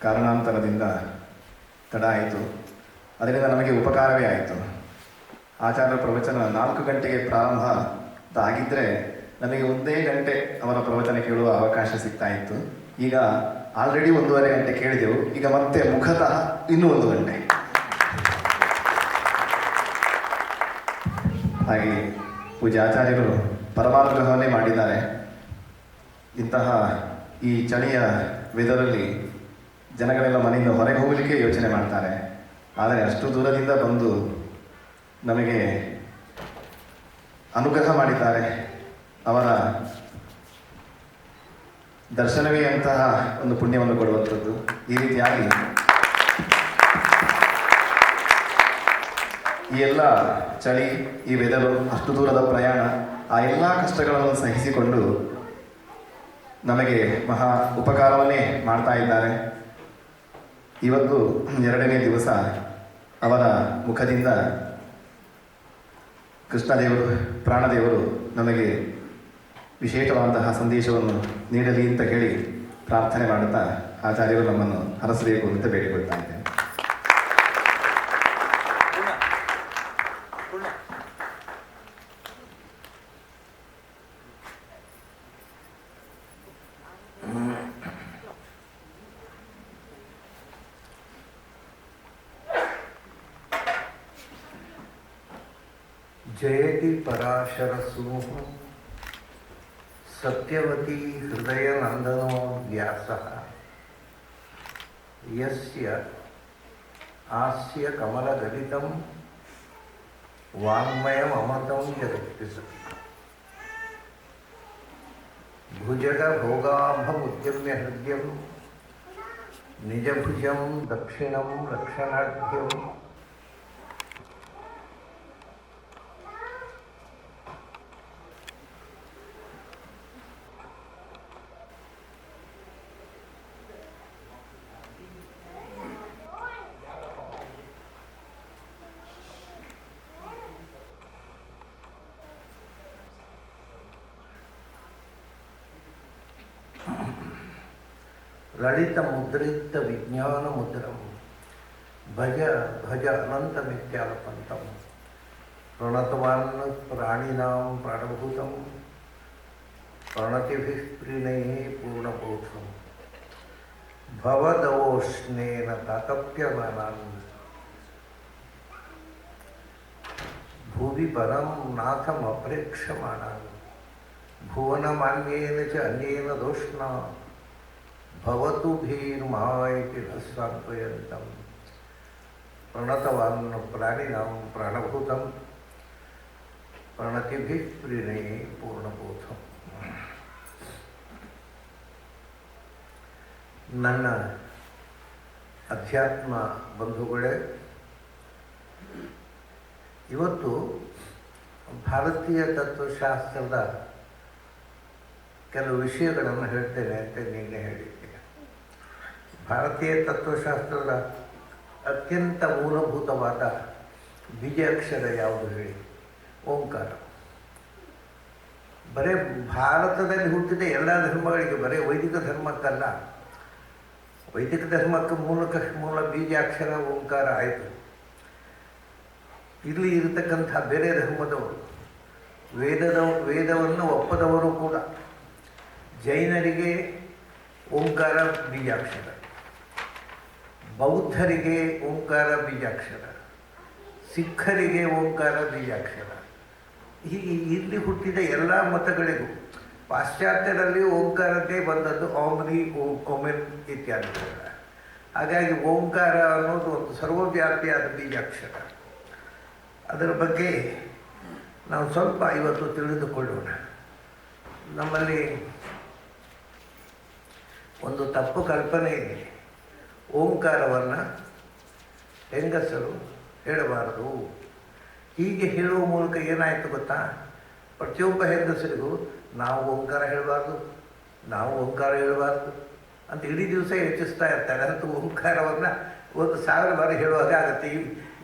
ಕಾರಣಾಂತರದಿಂದ ತಡ ಆಯಿತು. ಅದರಿಂದ ನಮಗೆ ಉಪಕಾರವೇ ಆಯಿತು. ಆಚಾರ್ಯರ ಪ್ರವಚನ 4 ಗಂಟೆಗೆ ಪ್ರಾರಂಭ ಆಗಿದ್ದರೆ ನಮಗೆ 1 ಗಂಟೆ ಅವರ ಪ್ರವಚನ ಕೇಳುವ ಅವಕಾಶ ಸಿಗ್ತಾ ಇತ್ತು. ಈಗ ಆಲ್ರೆಡಿ 1.5 ಗಂಟೆ ಕೇಳಿದೆವು. ಈಗ ಮತ್ತೆ ಮುಖತಃ ಇನ್ನೂ 1 ಗಂಟೆ. ಹಾಗೆ ಪೂಜ್ಯ ಆಚಾರ್ಯರು ಪರಮಾನುಗ್ರಹವನ್ನೇ ಮಾಡಿದ್ದಾರೆ. ಇಂತಹ ಈ ಚಳಿಯ ವೆದರಲ್ಲಿ ಜನಗಳೆಲ್ಲ ಮನೆಯಿಂದ ಹೊರಗೆ ಹೋಗಲಿಕ್ಕೆ ಯೋಚನೆ ಮಾಡ್ತಾರೆ. ಆದರೆ ಅಷ್ಟು ದೂರದಿಂದ ಬಂದು ನಮಗೆ ಅನುಗ್ರಹ ಮಾಡಿದ್ದಾರೆ. ಅವರ ದರ್ಶನವೇ ಅಂತಹ ಒಂದು ಪುಣ್ಯವನ್ನು ಕೊಡುವಂಥದ್ದು. ಈ ರೀತಿಯಾಗಿ ಈ ಎಲ್ಲ ಚಳಿ, ಈ ವೆದರು, ಅಷ್ಟು ದೂರದ ಪ್ರಯಾಣ, ಆ ಎಲ್ಲ ಕಷ್ಟಗಳನ್ನು ಸಹಿಸಿಕೊಂಡು ನಮಗೆ ಮಹಾ ಉಪಕಾರವನ್ನೇ ಮಾಡ್ತಾ ಇದ್ದಾರೆ. ಇವತ್ತು 2ನೇ ದಿವಸ ಅವರ ಮುಖದಿಂದ ಕೃಷ್ಣದೇವರು, ಪ್ರಾಣದೇವರು ನಮಗೆ ವಿಶೇಷವಾದಂತಹ ಸಂದೇಶವನ್ನು ನೀಡಲಿ ಅಂತ ಹೇಳಿ ಪ್ರಾರ್ಥನೆ ಮಾಡುತ್ತಾ ಆಚಾರ್ಯರು ನಮ್ಮನ್ನು ಹರಸಬೇಕು ಅಂತ ಬೇಡಿಕೊಳ್ತಾ ಇದ್ದೇನೆ. जयति पराशरसूनुः सत्यवती हृदयनन्दनो व्यासः यस्य आस्य कमलगलितं वाङ्मयममृतं यदर्पिसति भुजगभोगाभमुद्यम्य हृद्यं निजभुजं दक्षिणं रक्षणाढ्यं ललित मुद्रित विज्ञान मुद्रम भज भज अनंत मिथ्यालपंतम प्रणतवान् प्राणिनां प्राणभूतं प्रणतिभिः प्रीणैः पूर्णबोधं भवदवोष्णेन तातप्यमानान् भुवि परं नाथमप्रेक्षमाणान् भुवनमान्येन च अन्येन दोष्णा भवतु भीर्मायति भस्वान्वयन्तं प्रणतवान् प्राणिनां प्राणभूतं प्रणतिभिः प्रीणैः पूर्णबोधं. ನನ್ನ ಅಧ್ಯಾತ್ಮ ಬಂಧುಗಳೇ, ಇವತ್ತು ಭಾರತೀಯ ತತ್ವಶಾಸ್ತ್ರದ ಕೆಲವು ವಿಷಯಗಳನ್ನು ಹೇಳ್ತೇನೆ ಅಂತ ನಿನ್ನೆ ಹೇಳಿದ್ದೆ. ಭಾರತೀಯ ತತ್ವಶಾಸ್ತ್ರದ ಅತ್ಯಂತ ಮೂಲಭೂತವಾದ ಬೀಜಾಕ್ಷರ ಯಾವುದು ಹೇಳಿ? ಓಂಕಾರ. ಬರೀ ಭಾರತದಲ್ಲಿ ಹುಟ್ಟಿದ ಎಲ್ಲ ಧರ್ಮಗಳಿಗೆ, ಬರೀ ವೈದಿಕ ಧರ್ಮಕ್ಕಲ್ಲ, ವೈದಿಕ ಧರ್ಮಕ್ಕೆ ಮೂಲ ಬೀಜಾಕ್ಷರ ಓಂಕಾರ ಆಯಿತು. ಇಲ್ಲಿ ಇರತಕ್ಕಂಥ ಬೇರೆ ಧರ್ಮದವರು, ವೇದವನ್ನು ಒಪ್ಪದವರು ಕೂಡ, ಜೈನರಿಗೆ ಓಂಕಾರ ಬೀಜಾಕ್ಷರ, ಬೌದ್ಧರಿಗೆ ಓಂಕಾರ ಬೀಜಾಕ್ಷರ, ಸಿಖ್ಖರಿಗೆ ಓಂಕಾರ ಬೀಜಾಕ್ಷರ. ಹೀಗೆ ಇಲ್ಲಿ ಹುಟ್ಟಿದ ಎಲ್ಲ ಮತಗಳಿಗೂ ಪಾಶ್ಚಾತ್ಯರಲ್ಲಿ ಓಂಕಾರದ್ದೇ ಬಂದದ್ದು, ಓಮ್ನಿ, ಓಮೆನ್ ಇತ್ಯಾದಿಗಳ. ಹಾಗಾಗಿ ಓಂಕಾರ ಅನ್ನೋದು ಒಂದು ಸರ್ವವ್ಯಾಪಿಯಾದ ಬೀಜಾಕ್ಷರ. ಅದರ ಬಗ್ಗೆ ನಾವು ಸ್ವಲ್ಪ ಇವತ್ತು ತಿಳಿದುಕೊಳ್ಳೋಣ. ನಮ್ಮಲ್ಲಿ ಒಂದು ತಪ್ಪು ಕಲ್ಪನೆ ಇದೆ, ಓಂಕಾರವನ್ನು ಹೆಂಗಸರು ಹೇಳಬಾರದು. ಹೀಗೆ ಹೇಳುವ ಮೂಲಕ ಏನಾಯಿತು ಗೊತ್ತಾ? ಪ್ರತಿಯೊಬ್ಬ ಹೆಂಗಸರಿಗೂ ನಾವು ಓಂಕಾರ ಹೇಳಬಾರ್ದು, ನಾವು ಓಂಕಾರ ಹೇಳಬಾರ್ದು ಅಂತ ಇಡೀ ದಿವಸ ಯೋಚಿಸ್ತಾ ಇರ್ತಾರೆ. ಅಂತೂ ಓಂಕಾರವನ್ನು 1000 ಬಾರಿ ಹೇಳುವಾಗ ಆಗುತ್ತೆ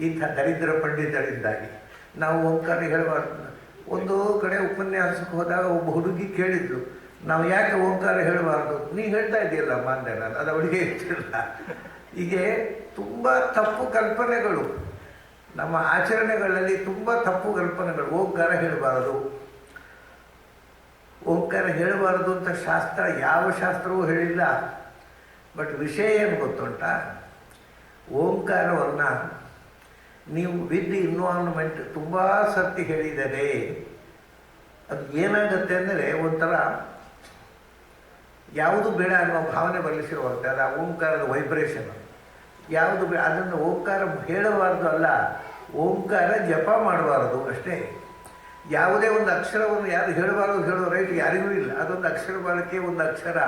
ಇಂಥ ದರಿದ್ರ ಪಂಡಿತರಿಂದಾಗಿ. ನಾವು ಓಂಕಾರ ಹೇಳಬಾರ್ದು. ಒಂದು ಕಡೆ ಉಪನ್ಯಾಸಕ್ಕೆ ಹೋದಾಗ ಒಬ್ಬ ಹುಡುಗಿ ಕೇಳಿದ್ಲು, ನಾವು ಯಾಕೆ ಓಂಕಾರ ಹೇಳಬಾರ್ದು? ನೀ ಹೇಳ್ತಾ ಇದೆಯಲ್ಲ ಮಾನ್ಯ, ನಾನು ಅದು ಅವಳಿಗೆ ಹೇಳ್ತಿಲ್ಲ. ಹೀಗೆ ತುಂಬ ತಪ್ಪು ಕಲ್ಪನೆಗಳು ನಮ್ಮ ಆಚರಣೆಗಳಲ್ಲಿ, ತುಂಬ ತಪ್ಪು ಕಲ್ಪನೆಗಳು. ಓಂಕಾರ ಹೇಳಬಾರದು, ಓಂಕಾರ ಹೇಳಬಾರದು ಅಂತ ಶಾಸ್ತ್ರ ಯಾವ ಶಾಸ್ತ್ರವೂ ಹೇಳಿಲ್ಲ. ಬಟ್ ವಿಷಯ ಏನು ಗೊತ್ತುಂಟ, ಓಂಕಾರವನ್ನು ನೀವು ವಿತ್ ಇನ್ವಾಲ್ವ್ಮೆಂಟ್ ತುಂಬ ಸರ್ತಿ ಹೇಳಿದರೆ ಅದು ಏನಾಗುತ್ತೆ ಅಂದರೆ ಒಂಥರ ಯಾವುದು ಬೇಡ ಅನ್ನೋ ಭಾವನೆ ಬರಲಿಕ್ಕೆ ಶುರುವಾಗುತ್ತೆ. ಅದು ಆ ಓಂಕಾರದ ವೈಬ್ರೇಷನ್ ಯಾವುದು ಬೇಡ ಅದನ್ನು ಓಂಕಾರ ಹೇಳಬಾರ್ದು ಅಲ್ಲ, ಓಂಕಾರ ಜಪ ಮಾಡಬಾರದು ಅಷ್ಟೇ. ಯಾವುದೇ ಒಂದು ಅಕ್ಷರವನ್ನು ಯಾರು ಹೇಳಬಾರದು ಹೇಳೋ ರೈಟ್ ಯಾರಿಗೂ ಇಲ್ಲ. ಅದೊಂದು ಅಕ್ಷರ ಬಳಕೆ, ಒಂದು ಅಕ್ಷರ.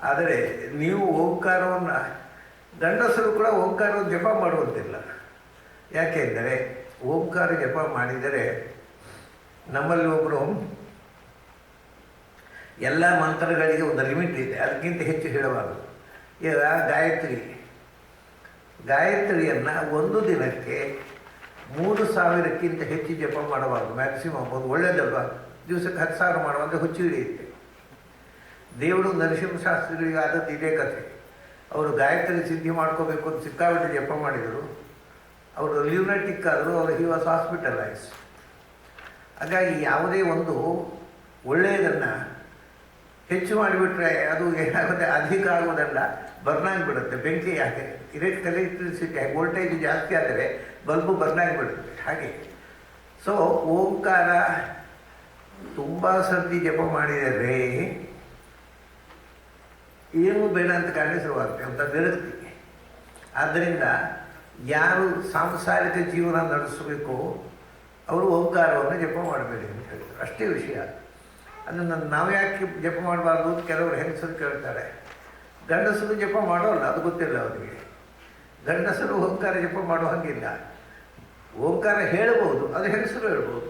ಆದರೆ ನೀವು ಓಂಕಾರವನ್ನು, ಗಂಡಸರು ಕೂಡ ಓಂಕಾರವನ್ನು ಜಪ ಮಾಡುವಂತಿಲ್ಲ. ಯಾಕೆಂದರೆ ಓಂಕಾರ ಜಪ ಮಾಡಿದರೆ ನಮ್ಮಲ್ಲಿ ಒಬ್ಬರು ಎಲ್ಲ ಮಂತ್ರಗಳಿಗೆ ಒಂದು ಲಿಮಿಟ್ ಇದೆ, ಅದಕ್ಕಿಂತ ಹೆಚ್ಚು ಹೇಳಬಾರದು. ಈಗ ಗಾಯತ್ರಿಯನ್ನು ಒಂದು ದಿನಕ್ಕೆ 3000ಕ್ಕಿಂತ ಹೆಚ್ಚು ಜಪ ಮಾಡಬಾರ್ದು. ಮ್ಯಾಕ್ಸಿಮಮ್ ಒಂದು ಒಳ್ಳೆಯದಲ್ವ, ದಿವಸಕ್ಕೆ 10,000 ಮಾಡುವಂತೆ ಹುಚ್ಚು ಹಿಡಿಯುತ್ತೆ. ದೇವರು ನರಸಿಂಹಶಾಸ್ತ್ರಿಗಳಿಗೆ ಆದದ್ದು ಇದೇ ಕಥೆ. ಅವರು ಗಾಯತ್ರಿ ಸಿದ್ಧಿ ಮಾಡ್ಕೋಬೇಕು ಅಂತ ಸಿಕ್ಕಾಬಿಟ್ಟು ಜಪ ಮಾಡಿದರು. ಅವರು ಲ್ಯೂನಾಟಿಕ್ ಆದರು, ಅವರು ಹಿ ವಾಸ್ ಹಾಸ್ಪಿಟಲೈಸ್. ಹಾಗಾಗಿ ಯಾವುದೇ ಒಂದು ಒಳ್ಳೆಯದನ್ನು ಹೆಚ್ಚು ಮಾಡಿಬಿಟ್ರೆ ಅದು ಏನಾಗುತ್ತೆ, ಅಧಿಕ ಆಗೋದಲ್ಲ, ಬರ್ನಾಗಿಬಿಡುತ್ತೆ. ಬೆಂಕಿ ಯಾಕೆ ಎಲೆಕ್ಟ್ರಿಸಿಟಿ ವೋಲ್ಟೇಜ್ ಜಾಸ್ತಿ ಆದರೆ ಬಲ್ಬು ಬರ್ನಾಗಿಬಿಡುತ್ತೆ. ಹಾಗೆ ಸೊ ಓಂಕಾರ ತುಂಬ ಸರ್ತಿ ಜಪ ಮಾಡಿದರೆ ಏನೂ ಬೇಡ ಅಂತ ಕಾಣಿಸುವಾಗುತ್ತೆ ಅಂತ ವಿರಕ್ತಿ. ಆದ್ದರಿಂದ ಯಾರು ಸಾಂಸಾರಿಕ ಜೀವನ ನಡೆಸಬೇಕು ಅವರು ಓಂಕಾರವನ್ನು ಜಪ ಮಾಡಬೇಡಿ ಅಂತ ಹೇಳಿದರು. ಅಷ್ಟೇ ವಿಷಯ. ಅದನ್ನು ನಾವು ಯಾಕೆ ಜಪ ಮಾಡಬಾರ್ದು ಅಂತ ಕೆಲವರು ಹೆಂಗಸರು ಕೇಳ್ತಾರೆ. ಗಂಡಸರು ಜಪ ಮಾಡೋಲ್ಲ, ಅದು ಗೊತ್ತಿಲ್ಲ ಅವರಿಗೆ. ಗಂಡಸರು ಓಂಕಾರ ಜಪ ಮಾಡೋ ಹಾಗಿಲ್ಲ. ಓಂಕಾರ ಹೇಳ್ಬೋದು, ಅದು ಹೆಂಗಸರು ಹೇಳ್ಬೋದು.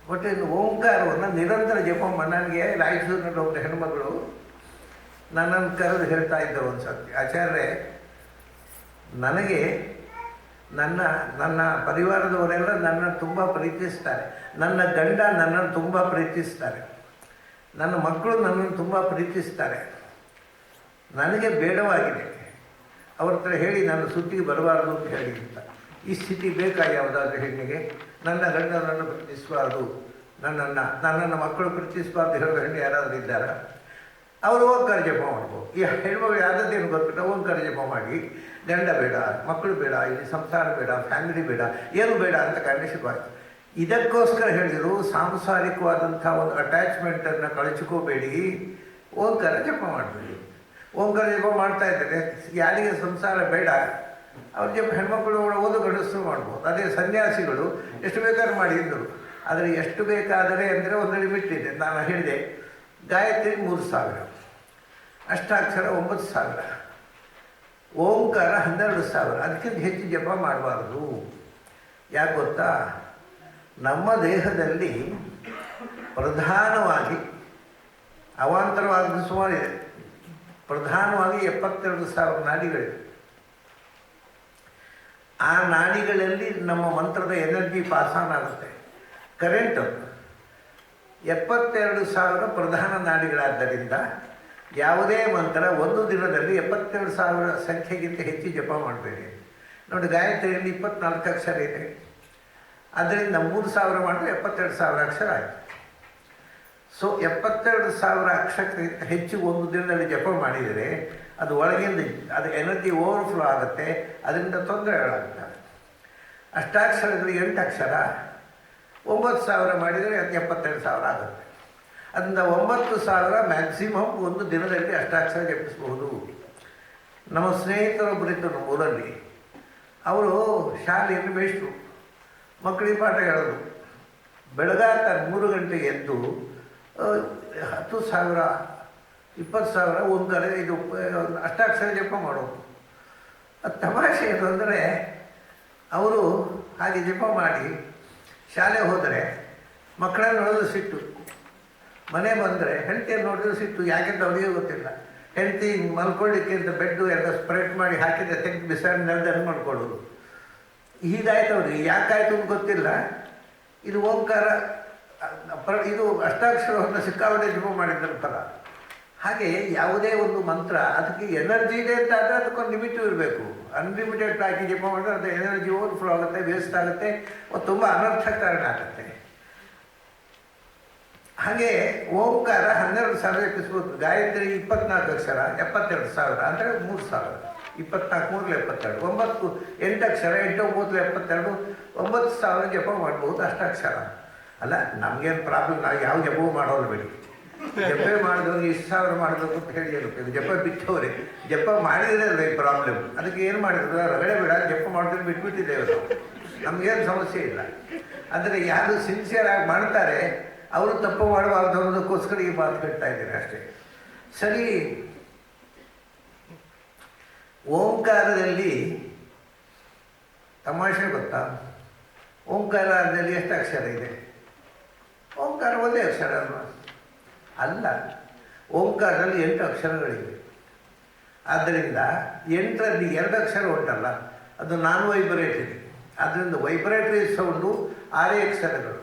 ಬಟ್ ಇನ್ನು ಓಂಕಾರವನ್ನು ನಿರಂತರ ಜಪ ನನಗೆ ರಾಯಚೂರಿನಲ್ಲಿ ಒಬ್ಬರು ಹೆಣ್ಮಗಳು ನನ್ನನ್ನು ಕರೆದು ಹೇಳ್ತಾ ಇದ್ದರು ಒಂದು ಸರ್ತಿ, ಆಚಾರ್ಯ ನನಗೆ ನನ್ನ ಪರಿವಾರದವರೆಲ್ಲ ನನ್ನನ್ನು ತುಂಬ ಪ್ರೀತಿಸ್ತಾರೆ, ನನ್ನ ಗಂಡ ನನ್ನನ್ನು ತುಂಬ ಪ್ರೀತಿಸ್ತಾರೆ, ನನ್ನ ಮಕ್ಕಳು ನನ್ನನ್ನು ತುಂಬ ಪ್ರೀತಿಸ್ತಾರೆ, ನನಗೆ ಬೇಡವಾಗಿದೆ. ಅವ್ರ ಹತ್ರ ಹೇಳಿ ನನ್ನ ಸುದ್ದಿಗೆ ಬರಬಾರ್ದು ಅಂತ ಹೇಳಿ ಅಂತ. ಈ ಸ್ಥಿತಿ ಬೇಕಾ ಯಾವುದಾದ್ರೂ ಹೆಣ್ಣಿಗೆ? ನನ್ನ ಗಂಡ ನನ್ನನ್ನು ಪ್ರೀತಿಸಬಾರ್ದು, ನನ್ನನ್ನು ಮಕ್ಕಳು ಪ್ರೀತಿಸಬಾರ್ದು ಹೇಳೋ ಹೆಣ್ಣು ಯಾರಾದರೂ ಇದ್ದಾರಾ? ಅವರು ಓಂಕಾರ ಜಪ ಮಾಡ್ಬೋದು. ಈ ಹೆಣ್ಮಗಳು ಯಾವ್ದೇನು ಗೊತ್ತಿಲ್ಲ, ಓಂಕಾರ ಜಪ ಮಾಡಿ ಗಂಡ ಬೇಡ, ಮಕ್ಕಳು ಬೇಡ, ಇಲ್ಲಿ ಸಂಸಾರ ಬೇಡ, ಫ್ಯಾಮಿಲಿ ಬೇಡ, ಏನು ಬೇಡ ಅಂತ ಕಂಡೀಷನ್. ಇದಕ್ಕೋಸ್ಕರ ಹೇಳಿದರು ಸಾಂಸಾರಿಕವಾದಂಥ ಒಂದು ಅಟ್ಯಾಚ್ಮೆಂಟನ್ನು ಕಳಚಿಕೋಬೇಡಿ, ಓಂಕಾರ ಜಪ ಮಾಡಬೇಡಿ. ಓಂಕಾರ ಜಪ ಮಾಡ್ತಾ ಇದ್ದಾರೆ, ಯಾರಿಗೆ ಸಂಸಾರ ಬೇಡ ಅವ್ರ ಜಪ ಹೆಣ್ಮಕ್ಳು ಓದು ಗಂಡಸರು ಮಾಡ್ಬೋದು. ಅದೇ ಸನ್ಯಾಸಿಗಳು ಎಷ್ಟು ಬೇಕಾದ್ರೂ ಮಾಡಿ ಎಂದರು. ಆದರೆ ಎಷ್ಟು ಬೇಕಾದರೆ ಅಂದರೆ ಒಂದು ಲಿಮಿಟ್ ಇದೆ. ನಾನು ಹೇಳಿದೆ, ಗಾಯತ್ರಿ 3000, ಅಷ್ಟಾಕ್ಷರ 9000, ಓಂಕಾರ 12,000. ಅದಕ್ಕಿಂತ ಹೆಚ್ಚು ಜಪ ಮಾಡಬಾರ್ದು. ಯಾಕೆ ಗೊತ್ತಾ? ನಮ್ಮ ದೇಹದಲ್ಲಿ ಪ್ರಧಾನವಾಗಿ ಅವಾಂತರವಾದ ಸುಮಾರಿದೆ. ಪ್ರಧಾನವಾಗಿ 72,000 ನಾಡಿಗಳಿವೆ. ಆ ನಾಡಿಗಳಲ್ಲಿ ನಮ್ಮ ಮಂತ್ರದ ಎನರ್ಜಿ ಪಾಸಾನ್ ಆಗುತ್ತೆ, ಕರೆಂಟ್. 72,000 ಪ್ರಧಾನ ನಾಡಿಗಳಾದ್ದರಿಂದ ಯಾವುದೇ ಮಂತ್ರ ಒಂದು ದಿನದಲ್ಲಿ 72,000 ಸಂಖ್ಯೆಗಿಂತ ಹೆಚ್ಚು ಜಪ ಮಾಡಬೇಡಿ. ನೋಡಿ, ಗಾಯತ್ರಿಯಲ್ಲಿ 24 ಅಕ್ಷರ ಇದೆ. ಅದರಿಂದ 3,000 ಮಾಡಿದ್ರೆ 72,000 ಅಕ್ಷರ ಆಯಿತು. ಸೊ 72,000 ಅಕ್ಷರಕ್ಕಿಂತ ಹೆಚ್ಚು ಒಂದು ದಿನದಲ್ಲಿ ಜಪ ಮಾಡಿದರೆ ಅದು ಒಳಗಿಂದ ಅದು ಎನರ್ಜಿ ಓವರ್ಫ್ಲೋ ಆಗುತ್ತೆ, ಅದರಿಂದ ತೊಂದರೆಗಳಾಗ್ತವೆ. ಅಷ್ಟಾಕ್ಷರದಲ್ಲಿ 8 ಅಕ್ಷರ, 9,000 ಮಾಡಿದರೆ ಅದು 72,000 ಆಗುತ್ತೆ. ಅದರಿಂದ 9,000 ಮ್ಯಾಕ್ಸಿಮಮ್ ಒಂದು ದಿನದಲ್ಲಿ ಅಷ್ಟಾಕ್ಷರ ಜಪಿಸಬಹುದು. ನಮ್ಮ ಸ್ನೇಹಿತರೊಬ್ಬರು ಇದ್ದರು ಊರಲ್ಲಿ. ಅವರು ಶಾಲೆಯಲ್ಲಿ ಮೇಷ್ಟ್ರು, ಮಕ್ಕಳಿಗೆ ಪಾಠ ಹೇಳೋದು. ಬೆಳಗಾತ 3 ಗಂಟೆಗೆ ಎದ್ದು 10,000 20,000 ಓಂಕಾರ ಇದು ಅಷ್ಟಾಕ್ಷರ ಜಪ ಮಾಡೋದು. ಅದು ತಮಾಷೆ ಏನು ಅಂದರೆ, ಅವರು ಹಾಗೆ ಜಪ ಮಾಡಿ ಶಾಲೆ ಹೋದರೆ ಮಕ್ಕಳನ್ನು ನೋಡಿದ್ರೆ ಸಿಟ್ಟು, ಮನೆ ಬಂದರೆ ಹೆಂಡತಿಯನ್ನು ನೋಡಿದ್ರೆ ಸಿಟ್ಟು. ಯಾಕೆಂತ ಅವರಿಗೆ ಗೊತ್ತಿಲ್ಲ. ಹೆಂಡತಿ ಮಲ್ಕೊಳ್ಳಿಕ್ಕೆ ಅಂತ ಬೆಡ್ಡು ಎಲ್ಲ ಸ್ಪ್ರೆಡ್ ಮಾಡಿ ಹಾಕಿದ್ರೆ ತೆಗೆದು ಬಿಸಾಡಿ ನೆಲದಲ್ಲಿ ಮಾಡ್ಕೊಳ್ಳೋದು. ಹೀಗಾಯ್ತು ಅವ್ರಿಗೆ. ಯಾಕಾಯ್ತು ಅಂತ ಗೊತ್ತಿಲ್ಲ. ಇದು ಓಂಕಾರ ಇದು ಅಷ್ಟಾಕ್ಷರವನ್ನು ಸಿಕ್ಕಾಪಟ್ಟೆ ಜಪ ಮಾಡಿದ್ದರ ಫಲ. ಹಾಗೆ ಯಾವುದೇ ಒಂದು ಮಂತ್ರ ಅದಕ್ಕೆ ಎನರ್ಜಿ ಇದೆ ಅಂತ ಆದರೆ ಅದಕ್ಕೊಂದು ಲಿಮಿಟು ಇರಬೇಕು. ಅನ್ಲಿಮಿಟೆಡ್ ಆಗಿ ಜಪ ಮಾಡಿದ್ರೆ ಅದು ಎನರ್ಜಿ ಓವರ್ಫ್ಲೋ ಆಗುತ್ತೆ, ವೇಸ್ಟ್ ಆಗುತ್ತೆ, ಮತ್ತು ತುಂಬ ಅನರ್ಥ ಕಾರಣ ಆಗುತ್ತೆ. ಹಾಗೆ ಓಂಕಾರ 12,000 ಎಪ್ಪಿಸ್ಬೋದು. ಗಾಯತ್ರಿ 24 ಅಕ್ಷರ 72,000 ಅಂದರೆ 3,000. 24 3 72, 9 8 ಅಕ್ಷರ 8 9 72, 9,000 ಜಪ ಮಾಡ್ಬೋದು ಅಷ್ಟಾಕ್ಷರ. ಅಲ್ಲ, ನಮಗೇನು ಪ್ರಾಬ್ಲಮ್, ನಾವು ಯಾವ ಜಪವೂ ಮಾಡೋರು ಬೇಡಿ. ಜಪ ಮಾಡಿದವ್ರು 1,000 ಮಾಡಬೇಕು ಅಂತ ಹೇಳಿ ಹೇಳುತ್ತೆ. ಜಪ ಬಿಟ್ಟವ್ರೆ, ಜಪ ಮಾಡಿದ್ರೆ ಈ ಪ್ರಾಬ್ಲಮ್. ಅದಕ್ಕೆ ಏನು ಮಾಡಿದ್ರು, ರಗಡೆ ಬೇಡ, ಜಪ ಮಾಡಿದ್ರೆ ಬಿಟ್ಬಿಟ್ಟಿದ್ದೇವೆ ನಾವು, ನಮಗೇನು ಸಮಸ್ಯೆ ಇಲ್ಲ. ಅಂದರೆ ಯಾರು ಸಿನ್ಸಿಯರ್ ಆಗಿ ಮಾಡ್ತಾರೆ ಅವರು ತಪ್ಪು ಮಾಡಬಾರ್ದು ಅನ್ನೋದಕ್ಕೋಸ್ಕರ ಈ ಮಾತು ಹೇಳ್ತಾ ಇದ್ದೀನಿ ಅಷ್ಟೇ. ಸರಿ, ಓಂಕಾರದಲ್ಲಿ ತಮಾಷೆ ಗೊತ್ತಾ? ಓಂಕಾರದಲ್ಲಿ ಎಷ್ಟು ಅಕ್ಷರ ಇದೆ? ಓಂಕಾರ ಒಂದೇ ಅಕ್ಷರ ಅಲ್ವಾ? ಅಲ್ಲ, ಓಂಕಾರದಲ್ಲಿ 8 ಅಕ್ಷರಗಳಿವೆ. ಆದ್ದರಿಂದ 8ರಲ್ಲಿ 2 ಅಕ್ಷರ ಉಂಟಲ್ಲ, ಅದು ನಾನ್ ವೈಬ್ರೇಟರಿ. ಆದ್ದರಿಂದ ವೈಬ್ರೇಟರಿ ಸೌಂಡು 6 ಅಕ್ಷರಗಳು: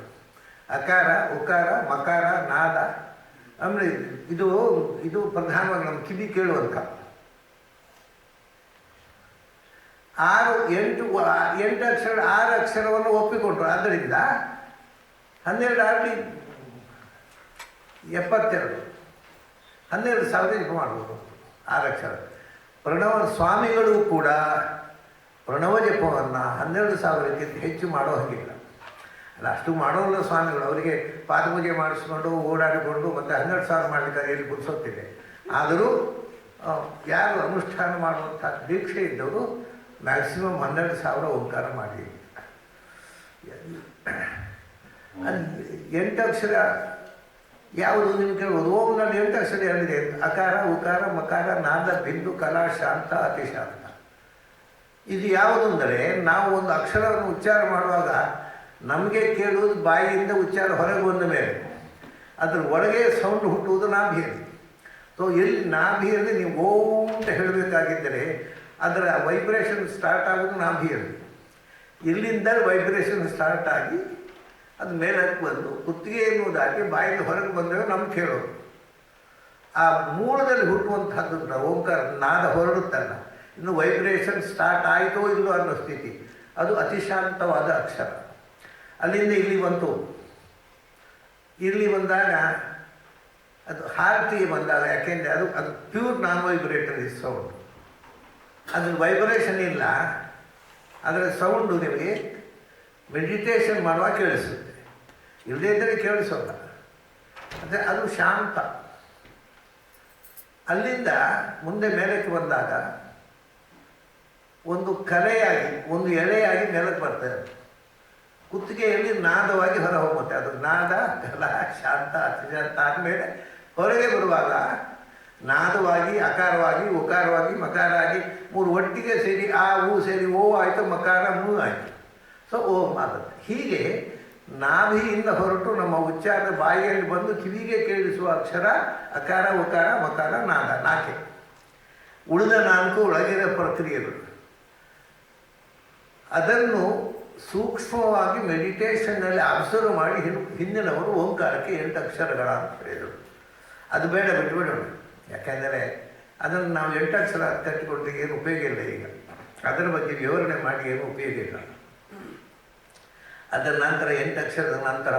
ಅಕಾರ, ಉಕಾರ, ಮಕಾರ, ನಾದ. ಅಂದರೆ ಇದು ಪ್ರಧಾನವಾಗಿ ನಮ್ಮ ಕಿವಿ ಕೇಳುವಂಥ 8 ಅಕ್ಷರ 6 ಅಕ್ಷರವನ್ನು ಒಪ್ಪಿಕೊಂಡ್ರು. ಆದ್ದರಿಂದ 12 ಆರ್ಡಿ 72, 12,000 ಜಪ ಮಾಡ್ಬೋದು 6 ಅಕ್ಷರ. ಪ್ರಣವ ಸ್ವಾಮಿಗಳು ಕೂಡ ಪ್ರಣವ ಜಪವನ್ನು 12,000ಕ್ಕಿಂತ ಹೆಚ್ಚು ಮಾಡೋ ಹಾಗಿಲ್ಲ. ಅಲ್ಲ, ಅಷ್ಟು ಮಾಡೋಲ್ಲ ಸ್ವಾಮಿಗಳು. ಅವರಿಗೆ ಪಾದಪೂಜೆ ಮಾಡಿಸ್ಕೊಂಡು ಓಡಾಡಿಕೊಂಡು ಮತ್ತು 12,000 ಮಾಡಲಿಕ್ಕೆ ಎಲ್ಲಿ ಗುಡಿಸೋತಿದೆ. ಆದರೂ ಯಾರು ಅನುಷ್ಠಾನ ಮಾಡುವಂಥ ದೀಕ್ಷೆ ಇದ್ದವರು ಮ್ಯಾಕ್ಸಿಮಮ್ 12,000 ಓಂಕಾರ ಮಾಡಿ. ಅಲ್ಲಿ 8 ಅಕ್ಷರ ಯಾವುದು ನಿಮ್ಗೆ ಕೇಳ್ಬೋದು. ಓಂನಲ್ಲಿ 8 ಅಕ್ಷರ ಏನಿದೆ? ಅಕಾರ, ಉಕಾರ, ಮಕಾರ, ನಾದ, ಬಿಂದು, ಕಲಾ, ಶಾಂತ, ಅತಿಶಾಂತ. ಇದು ಯಾವುದು ಅಂದರೆ, ನಾವು ಒಂದು ಅಕ್ಷರವನ್ನು ಉಚ್ಚಾರ ಮಾಡುವಾಗ ನಮಗೆ ಕೇಳುವುದು ಬಾಯಿಯಿಂದ ಉಚ್ಚಾರ ಹೊರಗೆ ಬಂದ ಮೇಲೆ ಅದ್ರ ಒಳಗೆ ಸೌಂಡ್ ಹುಟ್ಟುವುದು ನಾಭಿಯಲ್ಲಿ. ಸೊ ಎಲ್ಲಿ ನಾಭಿಯಲ್ಲಿ ನೀವು ಓಂ ಅಂತ ಹೇಳಬೇಕಾಗಿದ್ದರೆ ಅದರ ವೈಬ್ರೇಷನ್ ಸ್ಟಾರ್ಟ್ ಆಗೋದು ನಾಭಿಯಲ್ಲಿ. ಇಲ್ಲಿಂದ ವೈಬ್ರೇಷನ್ ಸ್ಟಾರ್ಟ್ ಆಗಿ ಅದು ಮೇಲಕ್ಕೆ ಬಂದು ಕುತ್ತಿಗೆ ಎನ್ನುವುದಾಗಿ ಬಾಯಿಂದ ಹೊರಗೆ ಬಂದರೆ ನಮ್ಗೆ ಕೇಳೋದು. ಆ ಮೂಲದಲ್ಲಿ ಹುಟ್ಟುವಂಥದ್ದು ಓಂಕಾರ ನಾದ ಹೊರಡುತ್ತಲ್ಲ, ಇನ್ನು ವೈಬ್ರೇಷನ್ ಸ್ಟಾರ್ಟ್ ಆಯಿತೋ ಇಲ್ಲೋ ಅನ್ನೋ ಸ್ಥಿತಿ, ಅದು ಅತಿಶಾಂತವಾದ ಅಕ್ಷರ. ಅಲ್ಲಿಂದ ಇಲ್ಲಿ ಬಂತು. ಇಲ್ಲಿ ಬಂದಾಗ ಅದು ಹಾರ್ಟಿಗೆ ಬಂದಾಗ, ಯಾಕೆಂದರೆ ಅದು ಪ್ಯೂರ್ ನಾನ್ ವೈಬ್ರೇಟರಿ ಸೌಂಡ್. ಅದ್ರ ವೈಬ್ರೇಷನ್ ಇಲ್ಲ, ಅದರ ಸೌಂಡು ನಿಮಗೆ ಮೆಡಿಟೇಷನ್ ಮಾಡುವಾಗ ಕೇಳಿಸುತ್ತೆ, ಇಲ್ಲದೇ ಇದ್ದರೆ ಕೇಳಿಸೋಲ್ಲ. ಅಂದರೆ ಅದು ಶಾಂತ. ಅಲ್ಲಿಂದ ಮುಂದೆ ಮೇಲಕ್ಕೆ ಬಂದಾಗ ಒಂದು ಕಲೆಯಾಗಿ, ಒಂದು ಎಳೆಯಾಗಿ ಮೇಲಕ್ಕೆ ಬರ್ತದೆ. ಕುತ್ತಿಗೆಯಲ್ಲಿ ನಾದವಾಗಿ ಹೊರ ಹೋಗುತ್ತೆ. ಅದು ನಾದ, ಕಲ, ಶಾಂತ, ಅತಿಶಾಂತ ಆದಮೇಲೆ ಹೊರಗೆ ಬರುವಾಗ ನಾದವಾಗಿ, ಅಕಾರವಾಗಿ, ಉಕಾರವಾಗಿ, ಮಕಾರ ಆಗಿ 3 ಒಟ್ಟಿಗೆ ಸೇರಿ ಆ ಹೂ ಸೇರಿ ಓ ಆಯಿತು, ಮಕಾರ ಮೂ ಆಯಿತು. ಸೊ ಓಂ ಆಗುತ್ತೆ. ಹೀಗೆ ನಾಭಿಯಿಂದ ಹೊರಟು ನಮ್ಮ ಉಚ್ಚಾರದ ಬಾಯಿಯಲ್ಲಿ ಬಂದು ಕಿವಿಗೆ ಕೇಳಿಸುವ ಅಕ್ಷರ ಅಕಾರ, ಉಕಾರ, ಮಕಾರ, ನಾದ 4. ಉಳಿದ 4 ಒಳಗಿನ ಪ್ರಕ್ರಿಯೆಗಳು. ಅದನ್ನು ಸೂಕ್ಷ್ಮವಾಗಿ ಮೆಡಿಟೇಷನ್ನಲ್ಲಿ ಅಬ್ಸರ್ವ್ ಮಾಡಿ ಹಿಂದಿನವರು ಓಂಕಾರಕ್ಕೆ 8 ಅಕ್ಷರಗಳ ಅಂತ ಹೇಳಿದರು. ಅದು ಬೇಡ, ಬಿಟ್ಬಿಡೋಣ. ಯಾಕೆಂದರೆ ಅದನ್ನು ನಾವು 8 ಅಕ್ಷರ ಕಟ್ಟಿಕೊಂಡ್ರೆ ಏನು ಉಪಯೋಗ ಇಲ್ಲ. ಈಗ ಅದರ ಬಗ್ಗೆ ವಿವರಣೆ ಮಾಡಿ ಏನು ಉಪಯೋಗ ಇಲ್ಲ. ಅದರ ನಂತರ 8 ಅಕ್ಷರದ ನಂತರ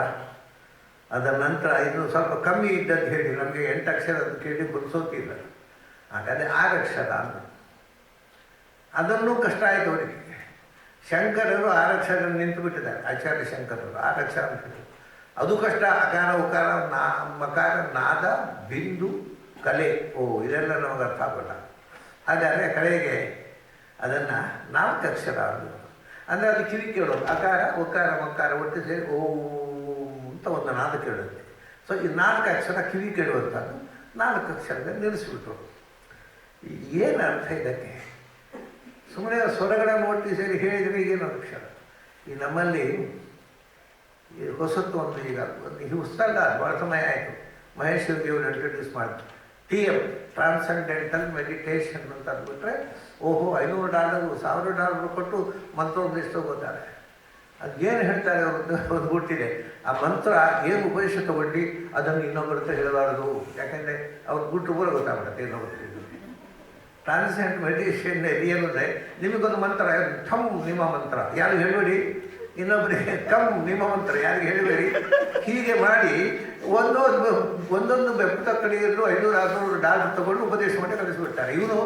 ಅದರ ನಂತರ ಇನ್ನು ಸ್ವಲ್ಪ ಕಮ್ಮಿ ಇದ್ದದ್ದು ಹೇಳಿ ನಮಗೆ 8 ಅಕ್ಷರದ್ದು ಕೇಳಿ ಗುರುಸೋತಿಲ್ಲ. ಹಾಗಾದರೆ 6 ಅಕ್ಷರ ಅಂತ ಅದನ್ನೂ ಕಷ್ಟ ಆಯಿತು ಅವರಿಗೆ. ಶಂಕರರು 6 ಅಕ್ಷರ ನಿಂತು ಬಿಟ್ಟಿದ್ದಾರೆ. ಆಚಾರ್ಯ ಶಂಕರರು 6 ಅಕ್ಷರ ಅಂತ ಹೇಳಿದರು. ಅದು ಕಷ್ಟ. ಅಕಾರ, ಉಕಾರ, ಮಕಾರ, ನಾದ, ಬಿಂದು, ಕಲೆ. ಇದೆಲ್ಲ ನಮಗೆ ಅರ್ಥ ಆಗೋಲ್ಲ. ಹಾಗಾದರೆ ಕಡೆಗೆ ಅದನ್ನು 4 ಅಕ್ಷರ ಅಂದರು. ಅಂದರೆ ಅದು ಕಿವಿ ಕೇಳೋದು. ಅಕಾರ, ಉಕಾರ, ಮಕಾರ ಒಟ್ಟು ಸೇರಿ ಓಂ ಅಂತ ಒಂದು ನಾದ ಕೇಳುತ್ತೆ. ಸೊ ಈ 4 ಅಕ್ಷರ ಕಿವಿ ಕೇಳುವಂಥದ್ದು 4 ಅಕ್ಷರದಲ್ಲಿ ನಿಲ್ಲಿಸ್ಬಿಟ್ರು. ಏನು ಅರ್ಥ ಇದಕ್ಕೆ? ಸುಮ್ಮನೆ ಸ್ವರಗಳನ್ನು ಒಟ್ಟು ಸೇರಿ ಹೇಳಿದರೆ ಏನು ಅಕ್ಷರ? ಈ ನಮ್ಮಲ್ಲಿ ಹೊಸತ್ತು ಒಂದು ಈಗ ಹೊಸಲ್ಲ, ಭಾಳ ಸಮಯ ಆಯಿತು. ಮಹೇಶ್ ಯೋಗಿ ಅವರು ಇಂಟ್ರೊಡ್ಯೂಸ್ ಮಾಡಿದ್ರು TM ಟ್ರಾನ್ಸೆಂಡೆಂಟಲ್ ಮೆಡಿಟೇಷನ್ ಅಂತ ಅಂದ್ಬಿಟ್ರೆ, ಓಹೋ $500 $1,000 ಕೊಟ್ಟು ಮಂತ್ರೊಂದಿಷ್ಟು ತಗೋತಾರೆ. ಅದು ಏನು ಹೇಳ್ತಾರೆ ಅವರು ಒಂದು ಹುಟ್ಟಿದೆ. ಆ ಮಂತ್ರ ಏನು ಉಪದೇಶ ತಗೊಂಡು ಅದನ್ನು ಇನ್ನೊಬ್ಬರ ಹತ್ರ ಹೇಳಬಾರದು, ಯಾಕೆಂದರೆ ಅವ್ರು ಗುಟ್ಟು ಪೂರ ಗೊತ್ತಾಗ್ಬಿಡುತ್ತೆ ಇನ್ನೊಬ್ಬರು. ಟ್ರಾನ್ಸೆಂಟ್ ಮೆಡಿಟೇಷನ್ ಏನು ಅಂದರೆ ನಿಮಗೊಂದು ಮಂತ್ರ, ಠಮ್ ನಿಮ್ಮ ಮಂತ್ರ ಯಾರು ಹೇಳಬೇಡಿ, ಇನ್ನೊಬ್ಬರಿಗೆ ಕಮ್ ನಿಮ್ಮ ಮಂತ್ರ ಯಾರಿಗೆ ಹೇಳಬೇಡಿ, ಹೀಗೆ ಮಾಡಿ ಒಂದೊಂದು ಬೆಪ್ಪ ಕಡೆಯಲ್ಲೂ $500-600 ತಗೊಂಡು ಉಪದೇಶ ಮಾಡಿ ಕಳಿಸಿಬಿಡ್ತಾರೆ. ಇವನು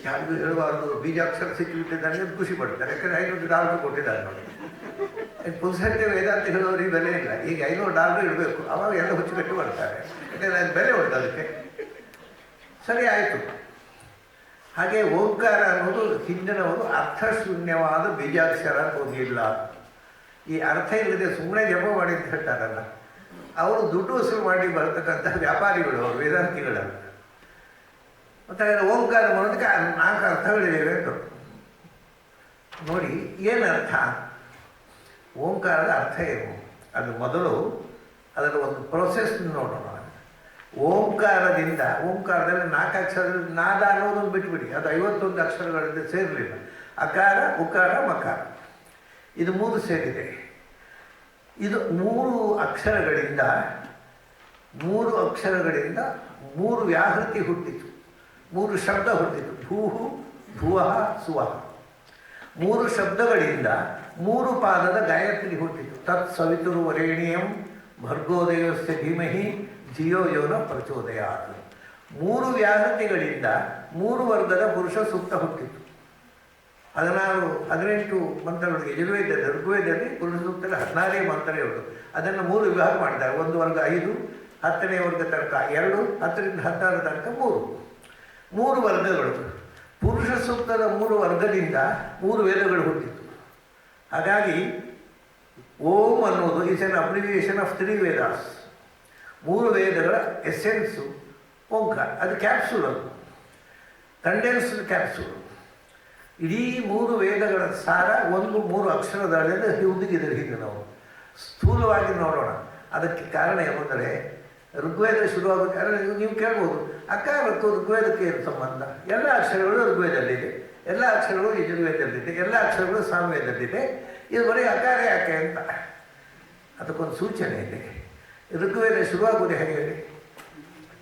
ಯಾರಿಗೂ ಹೇಳಬಾರ್ದು, ಬೀಜಾಕ್ಷರ ಸಿಕ್ಕಿಬಿಟ್ಟಿದ್ದಾನೆ ಅಂತ ಖುಷಿ ಪಡ್ತಾರೆ, ಯಾಕಂದರೆ $500 ಕೊಟ್ಟಿದ್ದಾರೆ ನೋಡಿ. ಪುಸ್ತಕ ವೇದಾಂತ ಹೇಳೋರಿಗೆ ಬೆಲೆ ಇಲ್ಲ, ಈಗ $500 ಇಡಬೇಕು, ಅವಾಗ ಎಲ್ಲ ಹುಚ್ಚುಕಟ್ಟು ಬರ್ತಾರೆ, ಯಾಕಂದರೆ ಅದು ಬೆಲೆ ಉಂಟು ಅದಕ್ಕೆ. ಸರಿ ಆಯಿತು. ಹಾಗೆ ಓಂಕಾರ ಅನ್ನೋದು ಹಿಂದಿನವರು ಅರ್ಥಶೂನ್ಯವಾದ ಬೀಜಾಕ್ಷರ ಹೋಗಿಲ್ಲ. ಈ ಅರ್ಥ ಇಲ್ಲದೆ ಸುಮ್ಮನೆ ಜಪ ಮಾಡಿ ಅಂತ ಹೇಳ್ತಾರಲ್ಲ, ಅವರು ದುಡ್ಡು ವಸೂಲು ಮಾಡಿ ಬರ್ತಕ್ಕಂಥ ವ್ಯಾಪಾರಿಗಳು, ಅವರು ವೇದಾಂತಿಗಳಲ್ಲ. ಮತ್ತು ಓಂಕಾರ ಮಾಡೋದಕ್ಕೆ 4 ಅರ್ಥಗಳಿವೆ ಅಂತ ನೋಡಿ. ಏನು ಅರ್ಥ? ಓಂಕಾರದ ಅರ್ಥ ಏನು? ಅದು ಮೊದಲು ಅದರ ಒಂದು ಪ್ರೊಸೆಸ್ ನೋಡೋಣ. ಓಂಕಾರದಲ್ಲಿ 4 ಅಕ್ಷರದಲ್ಲಿ ನಾದ ಅನ್ನೋದನ್ನು ಬಿಟ್ಬಿಡಿ, ಅದು 51 ಅಕ್ಷರಗಳಿಂದ ಸೇರಲಿಲ್ಲ. ಅಕಾರ, ಉಕಾರ, ಮಕಾರ, ಇದು 3 ಸೇರಿದೆ. ಇದು 3 ಅಕ್ಷರಗಳಿಂದ 3 ವ್ಯಾಹೃತಿ ಹುಟ್ಟಿತು, 3 ಶಬ್ದ ಹುಟ್ಟಿತು. ಭೂಹು, ಭುವಃ, ಸುವಃ. 3 ಶಬ್ದಗಳಿಂದ 3 ಪಾದದ ಗಾಯತ್ರಿ ಹುಟ್ಟಿತು. ತತ್ ಸವಿತುರು ವರೇಣ್ಯಂ ಭರ್ಗೋದಯಸ್ಯ ಧೀಮಹಿ ಧಿಯೋ ಯೋ ನ ಪ್ರಚೋದಯಾತ್. 3 ವ್ಯಾಹೃತಿಗಳಿಂದ 3 ವರ್ಗದ ಪುರುಷ ಸೂಕ್ತ ಹುಟ್ಟಿತು. 18 ಮಂತ್ರಗಳಿಗೆ ಯಜುರ್ವೇದದಲ್ಲಿ, ಋಗ್ವೇದದಲ್ಲಿ ಪುರುಷ ಸೂಕ್ತದಲ್ಲಿ 16 ಮಂತ್ರ ಉಂಟು. ಅದನ್ನು 3 ವಿಭಾಗ ಮಾಡಿದ್ದಾರೆ. ಒಂದು ವರ್ಗ 5, 10ನೇ ವರ್ಗ ತನಕ 2, 10ರಿಂದ 16 ತನಕ 3 ವರ್ಗಗಳು. ಪುರುಷ ಸೂಕ್ತದ 3 ವರ್ಗದಿಂದ 3 ವೇದಗಳು ಹುಟ್ಟಿತು. ಹಾಗಾಗಿ ಓಂ ಅನ್ನೋದು is N abbreviation of 3 Vedas. 3 ವೇದಗಳ ಎಸೆನ್ಸು ಓಂಕಾರ. ಅದು ಕ್ಯಾಪ್ಸೂಲ್, ಅದು ಕಂಡೆನ್ಸ್ಡ್ ಕ್ಯಾಪ್ಸೂಲ್. ಇಡೀ 3 ವೇದಗಳ ಸಾರ 3 ಅಕ್ಷರದಲ್ಲಿಂದ ಹುದುಗಿದರೆ. ಹೀಗೆ ನಾವು ಸ್ಥೂಲವಾಗಿ ನೋಡೋಣ. ಅದಕ್ಕೆ ಕಾರಣ ಏನೆಂದರೆ ಋಗ್ವೇದ ಶುರುವಾಗುತ್ತೆ. ನೀವು ಕೇಳ್ಬೋದು, ಅಕಾರಕ್ಕೂ ಋಗ್ವೇದಕ್ಕೆ ಏನು ಸಂಬಂಧ? ಎಲ್ಲ ಅಕ್ಷರಗಳು ಋಗ್ವೇದಲ್ಲಿದೆ, ಎಲ್ಲ ಅಕ್ಷರಗಳು ಯಜುರ್ವೇದದಲ್ಲಿದೆ, ಎಲ್ಲ ಅಕ್ಷರಗಳು ಸಾಮವೇದಲ್ಲಿದೆ. ಇದು ಬರೀ ಅಕಾರ ಯಾಕೆ ಅಂತ ಅದಕ್ಕೊಂದು ಸೂಚನೆ ಇದೆ. ಋಗ್ವೇದ ಶುರುವಾಗುವುದು ಹೇಗೆ?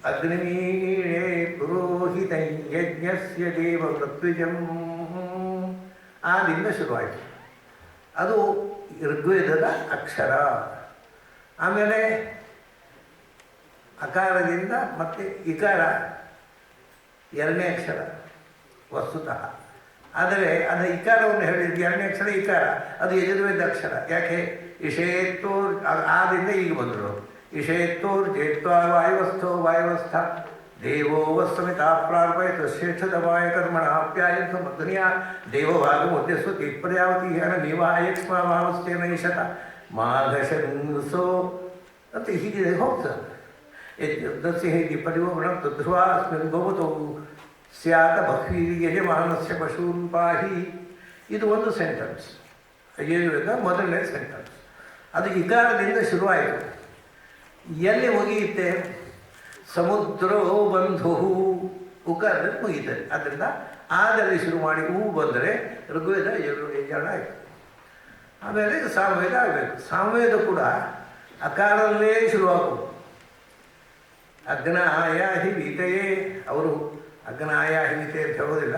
ಅಗ್ನಿಮೀಳೆ ಪುರೋಹಿತ ಯಜ್ಞಸ್ಯ ದೇವ ಮೃತ್ಯುಜಂ, ಆದಿಂದ ಶುರುವಾಯಿತು. ಅದು ಋಗ್ವೇದದ ಅಕ್ಷರ. ಆಮೇಲೆ ಅಕಾರದಿಂದ ಮತ್ತೆ ಇಕಾರ 2ನೇ ಅಕ್ಷರ ವಸ್ತುತಃ. ಆದರೆ ಅದು ಇಕಾರವನ್ನು ಹೇಳಿದ್ದು 2ನೇ ಅಕ್ಷರ ಇಕಾರ, ಅದು ಯಜುರ್ವೇದ ಅಕ್ಷರ. ಯಾಕೆ? ಇಷೇತ್ತೋರ್, ಆದಿಂದ ಈಗ ಬಂದರು. ಇಷೇತ್ತೋರ್ ಜೇತ್ವಾ ವಾಯುವಸ್ಥೋ ವಾಯುವಸ್ಥ ದೇವೋ ವಸ್ತಮಿತ ಪ್ರಾರ್ಪಯತ ಶ್ರೇಷ್ಠದವಾಯ ಕರ್ಮಣ ಆಪ್ಯಾಯಂತ ಮಧ್ವನಿಯ ದೇವಭಾಗ ಮುದ್ಯಸ್ವತಿ ಪ್ರಯಾವತಿ ಹನ ನೀವಾಯಕ್ಷ್ಮಾವಸ್ಥೇನ ಈಶತ ಮಾಘಶಂಸೋ ಅಂತ ಹೀಗೆ ಹೋಗ್ತದೆ. ಯಜ್ಞಸ್ಯ ಹೇಗೆ ಪರಿವರ್ಣ ತದ್ಧ್ರುವಾಸ್ಮಿನ್ ಭವತೋ ಸ್ಯಾತ ಬಹ್ವೀ ಯಜಮಾನಸ್ಯ ಪಶೂನ್ ಪಾಹಿ. ಇದು ಒಂದು ಸೆಂಟೆನ್ಸ್, ಯಜುರ್ವೇದ ಮೊದಲನೇ ಸೆಂಟೆನ್ಸ್. ಅದು ಇಕಾರದಿಂದ ಶುರುವಾಯಿತು. ಎಲ್ಲಿ ಮುಗಿಯುತ್ತೆ? ಸಮುದ್ರೋ ಬಂಧು, ಉಕಾರದಲ್ಲಿ ಮುಗಿಯುತ್ತದೆ. ಅದರಿಂದ ಆದಲ್ಲಿ ಶುರು ಮಾಡಿ ಹೂ ಬಂದರೆ ಋಗ್ವೇದ ಯಜುರ್ವೇದ ಆಯಿತು. ಆಮೇಲೆ ಸಾಮವೇದ ಆಗಬೇಕು. ಸಾಮವೇದ ಕೂಡ ಅಕಾರದಲ್ಲೇ ಶುರುವಾಗುವುದು. ಅಗ್ನಾಯ ಹಿವಿತೆಯೇ, ಅವರು ಅಗ್ನಾಯ ಹಿವಿತೆ ಅಂತ ಹೇಳೋದಿಲ್ಲ,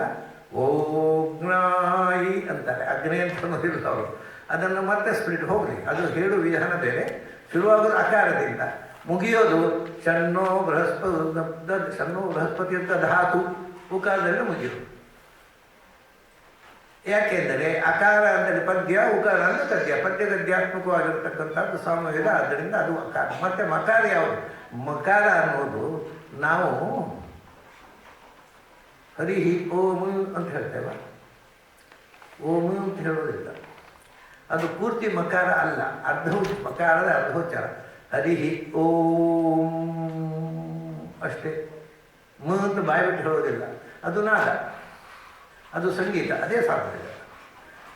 ಓಗ್ನಾಯಿ ಅಂತಾರೆ. ಅಗ್ನಿ ಅಂತ ಅನ್ನೋದಿಲ್ಲ ಅವರು. ಅದನ್ನು ಮತ್ತೆ ಸ್ಪ್ಲಿಟ್ ಹೋಗಲಿ, ಅದು ಹೇಳು ವಿಧಾನ ಬೇರೆ. ಶುರುವಾಗೋದು ಅಕಾರದಿಂದ, ಮುಗಿಯೋದು ಶನ್ನೋ ಬೃಹಸ್ಪತಿ ಅಂತ ಧಾತು ಉಕಾರದಲ್ಲಿ ಮುಗಿಯೋದು. ಯಾಕೆಂದರೆ ಅಕಾರ ಅಂದರೆ ಪದ್ಯ, ಉಕಾರ ಅಂದರೆ ಗದ್ಯ. ಪದ್ಯ ಗದ್ಯಾತ್ಮಕವಾಗಿರ್ತಕ್ಕಂಥದ್ದು ಸಾಮವೇದ, ಆದ್ದರಿಂದ ಅದು ಅಕಾರ. ಮತ್ತು ಮಕಾರ ಯಾವುದು? ಮಕಾರ ಅನ್ನೋದು ನಾವು ಹರಿಹಿ ಓಂ ಅಂತ ಹೇಳ್ತೇವೆ, ಓಂ ಅಂತ ಹೇಳೋದಿಲ್ಲ. ಅದು ಪೂರ್ತಿ ಮಕಾರ ಅಲ್ಲ, ಮಕಾರದ ಅರ್ಧೋಚ್ಚಾರ. ಹರಿಹಿ ಓಂ ಅಷ್ಟೇ. ಅಂತ ಬಾಯ್ಬಿಟ್ಟು ಹೇಳೋದಿಲ್ಲ, ಅದು ನಾದ, ಅದು ಸಂಗೀತ, ಅದೇ ಸಾಮವೇದ.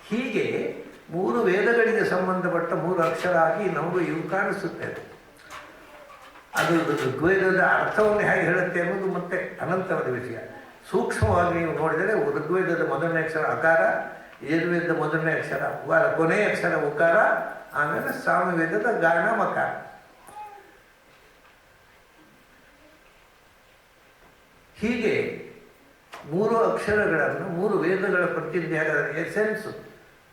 ಹೀಗೆ 3 ವೇದಗಳಿಗೆ ಸಂಬಂಧಪಟ್ಟ 3 ಅಕ್ಷರ ಆಗಿ ನಮಗೂ ಇವು ಕಾಣಿಸುತ್ತೇವೆ. ಅದು ಋಗ್ವೇದದ ಅರ್ಥವನ್ನು ಹೇಗೆ ಹೇಳುತ್ತೆ ಅನ್ನೋದು ಮತ್ತೆ ಅನಂತರದ ವಿಷಯ. ಸೂಕ್ಷ್ಮವಾಗಿ ನೀವು ನೋಡಿದರೆ ಋಗ್ವೇದದ ಮೊದಲನೇ ಅಕ್ಷರ ಅಕಾರ, ಯಜುರ್ವೇದದ ಮೊದಲನೇ ಅಕ್ಷರ ಉಕಾರ, ಕೊನೆಯ ಅಕ್ಷರ ಉಕಾರ, ಆಮೇಲೆ ಸಾಮವೇದದ ಗಾಣ ಮಕಾರ. ಹೀಗೆ 3 ಅಕ್ಷರಗಳನ್ನು 3 ವೇದಗಳ ಪ್ರತಿನಿಧಿಯಾದ ಎಸೆನ್ಸ್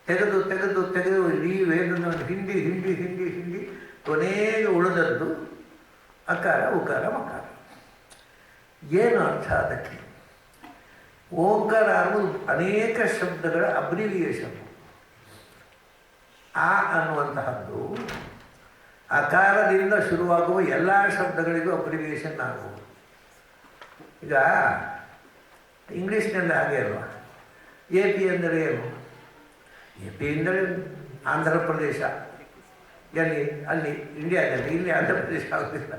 ತೆಗೆದು ತೆಗೆದು ತೆಗೆದು ಇಡೀ ವೇದವನ್ನು ಹಿಂಡಿ ಹಿಂಡಿ ಹಿಂಡಿ ಹಿಂಡಿ ಕೊನೆಗೆ ಉಳಿದದ್ದು ಅಕಾರ ಉಕಾರ ಮಕಾರ. ಏನು ಅರ್ಥ ಅದಕ್ಕೆ? ಓಂಕಾರ ಅನ್ನೋದು ಅನೇಕ ಶಬ್ದಗಳ ಅಬ್ರಿವಿಯೇಷನ್. ಆ ಅನ್ನುವಂತಹದ್ದು ಅಕಾರದಿಂದ ಶುರುವಾಗುವ ಎಲ್ಲ ಶಬ್ದಗಳಿಗೂ ಅಬ್ರಿವಿಯೇಷನ್ ಆಗುವುದು. ಈಗ ಇಂಗ್ಲೀಷ್ನಲ್ಲಿ ಹಾಗೆ ಅಲ್ವಾ? ಎ ಪಿ ಅಂದರೆ ಏನು? ಎ ಪಿ ಅಂದರೆ ಆಂಧ್ರ ಪ್ರದೇಶ. ಎಲ್ಲಿ? ಅಲ್ಲಿ ಇಂಡಿಯಾದಲ್ಲಿ. ಇಲ್ಲಿ ಆಂಧ್ರ ಪ್ರದೇಶ ಆಗೋದಿಲ್ಲ.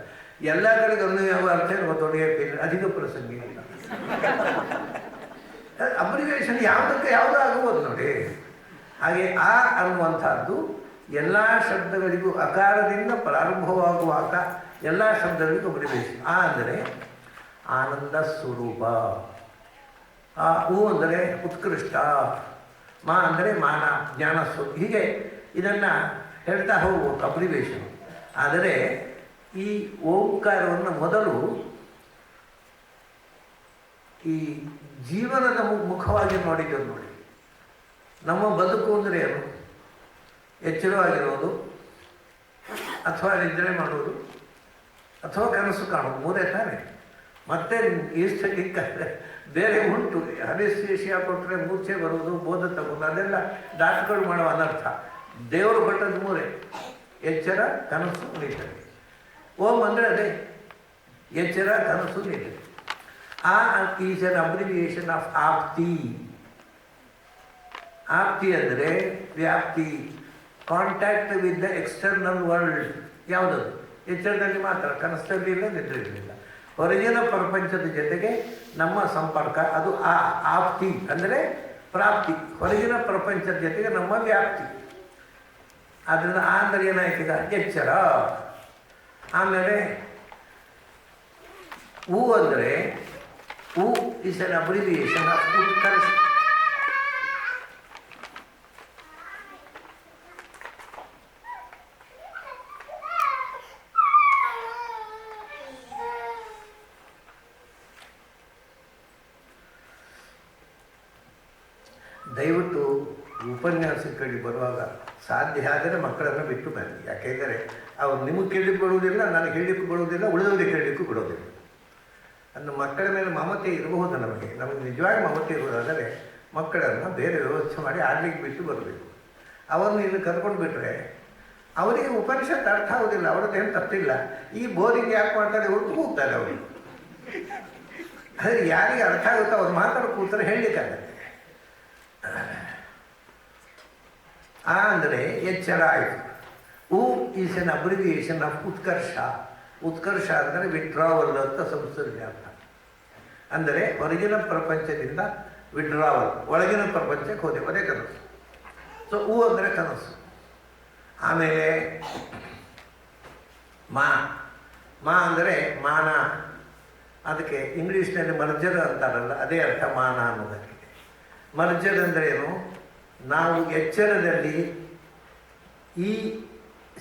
ಎಲ್ಲ ಕಡೆಗೆ ಒಂದು ಯಾವ ಅರ್ಥ ಗೊತ್ತೋಣ. ಎ ಪಿ ಅಧಿಕ ಪ್ರಸಂಗಿ ಇಲ್ಲ. ಅಬ್ರಿವಿಯೇಷನ್ ಯಾವುದಕ್ಕೆ ಯಾವುದೋ ಆಗಬಹುದು ನೋಡಿ. ಹಾಗೆ ಆ ಅನ್ನುವಂಥದ್ದು ಎಲ್ಲ ಶಬ್ದಗಳಿಗೂ ಅಕಾರದಿಂದ ಪ್ರಾರಂಭವಾಗುವಾಗ ಎಲ್ಲ ಶಬ್ದಗಳಿಗೂ ಅಬ್ರಿವಿಯೇಷನ್. ಆ ಅಂದರೆ ಆನಂದ ಸ್ವರೂಪ, ಆ ಉ ಅಂದರೆ ಉತ್ಕೃಷ್ಟ, ಮಾ ಅಂದರೆ ಮಾನ ಜ್ಞಾನ ಸ್ವರೂಪ. ಹೀಗೆ ಇದನ್ನು ಹೇಳ್ತಾ ಹೋಗ್ಬೋದು ಅಬ್ರಿವೇಷನ್. ಆದರೆ ಈ ಓಂಕಾರವನ್ನು ಮೊದಲು ಈ ಜೀವನದ ಮುಖವಾಗಿ ನೋಡಿದ್ದು ನೋಡಿ. ನಮ್ಮ ಬದುಕು ಅಂದರೆ ಏನು? ಎಚ್ಚರವಾಗಿರೋದು, ಅಥವಾ ನಿದ್ರೆ ಮಾಡೋದು, ಅಥವಾ ಕನಸು ಕಾಣೋದು, 3 ತಾನೆ. ಮತ್ತೆ ಈಸ್ಟಲಿಕ್ಕ ಬೇರೆ ಉಂಟು. ಅನೆಸ್ಥೇಷಿಯಾ ಕೊಟ್ಟರೆ ಮೂರ್ಛೆ ಬರುವುದು, ಬೋಧ ತಗೋದು, ಅದೆಲ್ಲ ಡಾಕ್ಟರ್ಗಳು ಮಾಡುವ ಅನರ್ಥ. ದೇವರು ಕೊಟ್ಟದ್ದು 3: ಎಚ್ಚರ, ಕನಸು, ನಿದ್ರೆ. ಓಂ ಅಂದರೆ ಅದೇ ಎಚ್ಚರ, ಕನಸು, ನಿದ್ರೆ. ಆ ಈಸ್ ಅನ್ ಅಬ್ರಿವಿಯೇಷನ್ ಆಫ್ ಆಪ್ತಿ. ಆಪ್ತಿ ಅಂದರೆ ವ್ಯಾಪ್ತಿ, contact with the external world. ಯಾವುದದು? ಎಚ್ಚರದಲ್ಲಿ ಮಾತ್ರ, ಕನಸಲ್ಲಿ ಇಲ್ಲ, ನಿದ್ರೆಯಲ್ಲಿಲ್ಲ. ಹೊರಗಿನ ಪ್ರಪಂಚದ ಜೊತೆಗೆ ನಮ್ಮ ಸಂಪರ್ಕ, ಅದು ಆ ಆಪ್ತಿ ಅಂದರೆ ಪ್ರಾಪ್ತಿ. ಹೊರಗಿನ ಪ್ರಪಂಚದ ಜೊತೆಗೆ ನಮ್ಮ ವ್ಯಾಪ್ತಿ. ಆದ್ದರಿಂದ ಆ ಅಂದರೆ ಏನಾಯ್ತು ಈಗ? ಎಚ್ಚರ. ಆಮೇಲೆ ಉ ಅಂದರೆ ಉ ಇಸ್ ಅನ್ ಅಬ್ರಿವಿಯೇಷನ್ ಆಫ್ ಉತ್ಕರ್ಷ. ದಯವಿಟ್ಟು ಉಪನ್ಯಾಸಕರಿಗೆ ಬರುವಾಗ ಸಾಧ್ಯ ಆದರೆ ಮಕ್ಕಳನ್ನು ಬಿಟ್ಟು ಬನ್ನಿ. ಯಾಕೆಂದರೆ ಅವ್ರು ನಿಮಗೆ ಕೇಳಲಿಕ್ಕೆ ಬಿಡುವುದಿಲ್ಲ, ನನಗೆ ಹೇಳಲಿಕ್ಕೂ ಬಿಡುವುದಿಲ್ಲ, ಉಳಿದವರಿಗೆ ಕೇಳಲಿಕ್ಕೂ ಬಿಡೋದಿಲ್ಲ. ಅನ್ನು ಮಕ್ಕಳ ಮೇಲೆ ಮಮತೆ ಇರಬಹುದು. ನಮಗೆ ನಿಜವಾಗಿ ಮಮತೆ ಇರುವುದಾದರೆ ಮಕ್ಕಳನ್ನು ಬೇರೆ ವ್ಯವಸ್ಥೆ ಮಾಡಿ ಆಡಲಿಕ್ಕೆ ಬಿಟ್ಟು ಬರಬೇಕು. ಅವರನ್ನು ಇಲ್ಲಿ ಕರ್ಕೊಂಡು ಬಿಟ್ಟರೆ ಅವರಿಗೆ ಉಪನಿಷತ್ತು ಅರ್ಥ ಆಗೋದಿಲ್ಲ. ಅವರದ್ದೇನು ತಪ್ಪಿಲ್ಲ. ಈ ಬೋರಿಂಗ್ ಯಾಕೆ ಮಾಡ್ತಾರೆ? ಹೊರತು ಹೋಗ್ತಾರೆ ಅವರು. ಆದರೆ ಯಾರಿಗೆ ಅರ್ಥ ಆಗುತ್ತೋ ಅವ್ರು ಮಾತಾಡೋ ಕೂತಾರೆ ಹೇಳಲಿಕ್ಕಾಗತ್ತೆ. ಆ ಅಂದರೆ ಎಚ್ಚರ ಆಯಿತು. ಉ ಈಸ್ ಎನ್ ಅಬ್ರಿವಿಯೇಷನ್ ಆಫ್ ಉತ್ಕರ್ಷ. ಉತ್ಕರ್ಷ ಅಂದರೆ ವಿಡ್ರಾವಲ್ ಅಂತ ಸಂಸ್ಕೃತಿ ಅರ್ಥ. ಅಂದರೆ ಹೊರಗಿನ ಪ್ರಪಂಚದಿಂದ ವಿಡ್ರಾವಲ್, ಒಳಗಿನ ಪ್ರಪಂಚಕ್ಕೆ ಹೋದೆ, ಅದೇ ಕನಸು. ಸೊ ಉ ಅಂದರೆ ಕನಸು. ಆಮೇಲೆ ಮಾ. ಮಾ ಅಂದರೆ ಮಾನ. ಅದಕ್ಕೆ ಇಂಗ್ಲೀಷ್ನಲ್ಲಿ ಮರ್ಜರ್ ಅಂತಾರಲ್ಲ, ಅದೇ ಅರ್ಥ ಮಾನ ಅನ್ನೋದಕ್ಕೆ. ಮರ್ಜರ್ ಅಂದರೆ ಏನು? ನಾವು ಎಚ್ಚರದಲ್ಲಿ ಈ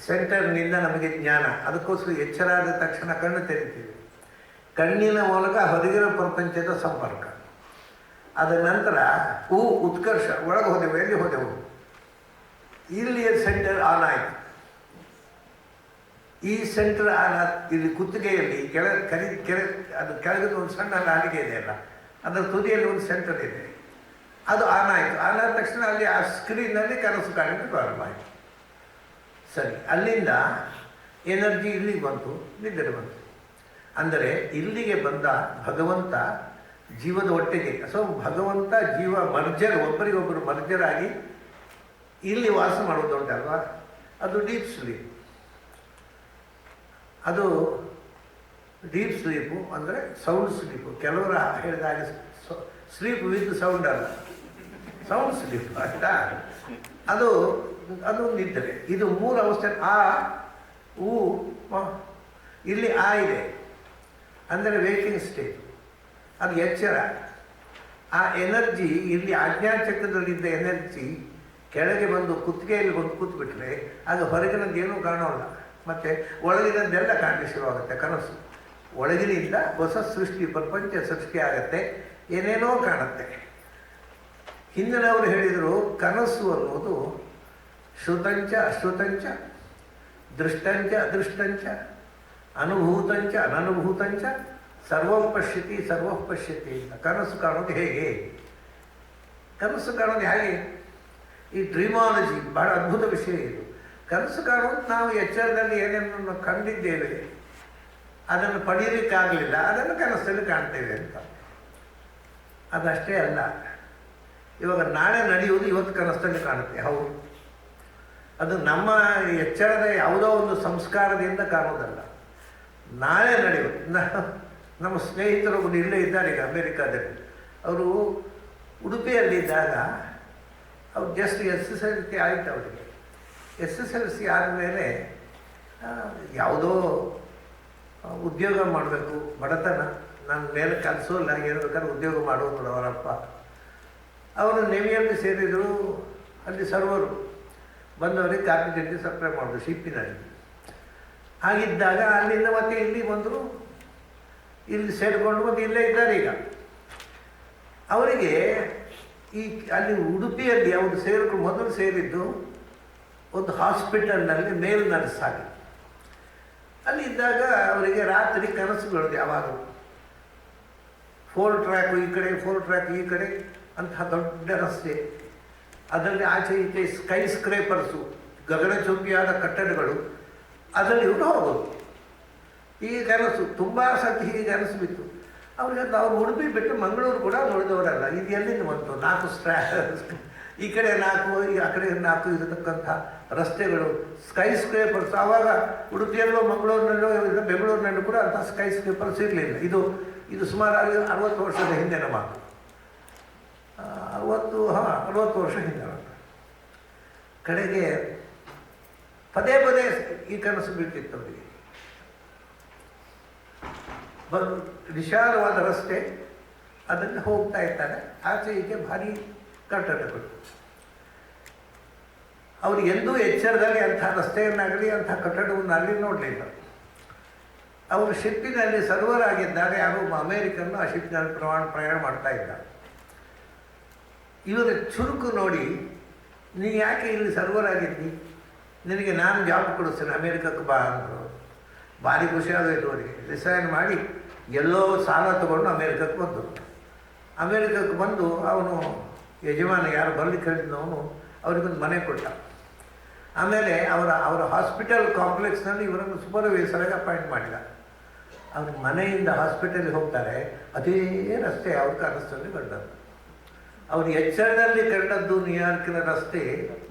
ಸೆಂಟರ್ನಿಂದ ನಮಗೆ ಜ್ಞಾನ, ಅದಕ್ಕೋಸ್ಕರ ಎಚ್ಚರ ಆದ ತಕ್ಷಣ ಕಣ್ಣು ತೆರಿತೀವಿ. ಕಣ್ಣಿನ ಮೂಲಕ ಹೊರಗಿನ ಪ್ರಪಂಚದ ಸಂಪರ್ಕ. ಅದ ನಂತರ ಉತ್ಕರ್ಷ, ಒಳಗೆ ಹೋದೆವು. ಎಲ್ಲಿ ಹೋದೆವು? ಇಲ್ಲಿಯ ಸೆಂಟರ್ ಆನ್ ಆಯಿತು. ಈ ಸೆಂಟರ್ ಆನ್ ಇಲ್ಲಿ ಕುತ್ತಿಗೆಯಲ್ಲಿ ಅದು ಕೆಳಗಿನ ಒಂದು ಸಣ್ಣ ನಾಲಿಗೆ ಇದೆಯಲ್ಲ, ಅದರ ತುದಿಯಲ್ಲಿ ಒಂದು ಸೆಂಟರ್ ಇದೆ. ಅದು ಆನ್ ಆಯಿತು. ಆನ್ ಆದ ತಕ್ಷಣ ಅಲ್ಲಿ ಆ ಸ್ಕ್ರೀನಲ್ಲಿ ಕನಸು ಕಾಣಲಿಕ್ಕೆ ಪ್ರಾರಂಭ ಆಯಿತು. ಸರಿ, ಅಲ್ಲಿಂದ ಎನರ್ಜಿ ಇಲ್ಲಿಗೆ ಬಂತು, ನಿದ್ರೆ ಬಂತು. ಅಂದರೆ ಇಲ್ಲಿಗೆ ಬಂದ ಭಗವಂತ ಜೀವದ ಒಟ್ಟಿಗೆ. ಸೊ ಭಗವಂತ ಜೀವ ಮರ್ಜರ್, ಒಬ್ಬರಿಗೊಬ್ಬರು ಮರ್ಜರ್ ಆಗಿ ಇಲ್ಲಿ ವಾಸ ಮಾಡೋದುಂಟಲ್ವ, ಅದು ಡೀಪ್ ಸ್ಲೀಪ್. ಅದು ಡೀಪ್ ಸ್ಲೀಪು ಅಂದರೆ ಸೌಂಡ್ ಸ್ಲೀಪು. ಕೆಲವರು ಹೇಳಿದಾಗ ಸ್ಲೀಪ್ ವಿತ್ ಸೌಂಡ್ ಅಲ್ಲ, ಸೌಂಡ್ ಸ್ಲೀಪ್ ಆಯ್ತಾ? ಅದು ನಿದ್ರೆ. ಇದು 3 ಅವಸ್ಥೆ. ಆ ಉ ಇಲ್ಲಿ ಆ ಇದೆ ಅಂದರೆ ವೇಕಿಂಗ್ ಸ್ಟೇಟ್. ಅದು ಎಚ್ಚರ. ಆ ಎನರ್ಜಿ ಇಲ್ಲಿ ಆಜ್ಞಾಚಕ್ರದಲ್ಲಿದ್ದ ಎನರ್ಜಿ ಕೆಳಗೆ ಬಂದು ಕುತ್ತಿಗೆಯಲ್ಲಿ ಬಂದು ಕೂತ್ಬಿಟ್ರೆ ಆಗ ಹೊರಗಿನದ್ದೇನೂ ಕಾಣೋಲ್ಲ, ಮತ್ತು ಒಳಗಿನದ್ದೆಲ್ಲ ಕಾಣಲಿಕ್ಕೆ ಶುರುವಾಗುತ್ತೆ. ಕನಸು ಒಳಗಿನಿಂದ ಹೊಸ ಸೃಷ್ಟಿ, ಪ್ರಪಂಚ ಸೃಷ್ಟಿ ಆಗುತ್ತೆ, ಏನೇನೋ ಕಾಣುತ್ತೆ. ಹಿಂದಿನವರು ಹೇಳಿದರು, ಕನಸು ಅನ್ನೋದು ಶ್ರುತಂಚ ಅಶ್ರುತಂಚ, ದೃಷ್ಟಂಚ ಅದೃಷ್ಟಂಚ, ಅನುಭೂತಂಚ ಅನನುಭೂತಂಚ, ಸರ್ವಂ ಪಶ್ಯತಿ ಸರ್ವಂ ಪಶ್ಯತಿ ಅಂತ. ಕನಸು ಕಾಣೋದು ಹೇಗೆ? ಕನಸು ಕಾಣೋದು ಹೇಗೆ? ಈ ಡ್ರೀಮಾಲಜಿ ಬಹಳ ಅದ್ಭುತ ವಿಷಯ ಇದು. ಕನಸು ಕಾಣೋದು ನಾವು ಎಚ್ಚರದಲ್ಲಿ ಏನೇನನ್ನು ಕಂಡಿದ್ದೇವೆ, ಅದನ್ನು ಪಡೆಯಲಿಕ್ಕಾಗಲಿಲ್ಲ, ಅದನ್ನು ಕನಸಲ್ಲಿ ಕಾಣ್ತೇವೆ ಅಂತ. ಅದಷ್ಟೇ ಅಲ್ಲ, ಇವಾಗ ನಾಳೆ ನಡೆಯುವುದು ಇವತ್ತು ಕನಸಲ್ಲಿ ಕಾಣುತ್ತೆ, ಹೌದು. ಅದು ನಮ್ಮ ಎಚ್ಚರದ ಯಾವುದೋ ಒಂದು ಸಂಸ್ಕಾರದಿಂದ ಕಾಣೋದಲ್ಲ, ನಾಳೆ ನಡೆಯುವುದು. ನಮ್ಮ ಸ್ನೇಹಿತರೊಬ್ಬರು ಇಲ್ಲೇ ಇದ್ದಾರೆ ಈಗ ಅಮೇರಿಕಾದಲ್ಲಿ. ಅವರು ಉಡುಪಿಯಲ್ಲಿದ್ದಾಗ ಅವ್ರು ಜಸ್ಟ್ SSLC ಆಯಿತು ಅವರಿಗೆ. SSLC ಆದಮೇಲೆ ಯಾವುದೋ ಉದ್ಯೋಗ ಮಾಡಬೇಕು, ಬಡತನ, ನನ್ನ ಮೇಲೆ ಕಲಿಸೋಲ್ಲ, ಏನು ಬೇಕಾದ್ರೆ ಉದ್ಯೋಗ ಮಾಡೋದು ಅವರಪ್ಪ. ಅವರು ನೇವಿಯಲ್ಲಿ ಸೇರಿದರು, ಅಲ್ಲಿ ಸರ್ವರು ಬಂದವರಿಗೆ ಕಾಫಿ ತಿಂಡಿ ಸಪ್ಲೈ ಮಾಡೋದು ಶಿಪ್ಪಿನಲ್ಲಿ. ಹಾಗಿದ್ದಾಗ ಅಲ್ಲಿಂದ ಮತ್ತೆ ಇಲ್ಲಿ ಬಂದರು, ಇಲ್ಲಿ ಸೇರಿಕೊಂಡು ಬಂದು ಇಲ್ಲೇ ಇದ್ದಾರೆ ಈಗ. ಅವರಿಗೆ ಈ ಅಲ್ಲಿ ಉಡುಪಿಯಲ್ಲಿ ಅವರು ಮೊದಲು ಸೇರಿದ್ದು ಒಂದು ಹಾಸ್ಪಿಟಲ್ನಲ್ಲಿ ಮೇಲ್ ನರ್ಸ್ ಆಗಿ. ಅಲ್ಲಿದ್ದಾಗ ಅವರಿಗೆ ರಾತ್ರಿ ಕನಸುಗಳು ಯಾವಾಗ 4 ಟ್ರ್ಯಾಕ್ ಈ ಕಡೆ 4 ಟ್ರ್ಯಾಕ್ ಈ ಕಡೆ ಅಂತಹ ದೊಡ್ಡ ರಸ್ತೆ, ಅದರಲ್ಲಿ ಆಚೆ ಈಚೆ ಸ್ಕೈ ಸ್ಕ್ರೇಪರ್ಸು, ಗಗನಚುಂಬಿಯಾದ ಕಟ್ಟಡಗಳು, ಅದರಲ್ಲಿ ಇವರು ಹೋಗೋದು. ಈ ಕನಸು ತುಂಬ ಸತಿ ಹೀಗೆ ಕನಸು ಬಿತ್ತು ಅವ್ರಿಗೆ. ಅವ್ರು ಉಡುಪಿ ಬಿಟ್ಟು ಮಂಗಳೂರು ಕೂಡ ನೋಡಿದವರಲ್ಲ. ಇದು ಎಲ್ಲಿಂದ ಬಂತು? 4 ಈ ಕಡೆ 4 ಆ ಕಡೆ 4 ಇರತಕ್ಕಂಥ ರಸ್ತೆಗಳು, ಸ್ಕೈ ಸ್ಕ್ರೇಪರ್ಸ್. ಆವಾಗ ಉಡುಪಿಯಲ್ಲೋ ಮಂಗಳೂರಿನಲ್ಲೋ ಬೆಂಗಳೂರಿನಲ್ಲೂ ಕೂಡ ಅಂಥ ಸ್ಕೈ ಸ್ಕ್ರೇಪರ್ಸ್ ಇರಲಿಲ್ಲ. ಇದು ಸುಮಾರು 60 ವರ್ಷದ ಹಿಂದಿನ ಮಾತು. 60 ವರ್ಷ ಹಿಂದೆ ಕಡೆಗೆ ಪದೇ ಪದೇ ಈ ಕನಸು ಬೀಳ್ತಿತ್ತು ಅವರಿಗೆ. ವಿಶಾಲವಾದ ರಸ್ತೆ, ಅದನ್ನು ಹೋಗ್ತಾ ಇರ್ತಾರೆ, ಆಚೆ ಈಚೆ ಭಾರಿ ಕಟ್ಟಡಗಳು. ಅವರು ಎಂದೂ ಎಚ್ಚರದಲ್ಲಿ ಅಂಥ ರಸ್ತೆಯನ್ನಾಗಲಿ ಅಂಥ ಕಟ್ಟಡವನ್ನಾಗಲಿ ನೋಡಲಿಲ್ಲ. ಅವರು ಶಿಪ್ಪಿನಲ್ಲಿ ಸರ್ವರ್ ಆಗಿದ್ದಾಗ ಯಾರೋ ಅಮೇರಿಕನ್ನು ಆ ಶಿಪ್ಪಿನಲ್ಲಿ ಪ್ರಯಾಣ ಮಾಡ್ತಾ ಇದ್ದ. ಇವರ ಚುರುಕು ನೋಡಿ, ನೀ ಯಾಕೆ ಇಲ್ಲಿ ಸರ್ವರ್ ಆಗಿದ್ದಿ, ನಿನಗೆ ನಾನು ಜಾಬ್ ಕೊಡಿಸ್ತೇನೆ, ಅಮೇರಿಕಕ್ಕೆ ಬಾ ಅಂದರು. ಭಾರಿ ಖುಷಿಯಾಗೋಯ್ತು ಅವರಿಗೆ. ರಿಸೈನ್ ಮಾಡಿ ಎಲ್ಲೋ ಸಾಲ ತಗೊಂಡು ಅಮೇರಿಕಕ್ಕೆ ಬಂದರು. ಅಮೇರಿಕಕ್ಕೆ ಬಂದು ಅವನು ಯಜಮಾನ ಯಾರು ಬರಲಿಕ್ಕೆ ಹೇಳಿದ್ದವನು ಅವರಿಗೊಂದು ಮನೆ ಕೊಟ್ಟ. ಆಮೇಲೆ ಅವರ ಹಾಸ್ಪಿಟಲ್ ಕಾಂಪ್ಲೆಕ್ಸ್ನಲ್ಲಿ ಇವರನ್ನು ಸೂಪರ್ವೈಸರಾಗಿ ಅಪಾಯಿಂಟ್ ಮಾಡಿದ. ಅವರು ಮನೆಯಿಂದ ಹಾಸ್ಪಿಟಲ್ಗೆ ಹೋಗ್ತಾರೆ, ಅದೇ ರಸ್ತೆ ಅವ್ರ ಕನಸಲ್ಲಿ ಕಂಡದ್ದು. ಅವರು ಎಚ್ಚರದಲ್ಲಿ ಕಂಡದ್ದು ನ್ಯೂಯಾರ್ಕಿನ ರಸ್ತೆ,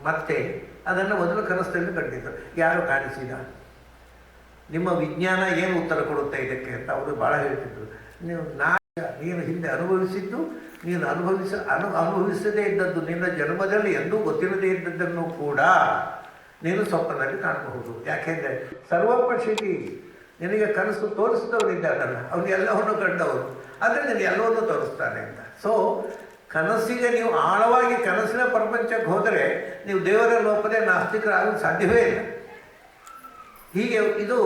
ಮತ್ತೆ ಅದನ್ನು ಮೊದಲು ಕನಸಲ್ಲಿ ಕಂಡಿದ್ದರು. ಯಾರು ಕಾಣಿಸಿದ? ನಿಮ್ಮ ವಿಜ್ಞಾನ ಏನು ಉತ್ತರ ಕೊಡುತ್ತೆ ಇದಕ್ಕೆ ಅಂತ ಅವರು ಭಾಳ ಹೇಳ್ತಿದ್ರು. ನೀನು ಹಿಂದೆ ಅನುಭವಿಸಿದ್ದು, ನೀನು ಅನುಭವಿಸದೇ ಇದ್ದದ್ದು, ನಿನ್ನ ಜನ್ಮದಲ್ಲಿ ಎಂದೂ ಗೊತ್ತಿರದೇ ಇದ್ದದ್ದನ್ನು ಕೂಡ ನೀನು ಸ್ವಪ್ನದಲ್ಲಿ ಕಾಣಬಹುದು. ಯಾಕೆಂದರೆ ಸರ್ವಪಶಿತಿ, ನಿನಗೆ ಕನಸು ತೋರಿಸಿದವರಿದ್ದಾರಲ್ಲ, ಅವನು ಎಲ್ಲವನ್ನು ಕಂಡವರು, ಆದರೆ ನೀನು ಎಲ್ಲವನ್ನು ತೋರಿಸ್ತಾನೆ ಅಂತ. ಸೊ ಕನಸಿಗೆ ನೀವು ಆಳವಾಗಿ ಕನಸಿನ ಪ್ರಪಂಚಕ್ಕೆ ಹೋದರೆ ನೀವು ದೇವರನ್ನು ಒಪ್ಪದೆ ನಾಸ್ತಿಕರಾಗಲು ಸಾಧ್ಯವೇ ಇಲ್ಲ. ಹೀಗೆ ಇದು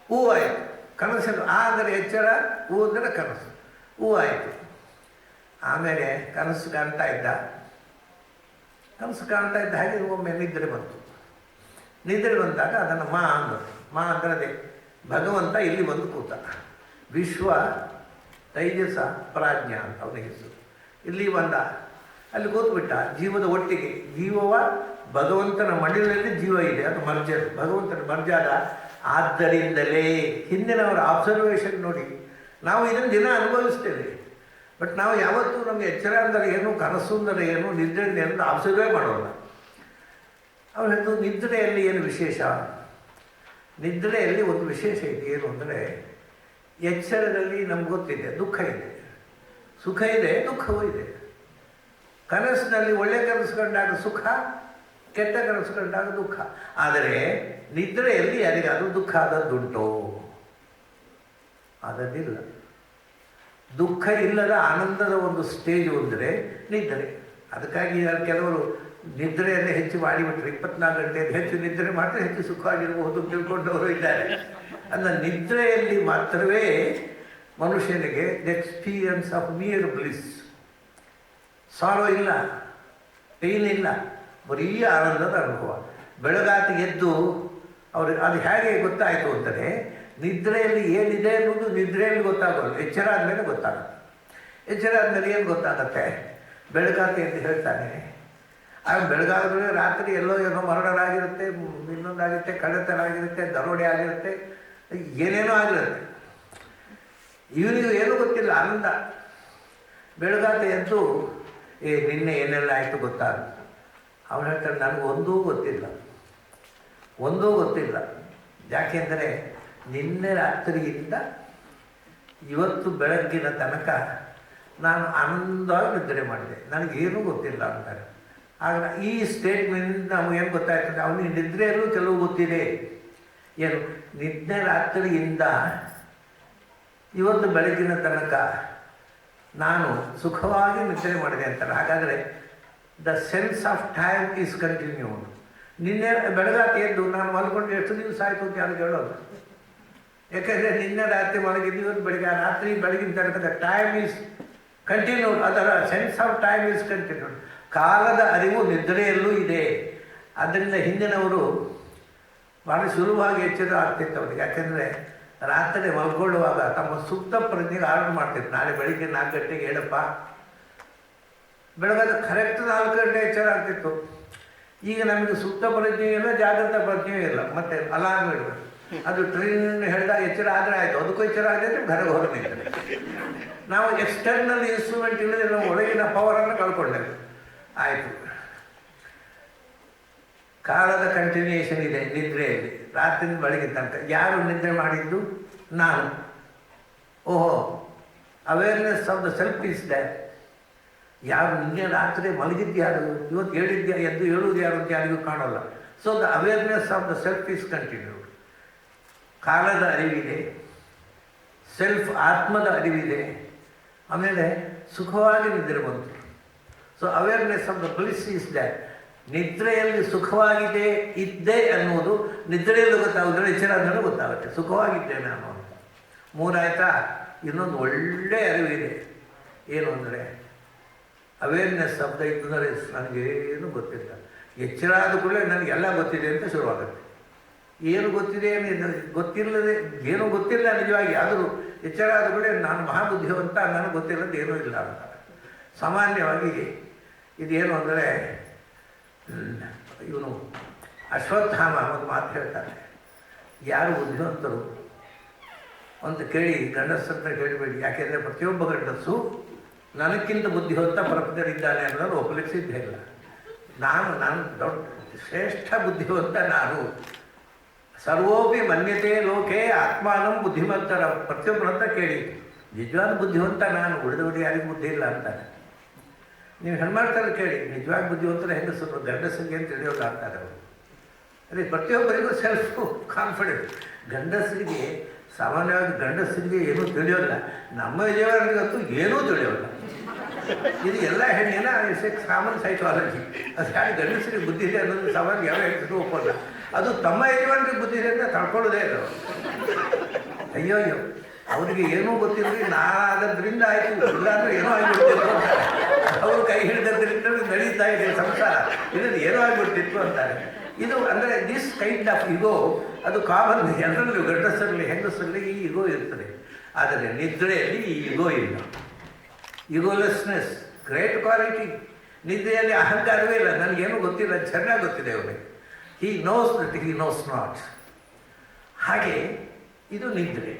ಹೂವಾಯಿತು ಕನಸನ್ನು. ಆ ಅಂದರೆ ಎಚ್ಚರ, ಹೂ ಅಂದರೆ ಕನಸು, ಹೂವಾಯಿತು. ಆಮೇಲೆ ಕನಸು ಕಾಣ್ತಾ ಇದ್ದ ಹಾಗೆ ಒಮ್ಮೆ ನಿದ್ರೆ ಬಂತು. ನಿದ್ರೆ ಬಂದಾಗ ಅದನ್ನು ಮಾ ಅಂದರು. ಮಾ ಅಂದರೆ ಭಗವಂತ ಇಲ್ಲಿ ಬಂದು ಕೂತ. ವಿಶ್ವ ತೈಜಸ ಪ್ರಾಜ್ಞ ಅಂತ ಅವನ ಹೆಸರು. ಇಲ್ಲಿ ಬಂದ, ಅಲ್ಲಿ ಕೂತ್ಬಿಟ್ಟ ಜೀವದ ಒಟ್ಟಿಗೆ. ಜೀವವ ಭಗವಂತನ ಮಡಿಲಿನಲ್ಲಿ ಜೀವ ಇದೆ, ಅದು ಮರ್ಜರ್, ಭಗವಂತನ ಮರ್ಜಾದ. ಆದ್ದರಿಂದಲೇ ಹಿಂದಿನವರ ಅಬ್ಸರ್ವೇಷನ್ ನೋಡಿ, ನಾವು ಇದನ್ನು ದಿನ ಅನುಭವಿಸ್ತೇವೆ. ಬಟ್ ನಾವು ಯಾವತ್ತೂ ನಮಗೆ ಎಚ್ಚರ ಅಂದರೆ ಏನು, ಕನಸು ಅಂದರೆ ಏನು, ನಿದ್ರೆ ಏನು ಅಬ್ಸರ್ವೇ ಮಾಡೋಲ್ಲ. ಅವ್ರು ಹೇಳಿದ್ರು, ನಿದ್ರೆಯಲ್ಲಿ ಏನು ವಿಶೇಷ? ನಿದ್ರೆಯಲ್ಲಿ ಒಂದು ವಿಶೇಷ ಇದೆ. ಏನು ಅಂದರೆ, ಎಚ್ಚರದಲ್ಲಿ ನಮ್ಗೆ ಗೊತ್ತಿದೆ ದುಃಖ ಇದೆ, ಸುಖ ಇದೆ, ದುಃಖವೂ ಇದೆ. ಕನಸಿನಲ್ಲಿ ಒಳ್ಳೆ ಕನಸು ಕಂಡಾಗ ಸುಖ, ಕೆಟ್ಟ ಕನಸು ಕಂಡಾಗ ದುಃಖ. ಆದರೆ ನಿದ್ರೆಯಲ್ಲಿ ಯಾರಿಗಾದ್ರೂ ದುಃಖ ಆದದ್ದುಂಟೋ? ಆದದ್ದಿಲ್ಲ. ದುಃಖ ಇಲ್ಲದ ಆನಂದದ ಒಂದು ಸ್ಟೇಜ್ ಅಂದರೆ ನಿದ್ರೆ. ಅದಕ್ಕಾಗಿ ಕೆಲವರು ನಿದ್ರೆಯನ್ನೇ ಹೆಚ್ಚು ಮಾಡಿಬಿಟ್ರೆ 24 ಗಂಟೆಯಲ್ಲಿ ಹೆಚ್ಚು ನಿದ್ರೆ ಮಾಡಿದ್ರೆ ಹೆಚ್ಚು ಸುಖವಾಗಿರಬಹುದು ತಿಳ್ಕೊಂಡವರು ಇದ್ದಾರೆ. ಅಂದರೆ ನಿದ್ರೆಯಲ್ಲಿ ಮಾತ್ರವೇ ಮನುಷ್ಯನಿಗೆ the experience of near bliss. Sorrow ಇಲ್ಲ, ಪೇನ್ ಇಲ್ಲ, ಬರೀ ಆನಂದದ ಅನುಭವ. ಬೆಳಗಾತಿ ಎದ್ದು ಅವ್ರಿಗೆ ಅದು ಹೇಗೆ ಗೊತ್ತಾಯಿತು ಅಂದರೆ ನಿದ್ರೆಯಲ್ಲಿ ಏನಿದೆ ಅನ್ನೋದು ನಿದ್ರೆಯಲ್ಲಿ ಗೊತ್ತಾಗೋಲ್ಲ, ಎಚ್ಚರ ಆದಮೇಲೆ ಗೊತ್ತಾಗುತ್ತೆ. ಎಚ್ಚರ ಆದಮೇಲೆ ಏನು ಗೊತ್ತಾಗತ್ತೆ? ಬೆಳಗಾತಿ ಅಂತ ಹೇಳ್ತಾನೆ. ಆಗ ಬೆಳಗಾದ್ರೆ ರಾತ್ರಿ ಎಲ್ಲೋ ಏನೋ ಮರ್ಡರ್ ಆಗಿರುತ್ತೆ, ಇನ್ನೊಂದಾಗಿರುತ್ತೆ, ಕಳ್ಳತನ ಆಗಿರುತ್ತೆ, ದರೋಡೆ ಆಗಿರುತ್ತೆ, ಏನೇನೋ ಆಗಿರುತ್ತೆ. ಇವನಿಗೆ ಏನೂ ಗೊತ್ತಿಲ್ಲ, ಆನಂದ. ಬೆಳಗಾತಿ ಎದ್ದು ನಿನ್ನೆ ಏನೆಲ್ಲ ಆಯಿತು ಗೊತ್ತಾಗ. ಅವನು ಹೇಳ್ತಾನೆ ನನಗೆ ಒಂದೂ ಗೊತ್ತಿಲ್ಲ. ಯಾಕೆಂದರೆ ನಿನ್ನೆ ರಾತ್ರಿಯಿಂದ ಇವತ್ತು ಬೆಳಗ್ಗಿನ ತನಕ ನಾನು ಆನಂದವಾಗಿ ನಿದ್ರೆ ಮಾಡಿದೆ, ನನಗೇನೂ ಗೊತ್ತಿಲ್ಲ ಅಂತಾರೆ. ಆಗ ಈ ಸ್ಟೇಟ್ಮೆಂಟ್ ನಮಗೇನು ಗೊತ್ತಾಯ್ತದೆ, ಅವನಿಗೆ ನಿದ್ರೆಯಲ್ಲೂ ಕೆಲವು ಗೊತ್ತಿದೆ. ಏನು? ನಿನ್ನೆ ರಾತ್ರಿಯಿಂದ ಇವತ್ತು ಬೆಳಗ್ಗಿನ ತನಕ ನಾನು ಸುಖವಾಗಿ ನಿದ್ರೆ ಮಾಡಿದೆ ಅಂತಾರೆ. ಹಾಗಾದರೆ the sense of time is continued. ನಿನ್ನೆ ಬೆಳಗಾತಿ ಎದ್ದು ನಾನು ಮಲ್ಕೊಂಡು ಎಷ್ಟು ದಿವಸ ಆಯಿತು ಅಂತ ಯಾರು ಹೇಳೋದು. ಯಾಕೆಂದರೆ ನಿನ್ನೆ ರಾತ್ರಿ ಮಲಗಿದ್ದು ಇವತ್ತು ಬೆಳಗ್ಗೆ, ರಾತ್ರಿ ಬೆಳಗಿನ ತನಕ ದ ಟೈಮ್ ಈಸ್ ಕಂಟಿನ್ಯೂಡ್. ಅದರ sense of time is continued. ಕಾಲದ ಅರಿವು ನಿದ್ರೆಯಲ್ಲೂ ಇದೆ. ಆದ್ದರಿಂದ ಹಿಂದಿನವರು ಭಾಳ ಸುಲಭವಾಗಿ ಎಚ್ಚರ ಆಗ್ತಿತ್ತು ಅವ್ರಿಗೆ. ಯಾಕೆಂದರೆ ರಾತ್ರಿ ಮಲ್ಕೊಳ್ಳುವಾಗ ತಮ್ಮ ಸುಪ್ತ ಪ್ರಜ್ಞೆಗೆ ಆರ್ಡರ್ ಮಾಡ್ತಿತ್ತು, ನಾಳೆ ಬೆಳಿಗ್ಗೆ 4 ಗಂಟೆಗೆ ಹೇಳಪ್ಪ. ಬೆಳಗಾದ ಕರೆಕ್ಟ್ 4 ಗಂಟೆ ಎಚ್ಚರ ಆಗ್ತಿತ್ತು. ಈಗ ನಮಗೆ ಸುಪ್ತ ಪ್ರಜ್ಞೆ ಇಲ್ಲ, ಜಾಗೃತ ಪ್ರಜ್ಞೆ ಇಲ್ಲ. ಮತ್ತು ಅಲಾರ್ಮ್ ಇಡಬೇಕು, ಅದು ಟ್ರೈನ್ ಹೇಳಿದಾಗ ಎಚ್ಚರ ಆದರೆ ಆಯಿತು, ಅದಕ್ಕೂ ಎಚ್ಚರ ಆಗಿದ್ರೆ ಹೊರಗೆ ಹೊರಗೆ. ನಾವು ಎಕ್ಸ್ಟರ್ನಲ್ ಇನ್ಸ್ಟ್ರೂಮೆಂಟ್ ಇಲ್ಲದೆ ನಾವು ಒಳಗಿನ ಪವರನ್ನು ಕಳ್ಕೊಂಡೇವೆ. ಆಯಿತು, ಕಾಲದ ಕಂಟಿನ್ಯೂಯೇಷನ್ ಇದೆ ನಿದ್ರೆಯಲ್ಲಿ, ರಾತ್ರಿ ಬೆಳಗಿನ ತನಕ. ಯಾರು ನಿದ್ರೆ ಮಾಡಿದ್ದು? ನಾನು. ಓಹೋ, awareness of the self is that. ಯಾರು ನಿನ್ನೆ ರಾತ್ರಿ ಮಲಗಿದ್ಯಾರು, ಇವತ್ತು ಎದ್ದು ಹೇಳುವುದು ಯಾರು ಅಂತ ಯಾರಿಗೂ ಕಾಣೋಲ್ಲ. So the awareness of the self is continued. ಕಾಲದ ಅರಿವಿದೆ, ಸೆಲ್ಫ್ ಆತ್ಮದ ಅರಿವಿದೆ, ಆಮೇಲೆ ಸುಖವಾಗಿ ನಿದ್ರೆ ಬಂತು. So awareness of the bliss is that. ನಿದ್ರೆಯಲ್ಲಿ ಸುಖವಾಗಿದೆ ಇದ್ದೆ ಅನ್ನೋದು ನಿದ್ರೆಯಲ್ಲಿ ಗೊತ್ತಾಗೋದ್ರೆ ಎಚ್ಚರ ಆದ್ಮೇಲೆ ಗೊತ್ತಾಗುತ್ತೆ ಸುಖವಾಗಿದ್ದೆ ನಾನು ಅಂತ. 3 ಆಯಿತಾ? ಇನ್ನೊಂದು ಒಳ್ಳೆಯ ಅರಿವಿದೆ. ಏನು ಅಂದರೆ ಅವೇರ್ನೆಸ್ ಆಫ್ ದ ಇಗ್ನರೆನ್ಸ್. ನನಗೇನು ಗೊತ್ತಿಲ್ಲ. ಎಚ್ಚರ ಆದ ಕೂಡಲೇ ನನಗೆಲ್ಲ ಗೊತ್ತಿದೆ ಅಂತ ಶುರುವಾಗುತ್ತೆ. ಏನು ಗೊತ್ತಿದೆ, ಗೊತ್ತಿಲ್ಲದೆ ಏನೂ ಗೊತ್ತಿಲ್ಲ ನಿಜವಾಗಿ. ಆದರೂ ಎಚ್ಚರ ಆದ ಕೂಡಲೇ ನಾನು ಮಹಾಬುದ್ಧಿವಂತ, ನನಗೆ ಗೊತ್ತಿಲ್ಲದ್ದು ಏನೂ ಇಲ್ಲ ಅಂತ. ಸಾಮಾನ್ಯವಾಗಿ ಇದೇನು ಅಂದರೆ ಇವನು ಅಶ್ವತ್ಥಾಮ ಒಂದು ಮಾತು ಹೇಳ್ತಾನೆ, ಯಾರು ಬುದ್ಧಿವಂತರು ಅಂತ ಕೇಳಿ ಗಂಡಸರನ್ನ ಕೇಳಬೇಡಿ. ಯಾಕೆಂದರೆ ಪ್ರತಿಯೊಬ್ಬ ಗಂಡಸು ನನಕ್ಕಿಂತ ಬುದ್ಧಿವಂತ ಪ್ರಪಂಚದಲ್ಲಿದ್ದಾನೆ ಅನ್ನೋದು ಒಪ್ಪಲಿಕ್ಕೆ ಸಿದ್ಧ ಇಲ್ಲ. ನಾನು ದೊಡ್ಡ ಶ್ರೇಷ್ಠ ಬುದ್ಧಿವಂತ ನಾನು. ಸರ್ವೋಪಿ ಮನ್ಯತೆ ಲೋಕೆ ಆತ್ಮಾನಂ ಬುದ್ಧಿವಂತರ. ಪ್ರತಿಯೊಬ್ಬರಂತ ಕೇಳಿ ನಿಜವಾದ ಬುದ್ಧಿವಂತ ನಾನು, ಉಳಿದವರು ಯಾರಿಗೂ ಬುದ್ಧಿ ಇಲ್ಲ ಅಂತಾನೆ. ನೀವು ಹೆಣ್ಮಾಡ್ತಾರೆ ಕೇಳಿ, ನಿಜವಾಗ ಬುದ್ಧಿವಂತರ ಹೆಂಗಸರು, ಗಂಡಸರಿಗೆ ಅಂತ ತಿಳಿಯೋಲ್ಲ ಅಂತಾರೆ ಅವರು. ಅದೇ ಪ್ರತಿಯೊಬ್ಬರಿಗೂ ಸೆಲ್ಫ್ ಕಾನ್ಫಿಡೆನ್ಸ್. ಗಂಡಸರಿಗೆ ಸಾಮಾನ್ಯವಾಗಿ ಗಂಡಸರಿಗೆ ಏನೂ ತಿಳಿಯೋಲ್ಲ. ನಮ್ಮ ವಿಜಯವಾಡಗಂತೂ ಏನೂ ತಿಳಿಯೋಲ್ಲ. ಇದು ಎಲ್ಲ ಹೆಣ್ಣಿನ ಕಾಮನ್ ಸೈಕಾಲಜಿ. ಅದು ಯಾರು ಗಂಡಸರಿಗೆ ಬುದ್ಧಿ ಇದೆ ಅನ್ನೋದು ಸಾಮಾನ್ಯ ಯಾವ ಹೆಂಗಸರು ಒಪ್ಪಲ್ಲ. ಅದು ತಮ್ಮ ಯಜಮಾನರಿಗೆ ಬುದ್ಧಿ ಇದೆ ಅಂತ ತಳ್ಕೊಳ್ಳೋದೇ ಇಲ್ಲ. ಅಯ್ಯೋ ಅವರಿಗೆ ಏನೂ ಗೊತ್ತಿರಲಿ, ನಾನಾದ್ರಿಂದ ಆಯಿತು, ಇಲ್ಲಾಂದ್ರೆ ಏನೋ ಆಗಿಬಿಡ್ತಿತ್ತು ಅಂತಾರೆ. ಅವರು ಕೈ ಹಿಡಿದ್ರಿಂದ ನಡೀತಾ ಇದೆ ಸಂಸಾರ, ಇದನ್ನು ಏನೋ ಆಗಿಬಿಡ್ತಿತ್ತು ಅಂತಾರೆ. ಇದು ಅಂದರೆ ದಿಸ್ ಕೈಂಡ್ ಆಫ್ ಇಗೋ ಅದು ಕಾಮನ್ ಎಲ್ಲರಲ್ಲೂ, ಗಂಡಸರಲ್ಲಿ ಹೆಂಗಸರಲ್ಲಿ ಈ ಇಗೋ ಇರ್ತದೆ. ಆದರೆ ನಿದ್ರೆಯಲ್ಲಿ ಈ ಇಗೋ ಇಲ್ಲ. ಇಗೋಲೆಸ್ನೆಸ್ ಗ್ರೇಟ್ ಕ್ವಾಲಿಟಿ. ನಿದ್ರೆಯಲ್ಲಿ ಅಹಂಕಾರವೇ ಇಲ್ಲ, ನನಗೇನೂ ಗೊತ್ತಿಲ್ಲ, ಚೆನ್ನಾಗಿ ಗೊತ್ತಿದೆ ಅವನಿಗೆ. He knows that he knows not. ಹಾಗೆ ಇದು ನಿದ್ರೆ.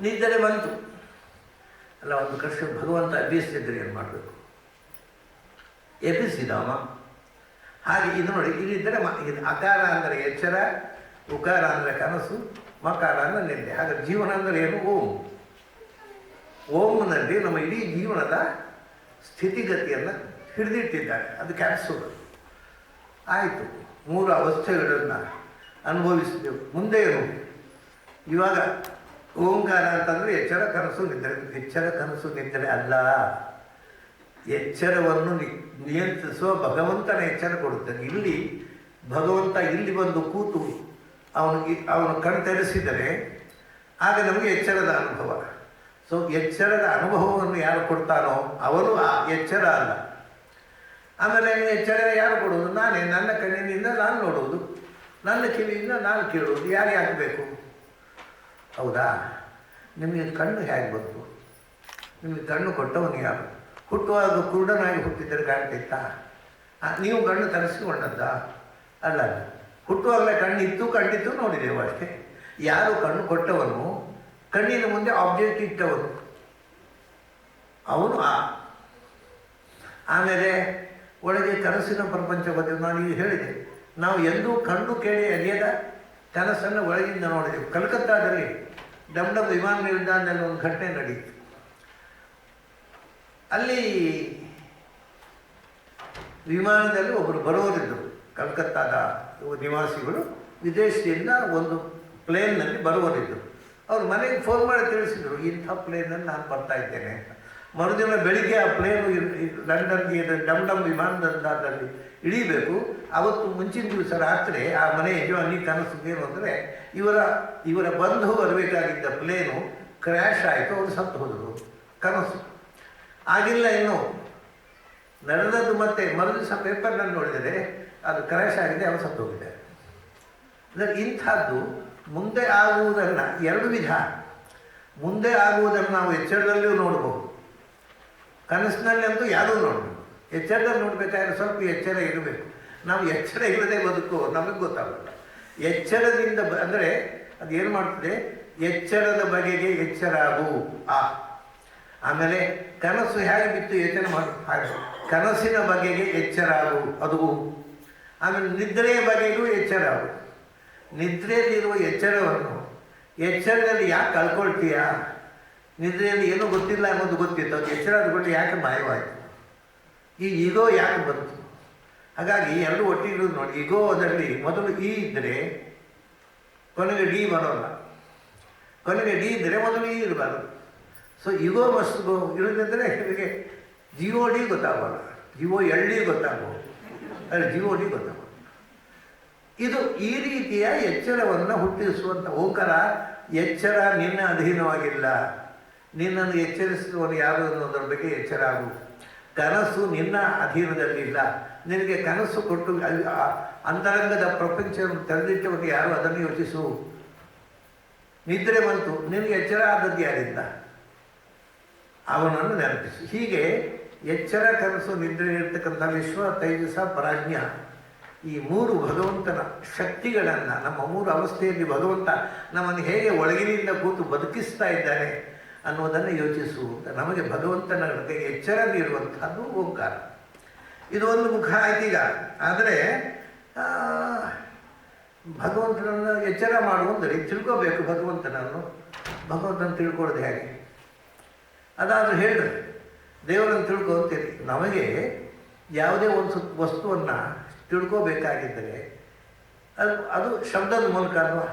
ನಿದ್ರೆ ಬಂತು ಅಲ್ಲ, ಒಂದು ಕೃಷ್ಣ ಭಗವಂತ ಎಬ್ಬಿಸ್ತಿದ್ರೆ ಏನು ಮಾಡಬೇಕು? ಎಬ್ಬಿಸಿದವ. ಹಾಗೆ ಇದು ನೋಡಿ, ಇದಿದ್ದರೆ ಇದು ಅಕಾರ ಅಂದರೆ ಎಚ್ಚರ, ಉಕಾರ ಅಂದರೆ ಕನಸು, ಮಕಾರ ಅಂದರೆ ನಿದ್ದೆ. ಹಾಗೆ ಜೀವನ ಅಂದರೆ ಏನು? ಓಂ. ಓಂನಲ್ಲಿ ನಮ್ಮ ಇಡೀ ಜೀವನದ ಸ್ಥಿತಿಗತಿಯನ್ನು ಹಿಡಿದಿಟ್ಟಿದ್ದಾರೆ. ಅದು ಕ್ಯಾಪ್ಸೂಲ್. ಆಯಿತು, 3 ಅವಸ್ಥೆಗಳನ್ನು ಅನುಭವಿಸಿದೆವು. ಮುಂದೆ ಏನು? ಇವಾಗ ಓಂಕಾರ ಅಂತಂದರೆ ಎಚ್ಚರ ಕನಸು ನಿದ್ರೆ. ಎಚ್ಚರ ಕನಸು ನಿದ್ರೆ ಅಲ್ಲ, ಎಚ್ಚರವನ್ನು ನಿಯಂತ್ರಿಸುವ ಭಗವಂತನ ಎಚ್ಚರ ಕೊಡುತ್ತಾನೆ. ಇಲ್ಲಿ ಭಗವಂತ ಇಲ್ಲಿ ಬಂದು ಕೂತು ಅವನು ಕಣ್ತೆರೆಸಿದರೆ ಆಗ ನಮಗೆ ಎಚ್ಚರದ ಅನುಭವ. ಸೊ ಎಚ್ಚರದ ಅನುಭವವನ್ನು ಯಾರು ಕೊಡ್ತಾನೋ ಅವನು ಆ ಎಚ್ಚರ ಅಲ್ಲ. ಆಮೇಲೆ ಎಚ್ಚರ ಯಾರು ಕೊಡುವುದು? ನಾನೇ. ನನ್ನ ಕಣ್ಣಿನಿಂದ ನಾನು ನೋಡುವುದು, ನನ್ನ ಕಿವಿಯಿಂದ ನಾನು ಕೇಳುವುದು. ಯಾರು ಆಗಬೇಕು? ಹೌದಾ? ನಿಮಗೆ ಕಣ್ಣು ಹೇಗೆ ಬಂತು? ನಿಮಗೆ ಕಣ್ಣು ಕೊಟ್ಟವನು ಯಾರು? ಹುಟ್ಟುವಾಗ ಕುರುಡನಾಗಿ ಹುಟ್ಟಿದರೆ ಕಾಣ್ತಿತ್ತಾ? ನೀವು ಕಣ್ಣು ತರಿಸಿಕೊಂಡದ್ದ ಅಲ್ಲ. ಹುಟ್ಟುವಾಗಲೇ ಕಣ್ಣಿತ್ತು, ಕಂಡಿತ್ತು, ನೋಡಿದೆವು ಅಷ್ಟೇ. ಯಾರು ಕಣ್ಣು ಕೊಟ್ಟವನು, ಕಣ್ಣಿನ ಮುಂದೆ ಆಬ್ಜೆಕ್ಟ್ ಇಟ್ಟವನು ಅವನು. ಆಮೇಲೆ ಒಳಗೆ ಕನಸಿನ ಪ್ರಪಂಚ ಬಂದಿದ್ದು. ನಾನು ಈಗ ಹೇಳಿದೆ, ನಾವು ಎಂದೂ ಕಂಡು ಕೇಳಿ ಅರಿಯದ ಕನಸನ್ನು ಒಳಗಿಂದ ನೋಡಿದೆವು. ಕಲ್ಕತ್ತಾದಲ್ಲಿ ಡಮ್ ವಿಮಾನ ನಿಲ್ದಾಣದಲ್ಲಿ ಒಂದು ಘಟನೆ ನಡೆಯಿತು. ಅಲ್ಲಿ ವಿಮಾನದಲ್ಲಿ ಒಬ್ಬರು ಬರೋರಿದ್ದರು, ಕಲ್ಕತ್ತಾದ ನಿವಾಸಿಗಳು, ವಿದೇಶದಿಂದ ಒಂದು ಪ್ಲೇನ್ನಲ್ಲಿ ಬರುವರಿದ್ದರು. ಅವ್ರು ಮನೆಗೆ ಫೋನ್ ಮಾಡಿ ತಿಳಿಸಿದರು, ಇಂಥ ಪ್ಲೇನಲ್ಲಿ ನಾನು ಬರ್ತಾ ಇದ್ದೇನೆ ಅಂತ. ಮರುದಿನ ಬೆಳಿಗ್ಗೆ ಆ ಪ್ಲೇನು ಲಂಡನ್ಗೆ ಡಮ್ ವಿಮಾನದಲ್ಲಿ ಇಳಿಬೇಕು. ಅವತ್ತು ಮುಂಚಿನ ದಿವಸ ರಾತ್ರಿ ಆ ಮನೆ ಯಜಮಾನಿ ಕನಸು ಏನು ಅಂದರೆ, ಇವರ ಬಂಧು ಬರಬೇಕಾಗಿದ್ದ ಪ್ಲೇನು ಕ್ರ್ಯಾಶ್ ಆಯಿತು, ಅವರು ಸತ್ತು ಹೋದರು. ಕನಸು ಆಗಿಲ್ಲ ಇನ್ನೂ ನಡೆದದ್ದು. ಮತ್ತೆ ಮರುದಿವಸ ಪೇಪರ್ನಲ್ಲಿ ನೋಡಿದರೆ ಅದು ಕ್ರ್ಯಾಶ್ ಆಗಿದೆ, ಅವರು ಸತ್ತು ಹೋಗಿದ್ದಾರೆ. ಅಂದರೆ ಇಂಥದ್ದು ಮುಂದೆ ಆಗುವುದನ್ನು ಎರಡು ವಿಧ. ಮುಂದೆ ಆಗುವುದನ್ನು ನಾವು ಎಚ್ಚರದಲ್ಲಿಯೂ ನೋಡ್ಬೋದು, ಕನಸಿನಲ್ಲಿ ಅಂತೂ ಯಾವುದೂ ನೋಡ್ಬೋದು. ಎಚ್ಚರದಲ್ಲಿ ನೋಡಬೇಕಾದ್ರೆ ಸ್ವಲ್ಪ ಎಚ್ಚರ ಇರಬೇಕು. ನಾವು ಎಚ್ಚರ ಇಲ್ಲದೆ ಬದುಕೋ ನಮಗೆ ಗೊತ್ತಾಗಲ್ಲ. ಎಚ್ಚರದಿಂದ ಅಂದರೆ ಅದೇನು ಮಾಡ್ತದೆ, ಎಚ್ಚರದ ಬಗೆಗೆ ಎಚ್ಚರಾಗು. ಆಮೇಲೆ ಕನಸು ಹೇಗೆ ಬಿತ್ತು ಯೋಚನೆ ಮಾಡು, ಹಾಗೆ ಕನಸಿನ ಬಗೆಗೆ ಎಚ್ಚರಾಗು ಅದು. ಆಮೇಲೆ ನಿದ್ರೆಯ ಬಗೆಗೂ ಎಚ್ಚರಾಗು. ನಿದ್ರೆಯಲ್ಲಿರುವ ಎಚ್ಚರವನ್ನು ಎಚ್ಚರದಲ್ಲಿ ಯಾಕೆ ಕಳ್ಕೊಳ್ತೀಯ? ನಿದ್ರೆಯಲ್ಲಿ ಏನೂ ಗೊತ್ತಿಲ್ಲ ಅನ್ನೋದು ಗೊತ್ತಿತ್ತು, ಅದು ಎಚ್ಚರ ಆದ್ಕೊಂಡು ಯಾಕೆ ಮಾಯವಾಯಿತು? ಈ ಈಗೋ ಯಾಕೆ ಬಂತು? ಹಾಗಾಗಿ ಎರಡು ಒಟ್ಟಿಗೆ ನೋಡಿ. ಈಗೋ ಅದರಲ್ಲಿ ಮೊದಲು ಇ ಇದ್ದರೆ ಕೊನೆಗೆ ಡಿ ಬರೋಲ್ಲ, ಕೊನೆಗೆ ಡಿ ಇದ್ದರೆ ಮೊದಲು ಇ ಇರಬಾರ್ದು. ಸೊ ಈಗೋ ಮಸ್ಟ್ ಗೋ. ಇರೋದಂದರೆ ನಿಮಗೆ ಜಿಒ ಡಿ ಗೊತ್ತಾಗೋಲ್ಲ, ಜಿಒ ಎಲ್ ಡಿ ಗೊತ್ತಾಗ್ಬೋದು, ಅಲ್ಲಿ ಜಿಒ ಡಿ ಗೊತ್ತಾಗೋಲ್ಲ. ಇದು ಈ ರೀತಿಯ ಎಚ್ಚರವನ್ನು ಹುಟ್ಟಿಸುವಂಥ ಓಂಕಾರ. ಎಚ್ಚರ ನಿನ್ನ ಅಧೀನವಾಗಿಲ್ಲ, ನಿನ್ನನ್ನು ಎಚ್ಚರಿಸುವವನು ಯಾರು ಅನ್ನೋದ್ರ ಬಗ್ಗೆ ಎಚ್ಚರ ಆಗು. ಕನಸು ನಿನ್ನ ಅಧೀನದಲ್ಲಿಲ್ಲ. ನಿನಗೆ ಕನಸು ಕೊಟ್ಟು ಅಂತರಂಗದ ಪ್ರಪಂಚವನ್ನು ತೆರೆದಿಟ್ಟವನು ಯಾರು, ಅದನ್ನು ಯೋಚಿಸು. ನಿದ್ರೆ ಬಂತು, ನಿನಗೆ ಎಚ್ಚರ ಆದದ್ದು ಯಾರಿಂದ? ಅವನನ್ನು ನೆನಪಿಸು. ಹೀಗೆ ಎಚ್ಚರ, ಕನಸು, ನಿದ್ರೆ ಇರ್ತಕ್ಕಂಥ ವಿಶ್ವ, ತೈಜಸ, ಪ್ರಾಜ್ಞ, ಈ ಮೂರು ಭಗವಂತನ ಶಕ್ತಿಗಳನ್ನು, ನಮ್ಮ ಮೂರು ಅವಸ್ಥೆಯಲ್ಲಿ ಭಗವಂತ ನಮ್ಮನ್ನು ಹೇಗೆ ಒಳಗಿನಿಂದ ಕೂತು ಬದುಕಿಸ್ತಾ ಇದ್ದಾನೆ ಅನ್ನೋದನ್ನು ಯೋಚಿಸು. ನಮಗೆ ಭಗವಂತನ ಎಚ್ಚರ ನೀಡುವಂಥದ್ದು ಓಂಕಾರ. ಇದು ಒಂದು ಮುಖ ಆಯ್ತು ಈಗ. ಆದರೆ ಭಗವಂತನನ್ನು ಎಚ್ಚರ ಮಾಡುವಂದರೆ ತಿಳ್ಕೋಬೇಕು. ಭಗವಂತನ ತಿಳ್ಕೊಳ್ಳೋದು ಹೇಗೆ? ಅದಾದರೂ ಹೇಳಿದ್ರೆ ದೇವರನ್ನು ತಿಳ್ಕೊಂತೀರಿ. ನಮಗೆ ಯಾವುದೇ ಒಂದು ವಸ್ತುವನ್ನು ತಿಳ್ಕೋಬೇಕಾಗಿದ್ದರೆ ಅದು ಶಬ್ದದ ಮೂಲಕ ಅಲ್ವಾ?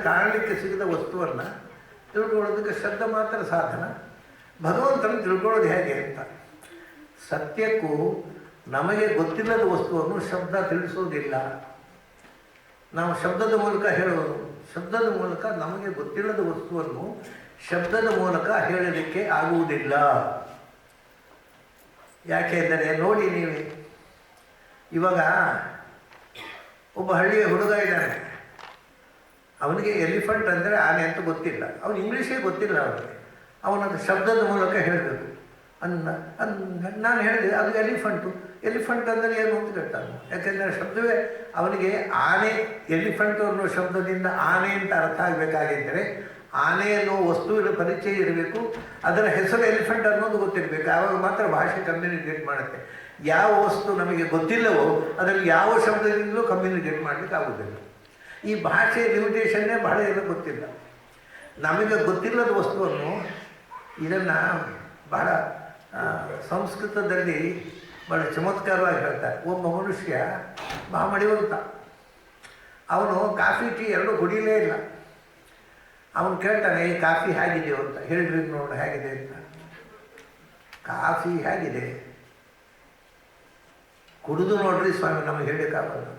ಕಾಣಲಿಕ್ಕೆ ಸಿಗದ ವಸ್ತುವನ್ನು ತಿಳ್ಕೊಳ್ಳೋದಕ್ಕೆ ಶಬ್ದ ಮಾತ್ರ ಸಾಧನ. ಭಗವಂತನ ತಿಳ್ಕೊಳ್ಳೋದು ಹೇಗೆ ಅಂತ. ಸತ್ಯಕ್ಕೂ ನಮಗೆ ಗೊತ್ತಿಲ್ಲದ ವಸ್ತುವನ್ನು ಶಬ್ದ ತಿಳಿಸೋದಿಲ್ಲ. ನಾವು ಶಬ್ದದ ಮೂಲಕ ಹೇಳೋದು. ಶಬ್ದದ ಮೂಲಕ ನಮಗೆ ಗೊತ್ತಿಲ್ಲದ ವಸ್ತುವನ್ನು ಶಬ್ದದ ಮೂಲಕ ಹೇಳಲಿಕ್ಕೆ ಆಗುವುದಿಲ್ಲ. ಯಾಕೆಂದರೆ ನೋಡಿ, ನೀವೇ ಇವಾಗ ಒಬ್ಬ ಹಳ್ಳಿಯ ಹುಡುಗ ಇದ್ದಾನೆ, ಅವನಿಗೆ ಎಲಿಫೆಂಟ್ ಅಂದರೆ ಆನೆ ಅಂತ ಗೊತ್ತಿಲ್ಲ, ಅವನು ಇಂಗ್ಲೀಷೇ ಗೊತ್ತಿಲ್ಲ ಅವನಿಗೆ. ಅವನದು ಶಬ್ದದ ಮೂಲಕ ಹೇಳಬೇಕು. ನಾನು ಹೇಳಿದೆ ಅದು ಎಲಿಫೆಂಟ್ ಅಂದರೆ ಏನು ಅಂತ ಕೇಳ್ತಾನೆ. ಯಾಕೆಂದರೆ ಶಬ್ದವೇ ಅವನಿಗೆ ಆನೆ, ಎಲಿಫೆಂಟ್ ಅನ್ನೋ ಶಬ್ದದಿಂದ ಆನೆ ಅಂತ ಅರ್ಥ ಆಗಬೇಕಾಗಿದ್ದರೆ ಆನೆ ಅನ್ನೋ ವಸ್ತುವಿನ ಪರಿಚಯ ಇರಬೇಕು, ಅದರ ಹೆಸರು ಎಲಿಫೆಂಟ್ ಅನ್ನೋದು ಗೊತ್ತಿರಬೇಕು. ಆವಾಗ ಮಾತ್ರ ಭಾಷೆ ಕಮ್ಯುನಿಕೇಟ್ ಮಾಡುತ್ತೆ. ಯಾವ ವಸ್ತು ನಮಗೆ ಗೊತ್ತಿಲ್ಲವೋ ಅದರಲ್ಲಿ ಯಾವ ಶಬ್ದದಿಂದಲೂ ಕಮ್ಯುನಿಕೇಟ್ ಮಾಡಲಿಕ್ಕೆ ಆಗೋದಿಲ್ಲ. ಈ ಭಾಷೆ ಲಿಮಿಟೇಷನ್ನೇ ಬಹಳ ಏನೋ ಗೊತ್ತಿಲ್ಲ. ನಮಗೆ ಗೊತ್ತಿಲ್ಲದ ವಸ್ತುವನ್ನು ಇದನ್ನು ಬಹಳ ಸಂಸ್ಕೃತದಲ್ಲಿ ಬಹಳ ಚಮತ್ಕಾರವಾಗಿ ಹೇಳ್ತಾರೆ. ಒಬ್ಬ ಮನುಷ್ಯ ಮಡಿವಂತ, ಅವನು ಕಾಫಿ ಟೀ ಎರಡೂ ಕುಡಿಯಲೇ ಇಲ್ಲ. ಅವನು ಕೇಳ್ತಾನೆ ಈ ಕಾಫಿ ಹೇಗಿದೆಯೋ ಅಂತ. ಹೇಳ್ರಿ ನೋಡು ಹೇಗಿದೆ ಅಂತ. ಕಾಫಿ ಹೇಗಿದೆ ಕುಡಿದು ನೋಡ್ರಿ ಸ್ವಾಮಿ, ನಮಗೆ ಹೇಳೋಕ್ಕಾಗಲ್ಲ.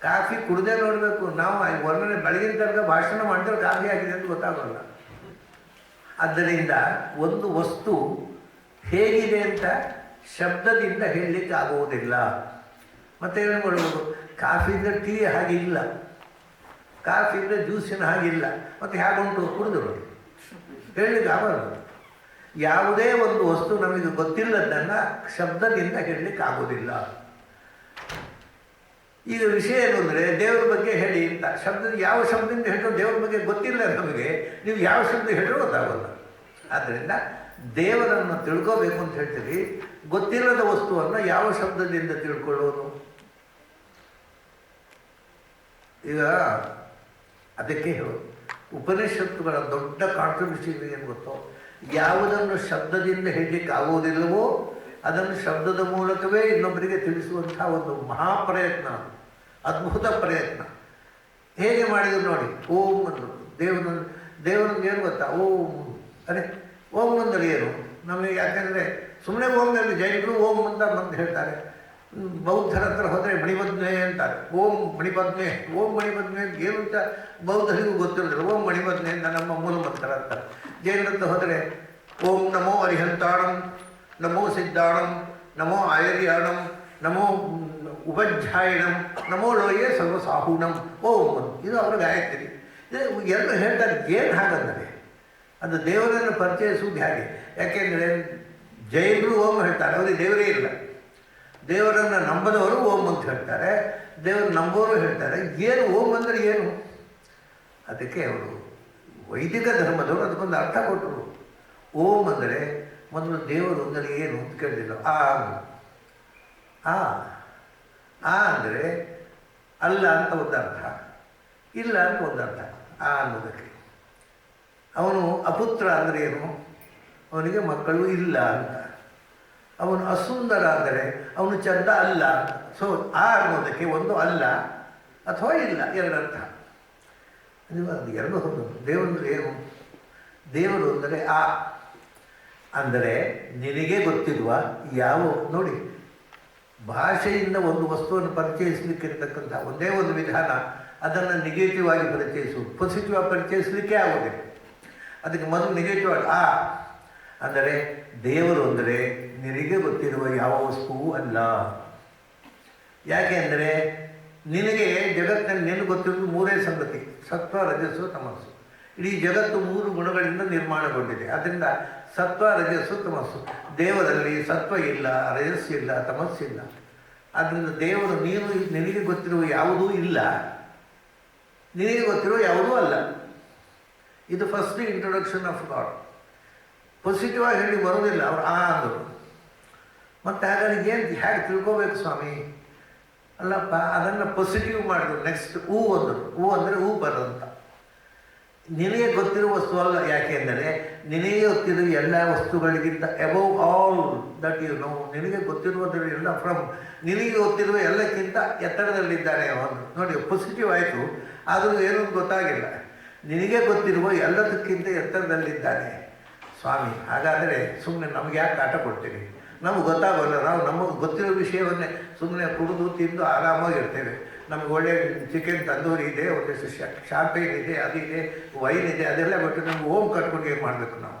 ಕಾಫಿ ಕುಡ್ದೇ ನೋಡಬೇಕು ನಾವು. ವರ್ಣನೆ ಬೆಳಗಿನ ತನಕ ಭಾಷಣ ಮಾಡಿದ್ರೆ ಕಾಫಿ ಆಗಿದೆ ಅಂತ ಗೊತ್ತಾಗಲ್ಲ. ಆದ್ದರಿಂದ ಒಂದು ವಸ್ತು ಹೇಗಿದೆ ಅಂತ ಶಬ್ದದಿಂದ ಹೇಳಲಿಕ್ಕೆ ಆಗುವುದಿಲ್ಲ. ಮತ್ತೆ ಏನು ಮಾಡ್ಬೋದು, ಕಾಫಿಯಿಂದ ಟೀ ಹಾಗಿಲ್ಲ, ಕಾಫಿಯಿಂದ ಜ್ಯೂಸಿನ ಹಾಗಿಲ್ಲ, ಮತ್ತು ಹೇಗುಂಟು ಕುಡಿದ್ರು ಹೇಳಲಿಕ್ಕೆ ಆಗಲ್ಲ. ಯಾವುದೇ ಒಂದು ವಸ್ತು ನಮಗೆ ಗೊತ್ತಿಲ್ಲದನ್ನು ಶಬ್ದದಿಂದ ಹೇಳಲಿಕ್ಕೆ ಆಗೋದಿಲ್ಲ. ಈಗ ವಿಷಯ ಏನು ಅಂದರೆ ದೇವರ ಬಗ್ಗೆ ಹೇಳಿ ಅಂತ ಯಾವ ಶಬ್ದದಿಂದ ಹೇಳಿದ್ರು ದೇವರ ಬಗ್ಗೆ ಗೊತ್ತಿಲ್ಲ ನಮಗೆ, ನೀವು ಯಾವ ಶಬ್ದ ಹೇಳಿದ್ರು ಗೊತ್ತಾಗಲ್ಲ. ಆದ್ದರಿಂದ ದೇವರನ್ನು ತಿಳ್ಕೋಬೇಕು ಅಂತ ಹೇಳ್ತೀವಿ. ಗೊತ್ತಿಲ್ಲದ ವಸ್ತುವನ್ನು ಯಾವ ಶಬ್ದದಿಂದ ತಿಳ್ಕೊಳ್ಳೋದು? ಈಗ ಅದಕ್ಕೆ ಹೇಳೋದು ಉಪನಿಷತ್ತುಗಳ ದೊಡ್ಡ ಕಾಂಟ್ರಿಬ್ಯೂಷನ್ ಏನು ಗೊತ್ತೋ, ಯಾವುದನ್ನು ಶಬ್ದದಿಂದ ಹೇಳಲಿಕ್ಕೆ ಆಗುವುದಿಲ್ಲವೋ ಅದನ್ನು ಶಬ್ದದ ಮೂಲಕವೇ ಇನ್ನೊಬ್ಬರಿಗೆ ತಿಳಿಸುವಂಥ ಒಂದು ಮಹಾಪ್ರಯತ್ನ, ಅದ್ಭುತ ಪ್ರಯತ್ನ. ಹೇಗೆ ಮಾಡಿದ್ರು ನೋಡಿ. ಓಂ ಅಂದರು ದೇವರನ್ನು ಏನು ಗೊತ್ತಾ, ಓಂ. ಅರೆ ಓಂ ಅಂದರೆ ಏನು ನಮಗೆ? ಯಾಕೆಂದರೆ ಸುಮ್ಮನೆ ಓಂನಲ್ಲಿ ಜೈನರು ಓಂ ಅಂತ ಹೇಳ್ತಾರೆ. ಬೌದ್ಧರ ಹತ್ರ ಹೋದರೆ ಮಣಿಪದ್ಮೆ ಅಂತಾರೆ. ಓಂ ಮಣಿಪದ್ಮೆ, ಓಂ ಮಣಿಪದ್ಮೆ ಏನು ಅಂತ ಬೌದ್ಧರಿಗೂ ಗೊತ್ತಿರೋದಿಲ್ಲ. ಓಂ ಮಣಿಪದ್ಮೆ ಅಂತ ನಮ್ಮ ಮೂಲ ಮಂತ್ರ ಅಂತಾರೆ. ಜೈನರ ಹತ್ರ ಹೋದರೆ ಓಂ ನಮೋ ಅರಿಹಂತಾಣಂ, ನಮೋ ಸಿದ್ಧಾಣಂ, ನಮೋ ಆಯರ್ಯಾಣಂ, ನಮೋ ಉಪಧ್ಯಾಯಣಂ, ನಮೋ ಲೋಯೇ ಸರ್ವಸಾಹೂಣಂ. ಓಂ ಇದು ಅವರ ಗಾಯತ್ರಿ. ಎರಡು ಹೇಳ್ತಾರೆ. ಏನು ಹಾಗಂದರೆ ಅದು ದೇವರನ್ನು ಪರಿಚಯಿಸುವುದು ಹೇಗೆ? ಯಾಕೆಂದರೆ ಜೈನರು ಓಂ ಹೇಳ್ತಾರೆ, ಅವರಿಗೆ ದೇವರೇ ಇಲ್ಲ. ದೇವರನ್ನು ನಂಬದವರು ಓಂ ಅಂತ ಹೇಳ್ತಾರೆ, ದೇವರು ನಂಬೋರು ಹೇಳ್ತಾರೆ. ಏನು ಓಂ ಅಂದರೆ ಏನು? ಅದಕ್ಕೆ ಅವರು ವೈದಿಕ ಧರ್ಮದವರು ಅದಕ್ಕೊಂದು ಅರ್ಥ ಕೊಟ್ಟರು. ಓಂ ಅಂದರೆ ಮೊದಲು ದೇವರು ಅಂದರೆ ಏನು ಅಂತ ಕೇಳಿದ್ರು. ಆ ಅಂದರೆ ಅಲ್ಲ ಅಂತ ಒಂದು ಅರ್ಥ, ಇಲ್ಲ ಅಂತ ಒಂದು ಅರ್ಥ. ಆ ಅನ್ನೋದಕ್ಕೆ ಅವನು ಅಪುತ್ರ ಅಂದರೆ ಏನು? ಅವನಿಗೆ ಮಕ್ಕಳು ಇಲ್ಲ ಅಂತ. ಅವನು ಅಸುಂದರ ಅಂದರೆ ಅವನು ಚಂದ ಅಲ್ಲ ಅಂತ. ಸೊ ಆ ಅನ್ನೋದಕ್ಕೆ ಒಂದು ಅಲ್ಲ ಅಥವಾ ಇಲ್ಲ, ಎರಡರ್ಥ. ಅದು ಎರಡು ಹೌದು. ದೇವರು ಏನು? ದೇವರು ಅಂದರೆ ಆ ಅಂದರೆ ನಿನಗೆ ಗೊತ್ತಿರುವ ಯಾವ ನೋಡಿ, ಭಾಷೆಯಿಂದ ಒಂದು ವಸ್ತುವನ್ನು ಪರಿಚಯಿಸಲಿಕ್ಕಿರ್ತಕ್ಕಂಥ ಒಂದೇ ಒಂದು ವಿಧಾನ, ಅದನ್ನು ನೆಗೆಟಿವ್ ಆಗಿ ಪರಿಚಯಿಸುವುದು. ಪಾಸಿಟಿವ್ ಆಗಿ ಪರಿಚಯಿಸಲಿಕ್ಕೆ ಆಗೋದಿಲ್ಲ. ಅದಕ್ಕೆ ಮೊದಲು ನೆಗೆಟಿವ್ ಆಗಿ ಆ ಅಂದರೆ ದೇವರು ಅಂದರೆ ನಿನಗೆ ಗೊತ್ತಿರುವ ಯಾವ ವಸ್ತುವೂ ಅಲ್ಲ. ಯಾಕೆ ಅಂದರೆ ನಿನಗೆ ಜಗತ್ತಿನಲ್ಲಿ ನಿನಗೆ ಗೊತ್ತಿರೋದು ಮೂರೇ ಸಂಗತಿ: ಸತ್ವ, ರಜಸ್ಸು, ತಮಸ್ಸು. ಇಡೀ ಜಗತ್ತು ಮೂರು ಗುಣಗಳಿಂದ ನಿರ್ಮಾಣಗೊಂಡಿದೆ. ಅದರಿಂದ ಸತ್ವ, ರಜಸ್ಸು, ತಮಸ್ಸು. ದೇವರಲ್ಲಿ ಸತ್ವ ಇಲ್ಲ, ರಜಸ್ಸಿಲ್ಲ, ತಮಸ್ಸಿಲ್ಲ. ಆದ್ದರಿಂದ ದೇವರು ನಿನಗೆ ಗೊತ್ತಿರುವ ಯಾವುದೂ ಇಲ್ಲ, ನಿನಗೆ ಗೊತ್ತಿರುವ ಯಾವುದೂ ಅಲ್ಲ. ಇದು first introduction of god. Positive ಆಗಿ ಹೇಳಿ ಬರೋದಿಲ್ಲ ಅವರು ಆ ಅಂದರು. ಮತ್ತು ಹಾಗಾಗಿ ಏನು ಹೇಗೆ ತಿಳ್ಕೋಬೇಕು ಸ್ವಾಮಿ? ಅಲ್ಲಪ್ಪ ಅದನ್ನು ಪಾಸಿಟಿವ್ ಮಾಡಿದ್ರು. ನೆಕ್ಸ್ಟ್ ಹೂ ಅಂದರು. ಹೂ ಅಂದರೆ ಹೂ ಬರೋಂಥ ನಿನಗೆ ಗೊತ್ತಿರುವ ವಸ್ತು ಅಲ್ಲ. ಯಾಕೆ ಅಂದರೆ ನಿನಗೆ ಗೊತ್ತಿರುವ ಎಲ್ಲ ವಸ್ತುಗಳಿಗಿಂತ above all that you know, ನಿನಗೆ ಗೊತ್ತಿರುವುದರಿಂದ ಫ್ರಮ್ ನಿನಗೆ ಗೊತ್ತಿರುವ ಎಲ್ಲಕ್ಕಿಂತ ಎತ್ತರದಲ್ಲಿದ್ದಾನೆ ಅವನು. ನೋಡಿ, ಪಾಸಿಟಿವ್ ಆಯಿತು, ಆದರೂ ಏನೂ ಗೊತ್ತಾಗಿಲ್ಲ. ನಿನಗೆ ಗೊತ್ತಿರುವ ಎಲ್ಲದಕ್ಕಿಂತ ಎತ್ತರದಲ್ಲಿದ್ದಾನೆ ಸ್ವಾಮಿ. ಹಾಗಾದರೆ ಸುಮ್ಮನೆ ನಮಗೆ ಯಾಕೆ ಕಾಟ ಕೊಡ್ತೀವಿ? ನಮಗೆ ಗೊತ್ತಾಗೋಲ್ಲ. ನಾವು ನಮಗೆ ಗೊತ್ತಿರೋ ವಿಷಯವನ್ನೇ ಸುಮ್ಮನೆ ಕುಡಿದು ತಿಂದು ಆರಾಮಾಗಿರ್ತೇವೆ. ನಮಗೆ ಒಳ್ಳೆಯ ಚಿಕನ್ ತಂದೂರಿ ಇದೆ, ಒಂದಿಷ್ಟು ಶಾಂಪೇನ್ ಇದೆ, ಅದಿದೆ, ವೈನ್ ಇದೆ, ಅದೆಲ್ಲ ಬಿಟ್ಟು ನಮ್ಗೆ ಓಮ್ ಕಟ್ಕೊಂಡು ಏನು ಮಾಡಬೇಕು? ನಾವು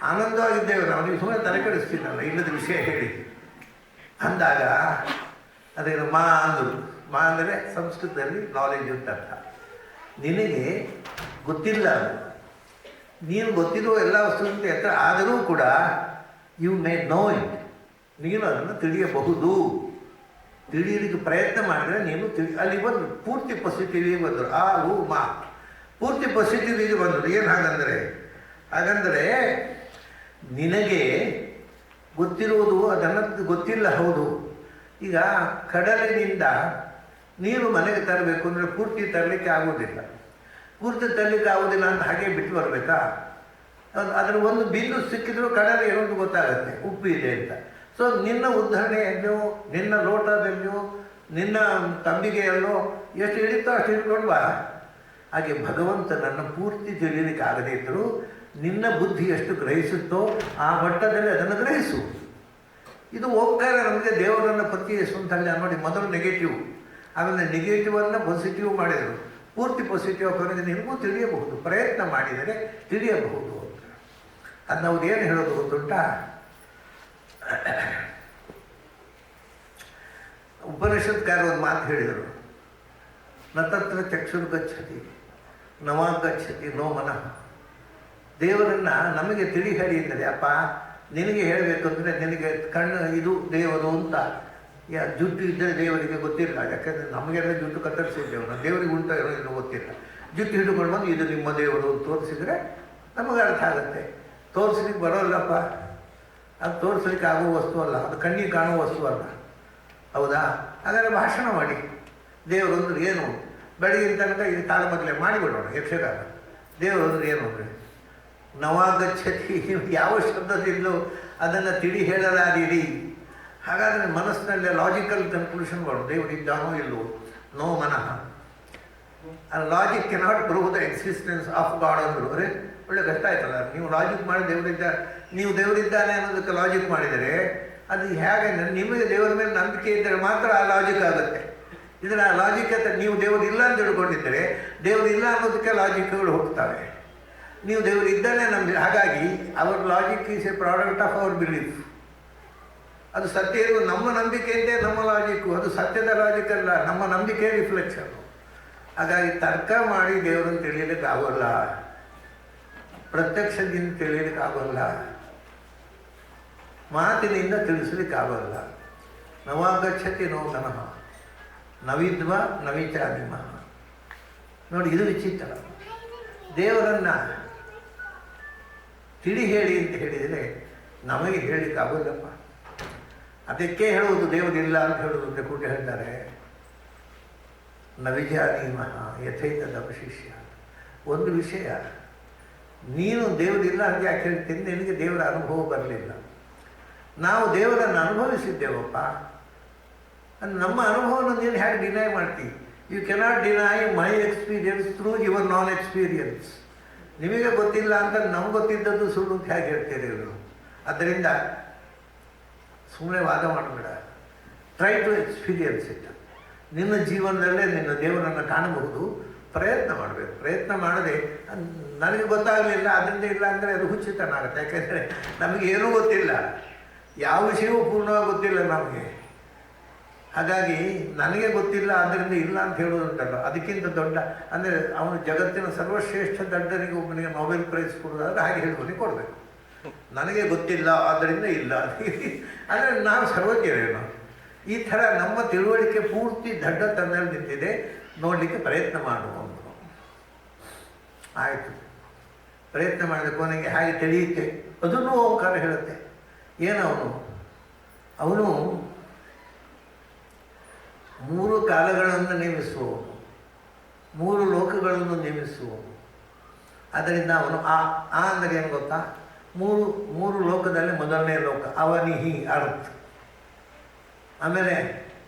ಆನಂದವಾಗಿದ್ದೇವೆ. ನಾವು ನೀವು ಸುಮ್ಮನೆ ತಲೆ ಕೆಡಿಸ್ತೀನಲ್ಲ ಇಲ್ಲದ ವಿಷಯ ಹೇಳಿ ಅಂದಾಗ ಅದನ್ನು ಮಾ ಅಂದರು. ಮಾ ಅಂದರೆ ಸಂಸ್ಕೃತದಲ್ಲಿ ನಾಲೆಜ್ ಅಂತ ಅರ್ಥ. ನಿನಗೆ ಗೊತ್ತಿಲ್ಲ, ನೀನು ಗೊತ್ತಿರುವ ಎಲ್ಲ ವಸ್ತುವಿಂತ ಎತ್ತರ ಆದರೂ ಕೂಡ ಯು ಮೇ ನೋ ಇಟ್, ನೀನು ಅದನ್ನು ತಿಳಿಯಬಹುದು. ತಿಳಿಯೋದಕ್ಕೆ ಪ್ರಯತ್ನ ಮಾಡಿದ್ರೆ ನೀನು ಅಲ್ಲಿ ಬಂದು ಪೂರ್ತಿ ಪಾಸಿಟಿವಿಗೆ ಬಂದರು. ಆ ಹೂ ಮಾ ಪೂರ್ತಿ ಪಾಸಿಟಿವಿಗೆ ಬಂದರು. ಏನು ಹಾಗಂದರೆ ನಿನಗೆ ಗೊತ್ತಿರುವುದು ಅದನ್ನು ಗೊತ್ತಿಲ್ಲ. ಹೌದು, ಈಗ ಕಡಲಿನಿಂದ ನೀರು ಮನೆಗೆ ತರಬೇಕು ಅಂದರೆ ಪೂರ್ತಿ ತರಲಿಕ್ಕೆ ಆಗೋದಿಲ್ಲ. ಪೂರ್ತಿ ತರಲಿಕ್ಕೆ ಆಗೋದಿಲ್ಲ ಅಂತ ಹಾಗೆ ಬಿಟ್ಟು ಬರಬೇಕಾ? ಅದರ ಒಂದು ಬಿಂದು ಸಿಕ್ಕಿದ್ರೂ ಕಡಲು ಏನೊಂದು ಗೊತ್ತಾಗುತ್ತೆ, ಉಪ್ಪು ಇದೆ ಅಂತ. ಸೊ ನಿನ್ನ ಉದ್ಧರಣೆಯಲ್ಲೋ, ನಿನ್ನ ಲೋಟದಲ್ಲೋ, ನಿನ್ನ ತಂಬಿಗೆಯಲ್ಲೋ ಎಷ್ಟು ಹಿಡಿತೋ ಅಷ್ಟು ಹಿಡ್ಕೊಂಡು ಬಾ. ಹಾಗೆ ಭಗವಂತ ನನ್ನ ಪೂರ್ತಿ ತಿಳಿಯಲಿಕ್ಕೆ ಆಗದೇ ಇದ್ದರೂ ನಿನ್ನ ಬುದ್ಧಿ ಎಷ್ಟು ಗ್ರಹಿಸುತ್ತೋ ಆ ಮಟ್ಟದಲ್ಲಿ ಅದನ್ನು ಗ್ರಹಿಸು. ಇದು ಹೋಗ್ತಾರೆ ನಮಗೆ ದೇವರನ್ನು ಪರಿಚಯಿಸುವಂತಲ್ಲ ನೋಡಿ. ಮೊದಲು ನೆಗೆಟಿವ್, ಆಮೇಲೆ ನೆಗೆಟಿವನ್ನು ಪಾಸಿಟಿವ್ ಮಾಡಿದರು. ಪೂರ್ತಿ ಪಾಸಿಟಿವ್ ಕೊನೆಗೆ ನಿಮಗೂ ತಿಳಿಯಬಹುದು, ಪ್ರಯತ್ನ ಮಾಡಿದರೆ ತಿಳಿಯಬಹುದು ಅಂತ. ಅದು ನಾವು ಏನು ಹೇಳೋದು ಗೊತ್ತುಂಟಾ? ಉಪನಿಷತ್ಕಾರ ಒಂದು ಮಾತು ಹೇಳಿದರು, ನ ತತ್ರ ಚಕ್ಷುರ್ಗಚ್ಚತಿ ನವಾಗಚ್ಚತಿ ನೋ ಮನಃ. ದೇವರನ್ನು ನಮಗೆ ತಿಳಿ ಹೇಳಿ ಅಂದರೆ, ಅಪ್ಪ ನಿನಗೆ ಹೇಳಬೇಕಂದ್ರೆ ನಿನಗೆ ಕಣ್ಣು ಇದು ದೇವರು ಅಂತ ಜುಟ್ಟು ಇದ್ದರೆ ದೇವರಿಗೆ ಗೊತ್ತಿಲ್ಲ. ಯಾಕಂದರೆ ನಮಗೆಲ್ಲ ಜುಟ್ಟು ಕತ್ತರಿಸಿದ್ದೇವೆ ನಾವು, ದೇವರಿಗೆ ಉಂಟ ಇರೋ ಇನ್ನೂ ಗೊತ್ತಿಲ್ಲ. ಜುಟ್ಟು ಹಿಡ್ಕೊಂಡು ಬಂದು ಇದು ನಿಮ್ಮ ದೇವರು ಅಂತ ತೋರಿಸಿದರೆ ನಮಗೆ ಅರ್ಥ ಆಗುತ್ತೆ. ತೋರಿಸ್ಲಿಕ್ಕೆ ಬರೋಲ್ಲಪ್ಪ, ಅದು ತೋರಿಸ್ಲಿಕ್ಕೆ ಆಗುವ ವಸ್ತು ಅಲ್ಲ, ಅದು ಕಣ್ಣಿಗೆ ಕಾಣುವ ವಸ್ತು ಅಲ್ಲ. ಹೌದಾ? ಹಾಗಾದರೆ ಭಾಷಣ ಮಾಡಿ. ದೇವರು ಅಂದ್ರೆ ಏನು? ಬೆಳಗಿನ ತನಕ ಇದು ತಾಳಮದ್ದಲೆ ಮಾಡಿಬಿಡೋಣ ಯಕ್ಷಗಾನ. ದೇವರು ಅಂದ್ರೆ ಏನು ಅಂದರೆ ನವಾಗಚ್ಚತಿ, ಯಾವ ಶಬ್ದದಿಂದಲೂ ಅದನ್ನು ತಿಳಿ ಹೇಳಲಾರಿರಿ. ಹಾಗಾದರೆ ಮನಸ್ಸಿನಲ್ಲೇ ಲಾಜಿಕಲ್ ಕನ್ಕ್ಲೂಷನ್ ಮಾಡು, ದೇವರು ಇದ್ದಾನೋ ಇಲ್ಲವೋ. ನೋ ಮನಃ. Logic cannot prove the existence of god ಅಂದರು. ಅರೆ ಒಳ್ಳೆ ಕಷ್ಟ ಆಯ್ತಲ್ಲ, ನೀವು ಲಾಜಿಕ್ ಮಾಡಿ ನೀವು ದೇವರಿದ್ದಾನೆ ಅನ್ನೋದಕ್ಕೆ ಲಾಜಿಕ್ ಮಾಡಿದರೆ ಅದು ಹೇಗೆ? ನಿಮಗೆ ದೇವರ ಮೇಲೆ ನಂಬಿಕೆ ಇದ್ದರೆ ಮಾತ್ರ ಆ ಲಾಜಿಕ್ ಆಗುತ್ತೆ. ಇದರ ಆ ಲಾಜಿಕ್ ನೀವು ದೇವರು ಇಲ್ಲ ಅಂತ ತಿಳ್ಕೊಂಡಿದ್ದರೆ ದೇವರು ಇಲ್ಲ ಅನ್ನೋದಕ್ಕೆ ಲಾಜಿಕ್ಗಳು ಹೋಗ್ತವೆ. ನೀವು ದೇವರು ಇದ್ದಾನೆ ನಂಬಿ, ಹಾಗಾಗಿ our logic is a product of our belief. ಅದು ಸತ್ಯ ಇರುವ ನಮ್ಮ ನಂಬಿಕೆಯಂತೆ ನಮ್ಮ ಲಾಜಿಕ್ಕು, ಅದು ಸತ್ಯದ ಲಾಜಿಕ್ ಅಲ್ಲ, ನಮ್ಮ ನಂಬಿಕೆ ರಿಫ್ಲೆಕ್ಷನ್. ಹಾಗಾಗಿ ತರ್ಕ ಮಾಡಿ ದೇವರನ್ನು ತಿಳಿಯಲಿಕ್ಕೆ ಆಗೋಲ್ಲ, ಪ್ರತ್ಯಕ್ಷದಿಂದ ತಿಳಿಯಲಿಕ್ಕೆ ಆಗೋಲ್ಲ, ಮಾತಿನಿಂದ ತಿಳಿಸ್ಲಿಕ್ಕೆ ಆಗೋಲ್ಲ. ನವಾಗಚ್ಚತಿ ನೋ ಮನಃ ನವಿದ್ವ ನವಿಚಾದಿಮ. ನೋಡಿ, ಇದು ವಿಚಿತ್ರ. ದೇವರನ್ನು ತಿಳಿ ಹೇಳಿ ಅಂತ ಹೇಳಿದರೆ ನಮಗೆ ಹೇಳಲಿಕ್ಕೆ ಆಗೋಲ್ಲಪ್ಪ. ಅದಕ್ಕೆ ಹೇಳುವುದು ದೇವರಿಲ್ಲ ಅಂತ ಹೇಳುವುದು ಅಂತ ಕೂಟ ಹೇಳ್ತಾರೆ. ನವಿಜಾನೀಮಃ ಯಥೈತದ ಅವಶಿಷ್ಯ. ಒಂದು ವಿಷಯ, ನೀನು ದೇವರಿಲ್ಲ ಅಂತ ಯಾಕೆ ಹೇಳ್ತೀನಿ? ನಿನಗೆ ದೇವರ ಅನುಭವ ಬರಲಿಲ್ಲ. ನಾವು ದೇವರನ್ನು ಅನುಭವಿಸಿದ್ದೇವಪ್ಪ. ನಮ್ಮ ಅನುಭವವನ್ನು ನೀನು ಹೇಗೆ ಡಿನೈ ಮಾಡ್ತೀವಿ? You cannot deny my experience through your non experience. ನಿಮಗೆ ಗೊತ್ತಿಲ್ಲ ಅಂತ ನಮ್ಗೆ ಗೊತ್ತಿದ್ದದ್ದು ಸುಳ್ಳು ಅಂತ ಹೇಗೆ ಹೇಳ್ತೀರಿ ಇವರು? ಆದ್ದರಿಂದ ಸುಮ್ಮನೆ ವಾದ ಮಾಡಬೇಡ, ಟ್ರೈ ಟು ಎಕ್ಸ್ಪೀರಿಯನ್ಸ್ ಇಟ್. ನಿನ್ನ ಜೀವನದಲ್ಲೇ ನಿನ್ನ ದೇವರನ್ನು ಕಾಣಬಹುದು, ಪ್ರಯತ್ನ ಮಾಡಬೇಕು. ಪ್ರಯತ್ನ ಮಾಡದೆ ನನಗೆ ಗೊತ್ತಾಗಲಿಲ್ಲ ಅದರಿಂದ ಇಲ್ಲ ಅಂದರೆ ಅದು ಹುಚ್ಚುತನ ಆಗುತ್ತೆ. ಯಾಕೆಂದರೆ ನಮಗೇನೂ ಗೊತ್ತಿಲ್ಲ, ಯಾವ ವಿಷಯವೂ ಪೂರ್ಣವಾಗಿ ಗೊತ್ತಿಲ್ಲ ನಮಗೆ. ಹಾಗಾಗಿ ನನಗೆ ಗೊತ್ತಿಲ್ಲ ಆದ್ದರಿಂದ ಇಲ್ಲ ಅಂತ ಹೇಳೋದುಂಟಲ್ಲ, ಅದಕ್ಕಿಂತ ದೊಡ್ಡ ಅಂದರೆ ಅವನು ಜಗತ್ತಿನ ಸರ್ವಶ್ರೇಷ್ಠ ದಡ್ಡನಿಗೆ ಒಬ್ಬನಿಗೆ ನೊಬೆಲ್ ಪ್ರೈಸ್ ಕೊಡೋದಾದ್ರೆ ಹಾಗೆ ಹೇಳುವನಿಗೆ ಕೊಡಬೇಕು. ನನಗೆ ಗೊತ್ತಿಲ್ಲ ಆದ್ದರಿಂದ ಇಲ್ಲ ಅಂದರೆ ನಾವು ಸರ್ವಜ್ಞರೇನು? ಈ ಥರ ನಮ್ಮ ತಿಳುವಳಿಕೆ ಪೂರ್ತಿ ದಡ್ಡತನದಲ್ಲಿ ನಿಂತಿದೆ. ನೋಡಲಿಕ್ಕೆ ಪ್ರಯತ್ನ ಮಾಡುವಂಥದ್ದು. ಆಯಿತು, ಪ್ರಯತ್ನ ಮಾಡಿದ ಕೊನೆಗೆ ಹಾಗೆ ತಿಳಿಯುತ್ತೆ. ಅದನ್ನು ಓಂಕಾರ ಹೇಳುತ್ತೆ. ಅವನು ಮೂರು ಕಾಲಗಳನ್ನು ನೇಮಿಸುವವನು, ಮೂರು ಲೋಕಗಳನ್ನು ನೇಮಿಸುವವನು. ಅದರಿಂದ ಅವನು ಆ ಅಂದರೆ ಏನು ಗೊತ್ತಾ? ಮೂರು ಲೋಕದಲ್ಲಿ ಮೊದಲನೇ ಲೋಕ ಅವನಿಹಿ ಅರ್ಥ. ಆಮೇಲೆ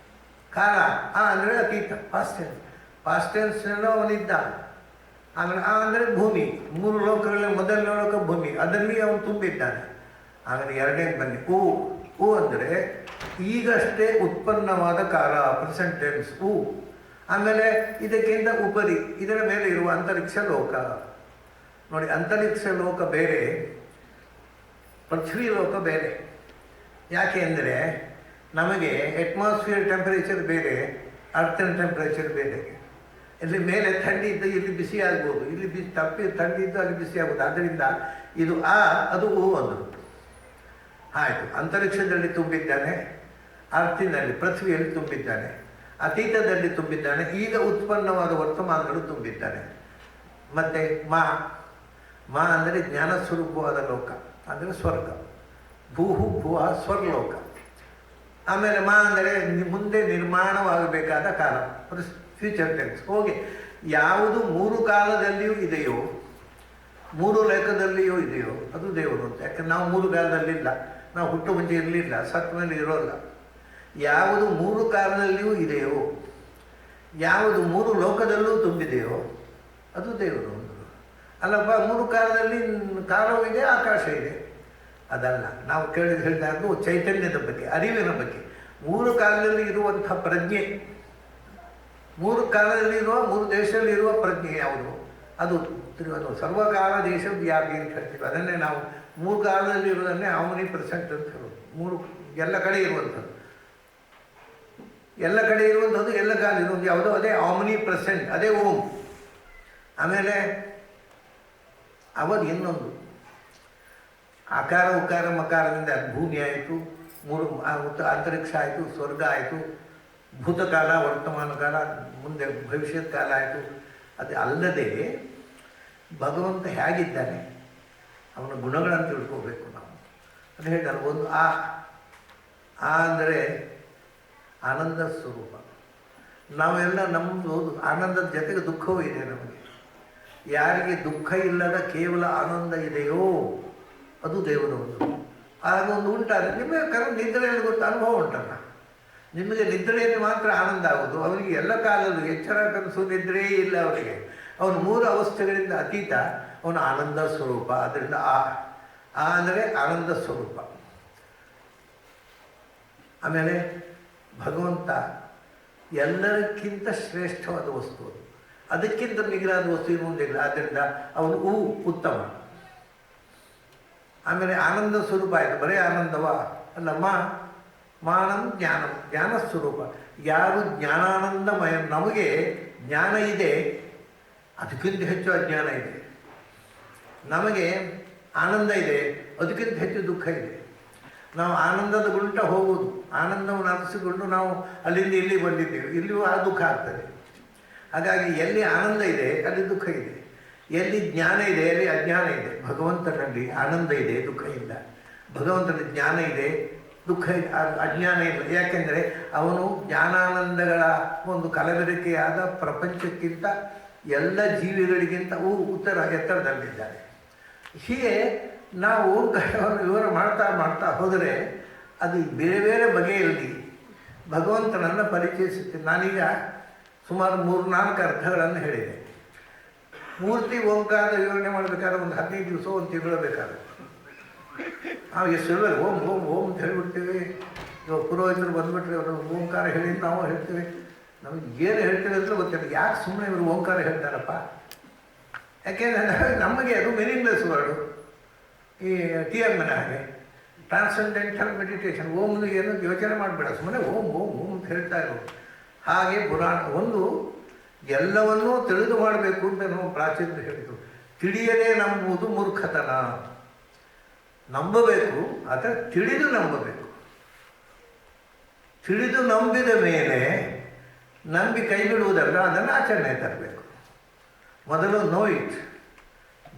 ಕಾಲ ಅಂದರೆ ಅತೀತ, ಪಾಸ್ಟ್ ಟೆನ್ಸ್ನಲ್ಲೂ ಅವನಿದ್ದ. ಆಮೇಲೆ ಅಂದರೆ ಭೂಮಿ, ಮೂರು ಲೋಕಗಳಲ್ಲಿ ಮೊದಲನೇ ಲೋಕ ಭೂಮಿ, ಅದರಲ್ಲಿ ಅವನು ತುಂಬಿದ್ದಾನೆ. ಆಮೇಲೆ ಎರಡನೇ ಬನ್ನಿ ಹೂ ಅಂದರೆ ಈಗಷ್ಟೇ ಉತ್ಪನ್ನವಾದ ಕಾಲ, ಪ್ರೆಸೆಂಟ್ ಟೆನ್ಸ್ ಹೂ. ಆಮೇಲೆ ಇದಕ್ಕಿಂತ ಉಪರಿ ಇದರ ಮೇಲೆ ಇರುವ ಅಂತರಿಕ್ಷ ಲೋಕ. ನೋಡಿ, ಅಂತರಿಕ್ಷ ಲೋಕ ಬೇರೆ, ಪೃಥ್ವಿ ಲೋಕ ಬೇರೆ. ಯಾಕೆ ಅಂದರೆ ನಮಗೆ ಅಟ್ಮಾಸ್ಫಿಯರ್ ಟೆಂಪರೇಚರ್ ಬೇರೆ, ಅರ್ಥನ ಟೆಂಪರೇಚರ್ ಬೇರೆ. ಇಲ್ಲಿ ಮೇಲೆ ಥಂಡಿ ಇದ್ದು ಇಲ್ಲಿ ಬಿಸಿ ಆಗ್ಬೋದು, ಇಲ್ಲಿ ಥಂಡಿ ಇದ್ದು ಅಲ್ಲಿ ಬಿಸಿ ಆಗ್ಬೋದು. ಆದ್ದರಿಂದ ಇದು ಅದು ಹೂ ಅಂದರು. ಆಯಿತು, ಅಂತರಿಕ್ಷದಲ್ಲಿ ತುಂಬಿದ್ದಾನೆ, ಅರ್ಥಿನಲ್ಲಿ ಪೃಥ್ವಿಯಲ್ಲಿ ತುಂಬಿದ್ದಾನೆ, ಅತೀತದಲ್ಲಿ ತುಂಬಿದ್ದಾನೆ, ಈಗ ಉತ್ಪನ್ನವಾದ ವರ್ತಮಾನಗಳು ತುಂಬಿದ್ದಾನೆ. ಮತ್ತು ಮಾ ಅಂದರೆ ಜ್ಞಾನ ಸ್ವರೂಪವಾದ ಲೋಕ ಅಂದರೆ ಸ್ವರ್ಗ. ಭುವ ಸ್ವರ್ಲೋಕ. ಆಮೇಲೆ ಅಂದರೆ ಮುಂದೆ ನಿರ್ಮಾಣವಾಗಬೇಕಾದ ಕಾಲ, ಫ್ಯೂಚರ್ ಟೆನ್ಸ್. ಹೋಗಿ ಯಾವುದು ಮೂರು ಕಾಲದಲ್ಲಿಯೂ ಇದೆಯೋ, ಮೂರು ಲೇಖದಲ್ಲಿಯೂ ಇದೆಯೋ ಅದು ದೇವರು ಅಂತ. ಯಾಕಂದ್ರೆ ನಾವು ಮೂರು ಕಾಲದಲ್ಲಿಲ್ಲ, ನಾವು ಹುಟ್ಟು ಮುಂಚೆ ಇರಲಿಲ್ಲ, ಸತ್ತ ಮೇಲೆ ಇರೋಲ್ಲ. ಯಾವುದು ಮೂರು ಕಾಲದಲ್ಲಿಯೂ ಇದೆಯೋ, ಯಾವುದು ಮೂರು ಲೋಕದಲ್ಲೂ ತುಂಬಿದೆಯೋ ಅದು ದೇವರು ಒಂದು. ಅಲ್ಲಪ್ಪ 3 ಕಾಲದಲ್ಲಿ ಕಾಲವೂ ಇದೆ, ಆಕಾಶ ಇದೆ, ಅದಲ್ಲ. ನಾವು ಹೇಳಿದಾಗೂ ಚೈತನ್ಯದ ಬಗ್ಗೆ, ಅರಿವಿನ ಬಗ್ಗೆ. 3 ಕಾಲದಲ್ಲಿ ಇರುವಂಥ ಪ್ರಜ್ಞೆ, 3 ಕಾಲದಲ್ಲಿ ಇರುವ 3 ದೇಶದಲ್ಲಿರುವ ಪ್ರಜ್ಞೆ ಯಾವುದು? ಅದು ಸರ್ವಕಾಲ ದೇಶ ವ್ಯಾಪಿ ಅಂತ ಹೇಳ್ತೀವಿ. ಅದನ್ನೇ ನಾವು 3 ಕಾಲದಲ್ಲಿ ಇರೋದನ್ನೇ ಆಮ್ನಿ ಪ್ರೆಸೆಂಟ್ ಅಂತ ಹೇಳೋದು. 3 ಎಲ್ಲ ಕಡೆ ಇರುವಂಥದ್ದು, ಎಲ್ಲ ಕಡೆ ಇರುವಂಥದ್ದು, ಎಲ್ಲ ಕಾಲ ಇರುವುದು ಯಾವುದೋ ಅದೇ ಆಮ್ನಿ ಪ್ರೆಸೆಂಟ್, ಅದೇ ಓಂ. ಆಮೇಲೆ ಅವತ್ತು ಇನ್ನೊಂದು ಆಕಾರ ಉಕಾರ ಮಕಾರದಿಂದ ಭೂಮಿ ಆಯಿತು, 3 ಅಂತರಿಕ್ಷ ಆಯಿತು, ಸ್ವರ್ಗ ಆಯಿತು, ಭೂತಕಾಲ, ವರ್ತಮಾನ ಕಾಲ, ಮುಂದೆ ಭವಿಷ್ಯತ್ ಕಾಲ ಆಯಿತು. ಅದು ಅಲ್ಲದೆ ಭಗವಂತ ಹೇಗಿದ್ದಾನೆ, ಅವನ ಗುಣಗಳನ್ನು ತಿಳ್ಕೋಬೇಕು ನಾವು. ಅದು ಹೇಳ್ತಾರೆ, ಒಂದು ಆ ಅಂದರೆ ಆನಂದ ಸ್ವರೂಪ. ನಾವೆಲ್ಲ ನಮ್ಮದು ಆನಂದದ ಜೊತೆಗೆ ದುಃಖವೂ ಇದೆ ನಮಗೆ. ಯಾರಿಗೆ ದುಃಖ ಇಲ್ಲದ ಕೇವಲ ಆನಂದ ಇದೆಯೋ ಅದು ದೇವರು ಒಂದು. ಆಗೊಂದು ಉಂಟಾದರೆ ನಿಮಗೆ ನಿದ್ರೆಯಲ್ಲಿ ಗೊತ್ತು ಅನುಭವ ಉಂಟಲ್ಲ. ನಿಮಗೆ ನಿದ್ರೆಯಲ್ಲಿ ಮಾತ್ರ ಆನಂದ ಆಗೋದು. ಅವರಿಗೆ ಎಲ್ಲ ಕಾಲದಲ್ಲೂ ಎಚ್ಚರ ಕನಸು ನಿದ್ರೆಯೇ ಇಲ್ಲ ಅವರಿಗೆ. ಅವನು 3 ಅವಸ್ಥೆಗಳಿಂದ ಅತೀತ, ಅವನು ಆನಂದ ಸ್ವರೂಪ. ಅದರಿಂದ ಆ ಅಂದರೆ ಆನಂದ ಸ್ವರೂಪ. ಆಮೇಲೆ ಭಗವಂತ ಎಲ್ಲರಿಗಿಂತ ಶ್ರೇಷ್ಠವಾದ ವಸ್ತು ಅದು. ಅದಕ್ಕಿಂತ ಮಿಗಿಲಾದ ವಸ್ತು ಇನ್ನೊಂದಿಲ್ಲ. ಆದ್ದರಿಂದ ಅವನು ಉತ್ತಮ. ಆಮೇಲೆ ಆನಂದ ಸ್ವರೂಪ ಆಯಿತು. ಬರೀ ಆನಂದವ ಅಲ್ಲ, ಮಾನಂ ಜ್ಞಾನಂ, ಜ್ಞಾನ ಸ್ವರೂಪ. ಯಾರು ಜ್ಞಾನಾನಂದಮಯ, ನಮಗೆ ಜ್ಞಾನ ಇದೆ, ಅದಕ್ಕಿಂತ ಹೆಚ್ಚು ಅಜ್ಞಾನ ಇದೆ. ನಮಗೆ ಆನಂದ ಇದೆ, ಅದಕ್ಕಿಂತ ಹೆಚ್ಚು ದುಃಖ ಇದೆ. ನಾವು ಆನಂದದ ಗುಂಟ ಹೋಗುವುದು, ಆನಂದವನ್ನು ಅನಿಸಿಕೊಂಡು ನಾವು ಅಲ್ಲಿಂದ ಇಲ್ಲಿ ಬಂದಿದ್ದೇವೆ, ಇಲ್ಲಿಯೂ ಆ ದುಃಖ ಆಗ್ತದೆ. ಹಾಗಾಗಿ ಎಲ್ಲಿ ಆನಂದ ಇದೆ ಅಲ್ಲಿ ದುಃಖ ಇದೆ, ಎಲ್ಲಿ ಜ್ಞಾನ ಇದೆ ಅಲ್ಲಿ ಅಜ್ಞಾನ ಇದೆ. ಭಗವಂತನಲ್ಲಿ ಆನಂದ ಇದೆ, ದುಃಖ ಇಲ್ಲ. ಭಗವಂತನಲ್ಲಿ ಜ್ಞಾನ ಇದೆ, ದುಃಖ ಅಜ್ಞಾನ ಇಲ್ಲ. ಯಾಕೆಂದರೆ ಅವನು ಜ್ಞಾನಾನಂದಗಳ ಒಂದು ಕಲಬೆರಕೆಯಾದ ಪ್ರಪಂಚಕ್ಕಿಂತ ಎಲ್ಲ ಜೀವಿಗಳಿಗಿಂತ ಎತ್ತರದಲ್ಲಿದ್ದಾರೆ. ಹೀಗೆ ನಾವು ವಿವರ ಮಾಡ್ತಾ ಹೋದರೆ ಅದು ಬೇರೆ ಬೇರೆ ಬಗೆಯಲ್ಲಿ ಭಗವಂತನನ್ನು ಪರಿಚಯಿಸುತ್ತೆ. ನಾನೀಗ ಸುಮಾರು 3-4 ಅರ್ಥಗಳನ್ನು ಹೇಳಿದೆ. ಮೂರ್ತಿ ಓಂಕಾರದ ವಿವರಣೆ ಮಾಡಬೇಕಾದ್ರೆ ಒಂದು 15 ದಿವಸ, ಒಂದು ತಿಂಗಳು ಬೇಕಾದ್ರೆ. ನಾವು ಎಷ್ಟು ಹೇಳಬೇಕು, ಓಂ ಓಂ ಓಂ ಅಂತ ಹೇಳಿಬಿಡ್ತೀವಿ. ಇವಾಗ ಪುರೋಹಿತರು ಬಂದುಬಿಟ್ರೆ ಅವರು ಓಂಕಾರ ಹೇಳಿ ನಾವು ಹೇಳ್ತೀವಿ. ನಮಗೆ ಏನು ಹೇಳ್ತೀವಿ ಅಂತ ಗೊತ್ತಿಲ್ಲ. ಯಾಕೆ ಸುಮ್ಮನೆ ಇವರು ಓಂಕಾರ ಹೇಳ್ತಾರಪ್ಪ? ಯಾಕೆಂದರೆ ನಮಗೆ ಅದು ಮೀನಿಂಗ್ಲೆಸ್ ವರ್ಡು. ಈ TM ಹಾಗೆ ಟ್ರಾನ್ಸೆಂಡೆಂಟಲ್ ಮೆಡಿಟೇಷನ್. ಓಮ್ನು ಏನು ಯೋಚನೆ ಮಾಡಬೇಡ, ಸುಮ್ಮನೆ ಓಂ ಓಂ ಓಂ ಅಂತ ಹೇಳ್ತಾ ಇರೋದು. ಹಾಗೆ ಪುರಾಣ ಒಂದು ಎಲ್ಲವನ್ನೂ ತಿಳಿದು ಮಾಡಬೇಕು ಅಂತ ನಾವು ಪ್ರಾಚೀನರು ಹೇಳಿದರು. ತಿಳಿಯದೇ ನಂಬುವುದು ಮೂರ್ಖತನ. ನಂಬಬೇಕು, ಆದರೆ ತಿಳಿದು ನಂಬಬೇಕು. ತಿಳಿದು ನಂಬಿದ ಮೇಲೆ ನಂಬಿ ಕೈ ಬಿಡುವುದಲ್ಲ, ಅದನ್ನು ಆಚರಣೆ ತರಬೇಕು. ಮೊದಲು know it,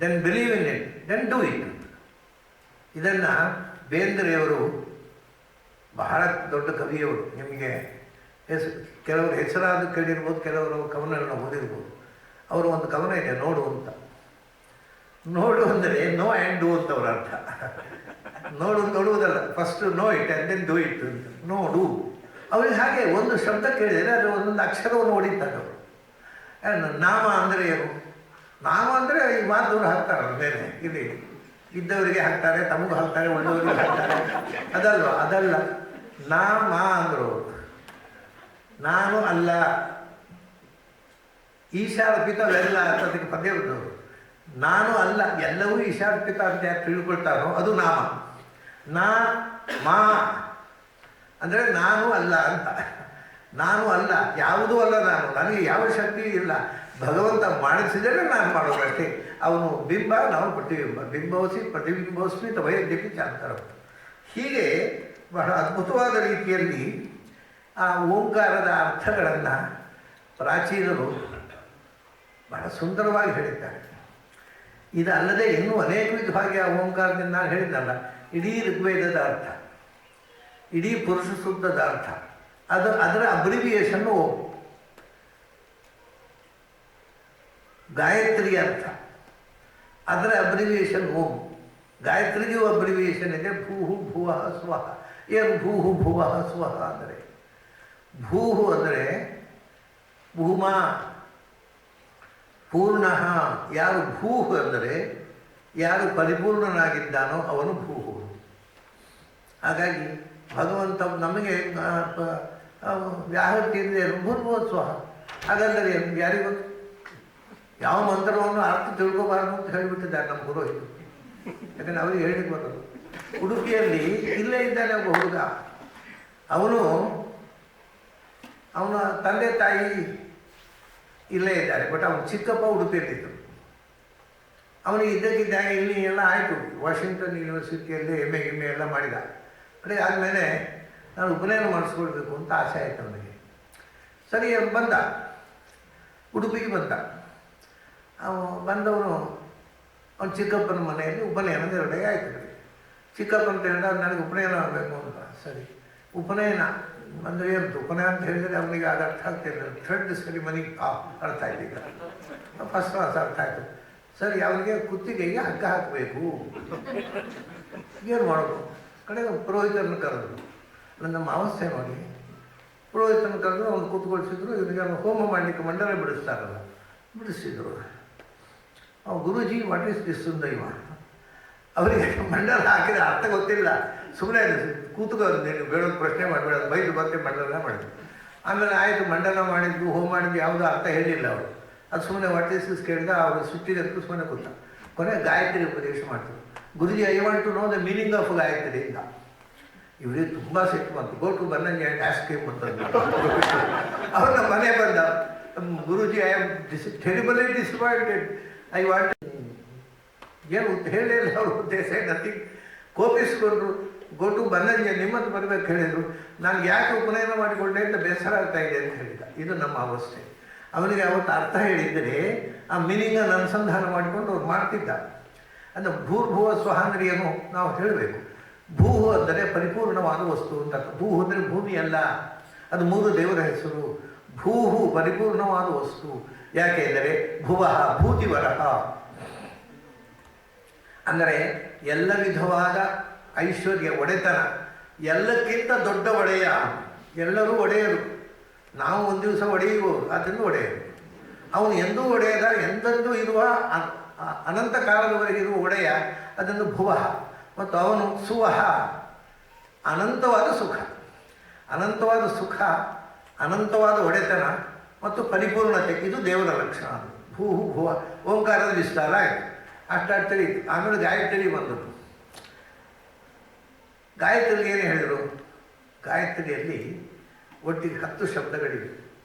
then believe in it, then do it. ಇದನ್ನು ಬೇಂದ್ರೆಯವರು, ಬಹಳ ದೊಡ್ಡ ಕವಿಯವರು, ನಿಮಗೆ ಕೆಲವರು ಹೆಸರಾದ ಕೇಳಿರ್ಬೋದು, ಕೆಲವರು ಕವನಗಳನ್ನು ಓದಿರ್ಬೋದು. ಅವರು ಒಂದು ಕವನ ಇದೆ, ನೋಡು ಅಂತ. ನೋಡು ಅಂದರೆ ನೋ ಆ್ಯಂಡ್ ಡೂ ಅಂತ ಅವ್ರ ಅರ್ಥ. ನೋಡುವುದಲ್ಲ, first know it and then do it ಅಂತ. ನೋಡು. ಅವ್ರಿಗೆ ಹಾಗೆ ಒಂದು ಶಬ್ದ ಕೇಳಿದರೆ ಅದು ಒಂದೊಂದು ಅಕ್ಷರವನ್ನು ಹೊಡಿತಾರೆ ಅವರು. ನಾಮ ಅಂದರೆ ಏನು? ನಾಮ ಅಂದರೆ ಈ ಮಾತುಗಳು ಹಾಕ್ತಾರೆ ಬೇರೆ, ಇಲ್ಲಿ ಇದ್ದವರಿಗೆ ಹಾಕ್ತಾರೆ, ತಮಗೂ ಹಾಕ್ತಾರೆ, ಒಳ್ಳೆಯವರಿಗೆ ಹಾಕ್ತಾರೆ. ಅದಲ್ಲ. ನಾಮ ಅಂದರು ಅವರು. ನಾನು ಅಲ್ಲ, ಈಶಾರ್ಪಿತವೆಲ್ಲ ಅಂತ ಅದಕ್ಕೆ ಪದ್ಯ ಬಂದವರು. ನಾನು ಅಲ್ಲ, ಎಲ್ಲವೂ ಈಶಾರ್ಪಿತ ಅಂತ ಯಾರು ತಿಳ್ಕೊಳ್ತಾರೋ ಅದು ನಾಮ. ಮಾ ಅಂದರೆ ನಾನು ಅಲ್ಲ ಅಂತ. ನಾನು ಅಲ್ಲ, ಯಾವುದೂ ಅಲ್ಲ ನಾನು. ನನಗೆ ಯಾವ ಶಕ್ತಿ ಇಲ್ಲ. ಭಗವಂತ ಮಾಡಿಸಿದರೆ ನಾನು ಮಾಡೋದಷ್ಟೇ. ಅವನು ಬಿಂಬ, ನಾವು ಪ್ರತಿಬಿಂಬ. ಬಿಂಬವಸಿ ಪ್ರತಿಬಿಂಬವಸ್ಮಿ ತವಯದ್ಯಪಿ ಚಾಂತರ. ಹೀಗೆ ಬಹಳ ಅದ್ಭುತವಾದ ರೀತಿಯಲ್ಲಿ ಆ ಓಂಕಾರದ ಅರ್ಥಗಳನ್ನು ಪ್ರಾಚೀನರು ಬಹಳ ಸುಂದರವಾಗಿ ಹೇಳಿದ್ದಾರೆ. ಇದಲ್ಲದೆ ಇನ್ನೂ ಅನೇಕ ವಿಧವಾಗಿ ಆ ಓಂಕಾರದಿಂದ ನಾನು ಹೇಳಿದ್ದಲ್ಲ, ಇಡೀ ಋಗ್ವೇದದ ಅರ್ಥ, ಇಡೀ ಪುರುಷ ಸೂಕ್ತದ ಅರ್ಥ, ಅದರ ಅಬ್ರಿವಿಯೇಷನ್ನು ಓಂ. ಗಾಯತ್ರಿ ಅರ್ಥ, ಅದರ ಅಬ್ರಿವಿಯೇಷನ್ ಓಂ. ಗಾಯತ್ರಿಗೂ ಅಬ್ರಿವಿಯೇಷನ್ ಇದೆ, ಭೂಹು ಭುವಃ ಸ್ವಃ. ಏನು ಭೂಹು ಭುವಃ ಸ್ವಃ ಅಂದರೆ? ಭೂಹು ಅಂದರೆ ಭೂಮಾ, ಪೂರ್ಣ ಯಾರು ಭೂಹು ಅಂದರೆ ಯಾರು ಪರಿಪೂರ್ಣನಾಗಿದ್ದಾನೋ ಅವನು ಭೂಹು. ಹಾಗಾಗಿ ಭಗವಂತ ನಮಗೆ ವ್ಯಾಹೃತಿಯಿಂದ ಭೂರ್ಭುವಸ್ವ ಹಾಗಂದರೆ ಯಾರಿಗೂ ಯಾವ ಮಂತ್ರವನ್ನು ಅರ್ಥ ತಿಳ್ಕೋಬಾರ್ದು ಅಂತ ಹೇಳಿಬಿಟ್ಟಿದ್ದಾರೆ ನಮ್ಮ ಪುರೋಹಿತರು. ಯಾಕಂದರೆ ಅವರಿಗೆ ಹೇಳಿಕ್ಕೆ ಬರೋದು. ಉಡುಪಿಯಲ್ಲಿ ಇಲ್ಲೇ ಇದ್ದಾನೆ ಒಬ್ಬ ಹುಡುಗ. ಅವನ ತಂದೆ ತಾಯಿ ಇಲ್ಲೇ ಇದ್ದಾರೆ, ಬಟ್ ಅವನು ಚಿಕ್ಕಪ್ಪ ಉಡುಪಿಯಲ್ಲಿದ್ದರು. ಅವನಿಗೆ ಇದ್ದಕ್ಕಿದ್ದಾಗ ಇಲ್ಲಿ ಎಲ್ಲ ಆಯಿತು. ವಾಷಿಂಗ್ಟನ್ ಯೂನಿವರ್ಸಿಟಿಯಲ್ಲಿ MA ಎಲ್ಲ ಮಾಡಿದ. ಕಡೆ ಆದಮೇಲೆ ನಾನು ಉಪನಯನ ಮಾಡಿಸ್ಕೊಳ್ಬೇಕು ಅಂತ ಆಸೆ ಆಯಿತು ಅವನಿಗೆ. ಸರಿ ಬಂದ, ಉಡುಪಿಗೆ ಬಂದವನು ಅವನ ಚಿಕ್ಕಪ್ಪನ ಮನೆಯಲ್ಲಿ ಉಪನಯನ ಎರಡೇ ಆಯಿತು. ಚಿಕ್ಕಪ್ಪ ಅಂತ ಹೇಳಿದಾಗ ನನಗೆ ಉಪನಯನ ಆಗಬೇಕು ಅಂತ. ಸರಿ, ಉಪನಯನ ಅಂದರೆ ಏನು ಉಪನಯನ ಅಂತ ಹೇಳಿದರೆ ಅವನಿಗೆ ಅದು ಅರ್ಥ ಆಗ್ತಿಲ್ಲ. ಥರ್ಡ್ ಸೆರಿಮನಿ ಅರ್ಥ ಆಯ್ತು. ಈಗ ಫಸ್ಟ್ ಕ್ಲಾಸ್ ಅರ್ಥ ಆಯಿತು. ಸರಿ, ಅವನಿಗೆ ಕುತ್ತಿಗೆಗೆ ಹಗ್ಗ ಹಾಕಬೇಕು. ಏನು ಮಾಡೋದು? ಕಡೆ ಪುರೋಹಿತರನ್ನು ಕರೆದ್ರು. ನಮ್ಮ ಅವಸ್ಥೆ ನೋಡಿ, ಪುರೋಹಿತನ ಕರೆದು ಅವ್ನು ಕೂತ್ಕೊಳ್ಸಿದ್ರು. ಇವನಿಗೆ ಅವನು ಹೋಮ ಮಾಡಲಿಕ್ಕೆ ಮಂಡಲ ಬಿಡಿಸ್ತಾರಲ್ಲ, ಬಿಡಿಸಿದ್ರು. ಗುರುಜಿ ವಾಟ್ ಈಸ್ ದಿಸ್ ದೈವ. ಅವರಿಗೆ ಮಂಡಲ ಹಾಕಿದ್ರೆ ಅರ್ಥ ಗೊತ್ತಿಲ್ಲ. ಸುಮ್ಮನೆ ಕೂತ್ಕೋರು, ನೀನು ಬೇಡೋದು ಪ್ರಶ್ನೆ ಮಾಡಬೇಡ, ಬೈದು ಮತ್ತೆ ಮಂಡಲ ಮಾಡಿದ್ರು. ಆಮೇಲೆ ಆಯಿತು, ಮಂಡಲ ಮಾಡಿದ್ದು ಹೋಮ ಮಾಡಿದ್ದು ಯಾವುದೋ ಅರ್ಥ ಹೇಳಿಲ್ಲ ಅವರು. ಅದು ಸುಮ್ಮನೆ ವಾಟ್ ಈಸ್ ದಿಸ್ ಕೇಳಿದ. ಅವರು ಸುತ್ತಿಗತ್ತು ಸುಮ್ಮನೆ ಕೂತ. ಕೊನೆ ಗಾಯತ್ರಿ ಉಪದೇಶ ಮಾಡ್ತಾರೆ. Guruji I want to know the meaning of Gayatri ಅಂತ. ಇವರಿಗೆ ತುಂಬ ಸಿಟ್ಟು ಬಂತು. ಗೋ ಟು ಬನ್ನಂಗೆ ಆಸ್ಕೇಪ್ ಅಂತಂದು ಅವ್ರು ನಮ್ಮ ಮನೆ ಬಂದ. Guruji I am terribly disappointed. I want ಏನು ಹೇಳಿಲ್ಲ ಅವರು ಉದ್ದೇಶ ನಥಿಂಗ್. ಕೋಪಿಸ್ಕೊಂಡ್ರು. ಗೋ ಟು ಬನ್ನಂಗೆ ನಿಮ್ಮದು ಬರಬೇಕು ಹೇಳಿದರು. ನಾನು ಯಾಕೆ ಉಪನಯನ ಮಾಡಿಕೊಂಡೆ ಅಂತ ಬೇಸರ ಆಗ್ತಾ ಇದೆ ಅಂತ ಹೇಳಿದ. ಇದು ನಮ್ಮ ಅವಸ್ಥೆ. ಅವನಿಗೆ ಅವತ್ತು ಅರ್ಥ ಹೇಳಿದರೆ ಆ ಮೀನಿಂಗನ್ನು ಅನುಸಂಧಾನ ಮಾಡಿಕೊಂಡು ಅವ್ರು ಮಾಡ್ತಿದ್ದ. ಅಂದರೆ ಭೂರ್ಭುವ ಸ್ವಹ ಅಂದರೆ ಏನು ನಾವು ಹೇಳಬೇಕು. ಭೂಹು ಅಂದರೆ ಪರಿಪೂರ್ಣವಾದ ವಸ್ತು ಅಂತ. ಭೂಹು ಅಂದರೆ ಭೂಮಿ ಅಲ್ಲ, ಅದು 3 ದೇವರ ಹೆಸರು. ಭೂಹು ಪರಿಪೂರ್ಣವಾದ ವಸ್ತು. ಯಾಕೆಂದರೆ ಭುವಃ ಭೂತಿವರಃ ಅಂದರೆ ಎಲ್ಲ ವಿಧವಾದ ಐಶ್ವರ್ಯ, ಒಡೆತನ, ಎಲ್ಲಕ್ಕಿಂತ ದೊಡ್ಡ ಒಡೆಯ. ಎಲ್ಲರೂ ಒಡೆಯರು. ನಾವು ಒಂದು ದಿವಸ ಒಡೆಯುವವರು, ಅದನ್ನು ಒಡೆಯರು. ಅವನು ಎಂದೂ ಒಡೆಯದ, ಎಂದೆಂದೂ ಇರುವ ಅನಂತ ಕಾಲದವರೆಗೆ ಇರುವ ಒಡೆಯ, ಅದನ್ನು ಭುವಃ. ಮತ್ತು ಅವನು ಸುವಹ, ಅನಂತವಾದ ಸುಖ. ಅನಂತವಾದ ಸುಖ, ಅನಂತವಾದ ಒಡೆತನ ಮತ್ತು ಪರಿಪೂರ್ಣತೆ, ಇದು ದೇವರ ಲಕ್ಷಣ. ಭೂಹು ಭುವ ಓಂಕಾರದ ವಿಸ್ತಾರ ಆಯಿತು. ಅಷ್ಟಾಗ್ತದೆ. ಆಮೇಲೆ ಗಾಯತ್ರಿ ಬಂದರು. ಗಾಯತ್ರಿಯಲ್ಲಿ ಏನು ಹೇಳಿದರು? ಗಾಯತ್ರಿಯಲ್ಲಿ ಒಟ್ಟಿಗೆ 10 ಶಬ್ದಗಳಿವೆ.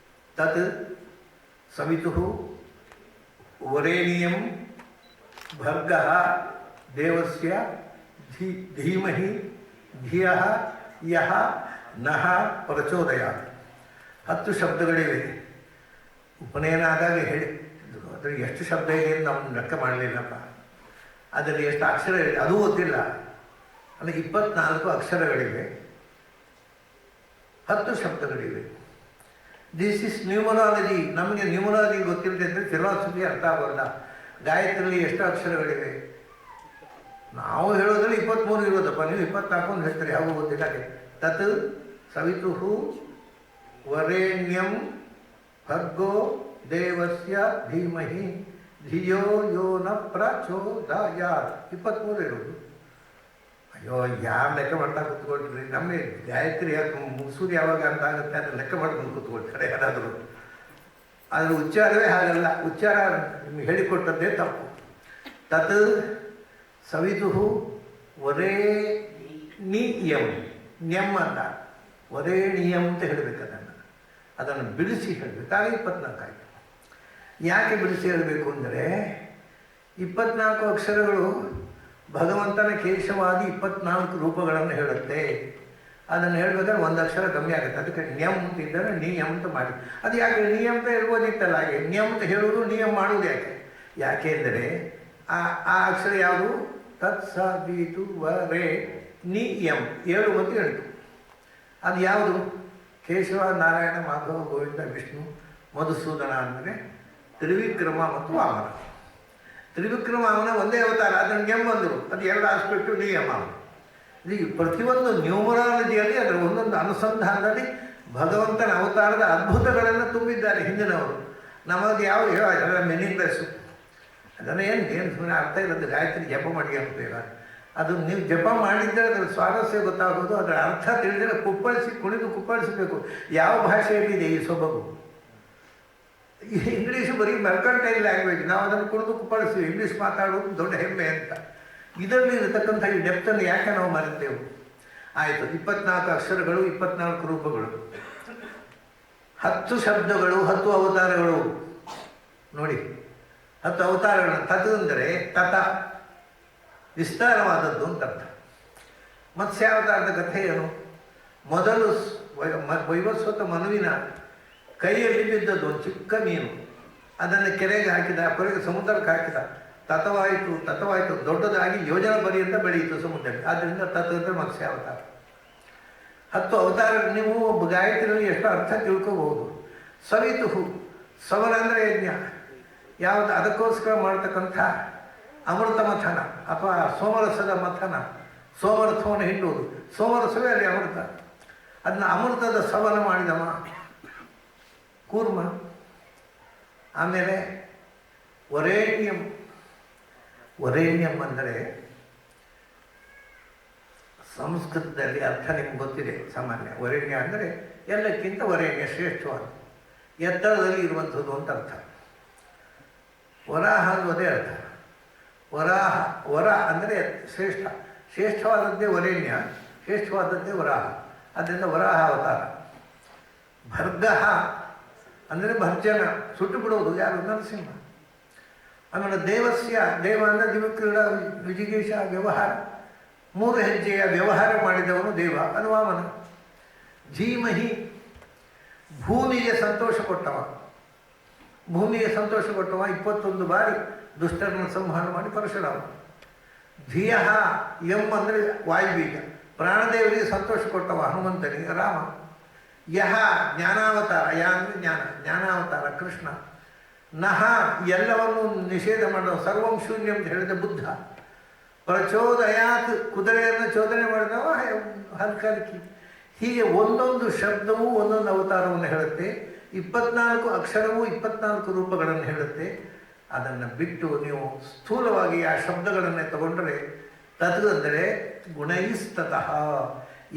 ತತ್ ಸವಿತುಃ ವರೇಣ್ಯಂ ಭರ್ಗಃ ದೇವಸ್ಯ ಧೀಮಹಿ ಧಿಯಃ ಯಃ ನಃ ಪ್ರಚೋದಯಾತ್. 10 ಶಬ್ದಗಳಿವೆ. ಉಪನಯನ ಆದಾಗ ಹೇಳಿ ಅದ್ರಲ್ಲಿ ಎಷ್ಟು ಶಬ್ದ ಇದೆ ಅಂತ ನಾವು ಲೆಕ್ಕ ಮಾಡಲಿಲ್ಲಪ್ಪ. ಅದರಲ್ಲಿ ಎಷ್ಟು ಅಕ್ಷರ ಇದೆ ಅದು ಗೊತ್ತಿಲ್ಲ. ಅಂದರೆ 24 ಅಕ್ಷರಗಳಿವೆ, 10 ಶಬ್ದಗಳಿವೆ. This is numerology. ನಮಗೆ ನ್ಯೂಮರಾಲಜಿ ಗೊತ್ತಿಲ್ಲದೆ ಅಂದರೆ ಫಿಲಾಸಫಿ ಅರ್ಥ ಆಗೋಲ್ಲ. ಗಾಯತ್ರಿಯಲ್ಲಿ ಎಷ್ಟು ಅಕ್ಷರಗಳಿವೆ? ನಾವು ಹೇಳೋದ್ರಲ್ಲಿ 23 ಇರೋದಪ್ಪ, ನೀವು 24 ಅಂತ ಹೇಳ್ತಾರೆ. ಯಾವ ಗೊತ್ತಿಲ್ಲ. ತತ್ ಸವಿತುಃ ವರೇಣ್ಯಂ ಭರ್ಗೋ ದೇವಸ್ಯ ಧೀಮಹಿ ಧಿಯೋ ಯೋ ನ ಪ್ರಚೋದಯಾತ್. 23 ಇರೋದು. ಅಯ್ಯೋ, ಯಾರು ಲೆಕ್ಕ ಮಾಡ್ತಾ ಕೂತ್ಕೊಳ್ರಿ. ನಮಗೆ ಗಾಯತ್ರಿ ಮುಗಿಸೋದು ಯಾವಾಗ ಅಂತ ಆಗುತ್ತೆ ಅದನ್ನು ಲೆಕ್ಕ ಮಾಡ್ಕೊಂಡು ಕೂತ್ಕೊಳ್ತಾರೆ ಯಾರಾದರೂ. ಅದರ ಉಚ್ಚಾರವೇ ಹಾಗಲ್ಲ. ಉಚ್ಚಾರ ನಿಮ್ಗೆ ಹೇಳಿಕೊಟ್ಟದ್ದೇ ತಪ್ಪು. ತತ್ ಸವಿತುಃ ವರೇಣ್ಯಂ, ನ್ಯಂ ಅಂತ ವರೇಣ್ಯಂ ಅಂತ ಹೇಳಬೇಕು. ಅದನ್ನು ಬಿಡಿಸಿ ಹೇಳಬೇಕು. ಆಗ 24 ಆಯಿತು. ಯಾಕೆ ಬಿಡಿಸಿ ಹೇಳಬೇಕು ಅಂದರೆ 24 ಅಕ್ಷರಗಳು ಭಗವಂತನ ಕೇಶವಾದಿ 24 ರೂಪಗಳನ್ನು ಹೇಳುತ್ತೆ. ಅದನ್ನು ಹೇಳಬೇಕಾದ್ರೆ 1 ಅಕ್ಷರ ಕಮ್ಮಿ ಆಗುತ್ತೆ. ಅದಕ್ಕೆ ನ್ಯಂ ಅಂತ ಇದ್ದರೆ ನಿಯಂ ಅಂತ ಮಾಡಿ. ಅದು ಯಾಕೆ ನಿಯಮ ಅಂತ ಹೇಳ್ಬೋದಿತ್ತಲ್ಲ, ಹಾಗೆ ನಿಯಮ ಅಂತ ಹೇಳೋದು ನಿಯಮ ಮಾಡೋದು ಯಾಕೆ? ಯಾಕೆ ಅಂದರೆ ಆ ಅಕ್ಷರ ಯಾವುದು? ತತ್ ಸವಿತು ವರೇ ನಿಯಂ 7 ಮತ್ತು 8. ಅದು ಯಾವುದು? ಕೇಶವ, ನಾರಾಯಣ, ಮಾಧವ, ಗೋವಿಂದ, ವಿಷ್ಣು, ಮಧುಸೂದನ ಅಂದರೆ ತ್ರಿವಿಕ್ರಮ ಮತ್ತು ವಾಮನ. ತ್ರಿವಿಕ್ರಮ ಅವನ ಒಂದೇ ಅವತಾರ, ಅದನ್ನು ನ್ಯಂ ಬಂದರು. ಅದು 2 ಆಸ್ಪೆಕ್ಟು ನಿಯಮ. ಈಗ ಪ್ರತಿಯೊಂದು ನ್ಯೂಮರಾಲಜಿಯಲ್ಲಿ ಅದರ ಒಂದೊಂದು ಅನುಸಂಧಾನದಲ್ಲಿ ಭಗವಂತನ ಅವತಾರದ ಅದ್ಭುತಗಳನ್ನು ತುಂಬಿದ್ದಾರೆ ಹಿಂದಿನವರು. ನಮಗೆ ಯಾವ ಅದೆಲ್ಲ ಮೀನಿಂಗ್ಲೆಸ್ಸು. ಅದನ್ನು ಏನು ಸುಮ್ಮನೆ ಅರ್ಥ ಇರೋದು ಗಾಯತ್ರಿ ಜಪ ಮಾಡಿ ಅಂತೀರ. ಅದು ನೀವು ಜಪ ಮಾಡಿದ್ದರೆ ಅದರ ಸ್ವಾರಸ್ಯ ಗೊತ್ತಾಗೋದು, ಅದರ ಅರ್ಥ ತಿಳಿದರೆ ಕುಪ್ಪಳಿಸಬೇಕು. ಯಾವ ಭಾಷೆಯಲ್ಲಿದೆ ಈ ಸೊಬಗು? ಈ ಇಂಗ್ಲೀಷು ಬರೀ ಮೆರ್ಕಂಟೈಲ್ ಲ್ಯಾಂಗ್ವೇಜ್, ನಾವು ಅದನ್ನು ಕುಪ್ಪಳಿಸ್ತೀವಿ. ಇಂಗ್ಲೀಷ್ ಮಾತಾಡೋದು ದೊಡ್ಡ ಹೆಮ್ಮೆ ಅಂತ. ಇದರಲ್ಲಿ ಇರತಕ್ಕಂಥ ಈ ಡೆಪ್ತನ್ನು ಯಾಕೆ ನಾವು ಮರೆತೇವೆ? ಆಯಿತು, 24 ಅಕ್ಷರಗಳು, 24 ರೂಪಗಳು, 10 ಶಬ್ದಗಳು, 10 ಅವತಾರಗಳು. ನೋಡಿ, 10 ಅವತಾರಗಳು. ತತ್ ಅಂದರೆ ತತ, ವಿಸ್ತಾರವಾದದ್ದು ಅಂತ ಅರ್ಥ. ಮತ್ಸ್ಯಾವತಾರದ ಕಥೆ ಏನು? ಮೊದಲು ವೈವಸ್ವತ ಮನುವಿನ ಕೈಯಲ್ಲಿ ಬಿದ್ದದ್ದು ಒಂದು ಚಿಕ್ಕ ಮೀನು. ಅದನ್ನು ಕೆರೆಗೆ ಹಾಕಿದ, ಕೊನೆಗೆ ಸಮುದ್ರಕ್ಕೆ ಹಾಕಿದ. ತತವಾಯಿತು, ದೊಡ್ಡದಾಗಿ ಯೋಜನೆ ಪರ್ಯಂತ ಬೆಳೆಯಿತು ಸಮುದ್ರದಲ್ಲಿ. ಆದ್ದರಿಂದ ತತ್ ಅಂದರೆ ಮತ್ಸ್ಯಾವತಾರ. 10 ಅವತಾರ. ನೀವು ಒಬ್ಬ ಗಾಯತ್ರಿಯಲ್ಲಿ ಎಷ್ಟು ಅರ್ಥ ತಿಳ್ಕೋಬಹುದು. ಸವಿತು, ಸವರ ಅಂದರೆ ಯಜ್ಞ. ಯಾವುದು? ಅದಕ್ಕೋಸ್ಕರ ಮಾಡ್ತಕ್ಕಂಥ ಅಮೃತ ಮಥನ ಅಥವಾ ಸೋಮರಸದ ಮಥನ, ಸೋಮರಸವನ್ನು ಹಿಂಡುವುದು. ಸೋಮರಸವೇ ಅಲ್ಲಿ ಅಮೃತ. ಅದನ್ನ ಅಮೃತದ ಸವನ ಮಾಡಿದವ ಕೂರ್ಮ. ಆಮೇಲೆ ವರೇಣ್ಯಂ ಅಂದರೆ ಸಂಸ್ಕೃತದಲ್ಲಿ ಅರ್ಥ ನಿಮ್ಗೆ ಗೊತ್ತಿದೆ ಸಾಮಾನ್ಯ. ವರೇಣ್ಯ ಅಂದರೆ ಎಲ್ಲಕ್ಕಿಂತ ವರೇಣ್ಯ, ಶ್ರೇಷ್ಠವಾದ, ಎತ್ತರದಲ್ಲಿ ಇರುವಂಥದ್ದು ಅಂತ ಅರ್ಥ. ವರಾಹ ಅನ್ನೋದೇ ಅರ್ಥ. ವರ ಅಂದರೆ ಶ್ರೇಷ್ಠವಾದದ್ದೇ ವರೇಣ್ಯ, ಶ್ರೇಷ್ಠವಾದದ್ದೇ ವರಾಹ. ಅದರಿಂದ ವರಾಹ ಅವತಾರ. ಭರ್ಗಃ ಅಂದರೆ ಭರ್ಜನ, ಸುಟ್ಟು ಬಿಡೋದು. ಯಾರು? ನರಸಿಂಹ. ಆಮೇಲೆ ದೇವ ಅಂದರೆ ದಿವಕ್ರೀಡಾ ವಿಜಿಗೀಷ ವ್ಯವಹಾರ, 3 ಹೆಜ್ಜೆಯ ವ್ಯವಹಾರ ಮಾಡಿದವನು ದೇವ. ಅನುವಾಮನ. ಧೀಮಹಿ, ಭೂಮಿಗೆ ಸಂತೋಷ ಕೊಟ್ಟವ. 21 ಬಾರಿ ದುಷ್ಟರನ್ನು ಸಂಹಾರ ಮಾಡಿ ಪರಶುರಾಮ. ಧಿಯ ಎಂ ಅಂದರೆ ವಾಯುಬೀಜ, ಪ್ರಾಣದೇವರಿಗೆ ಸಂತೋಷ ಕೊಟ್ಟವ ಹನುಮಂತನಿಗೆ ರಾಮ. ಯಹ ಜ್ಞಾನಾವತಾರ, ಅಂದರೆ ಜ್ಞಾನಾವತಾರ ಕೃಷ್ಣ. ನಹ ಎಲ್ಲವನ್ನು ನಿಷೇಧ ಮಾಡುವ, ಸರ್ವಂ ಶೂನ್ಯ ಅಂತ ಹೇಳಿದ ಬುದ್ಧ. ಪ್ರಚೋದಯಾತ್ ಕುದುರೆಯನ್ನು ಚೋದನೆ ಮಾಡಿದವ ಹಲ್ಕಲ್ಕಿ. ಹೀಗೆ ಒಂದೊಂದು ಶಬ್ದವೂ ಒಂದೊಂದು ಅವತಾರವನ್ನು ಹೇಳುತ್ತೆ. 24 ಅಕ್ಷರವೂ 24 ರೂಪಗಳನ್ನು ಹೇಳುತ್ತೆ. ಅದನ್ನು ಬಿಟ್ಟು ನೀವು ಸ್ಥೂಲವಾಗಿ ಆ ಶಬ್ದಗಳನ್ನೇ ತಗೊಂಡರೆ ತತ್ ಅಂದರೆ ಗುಣೈಸ್ತತಃ,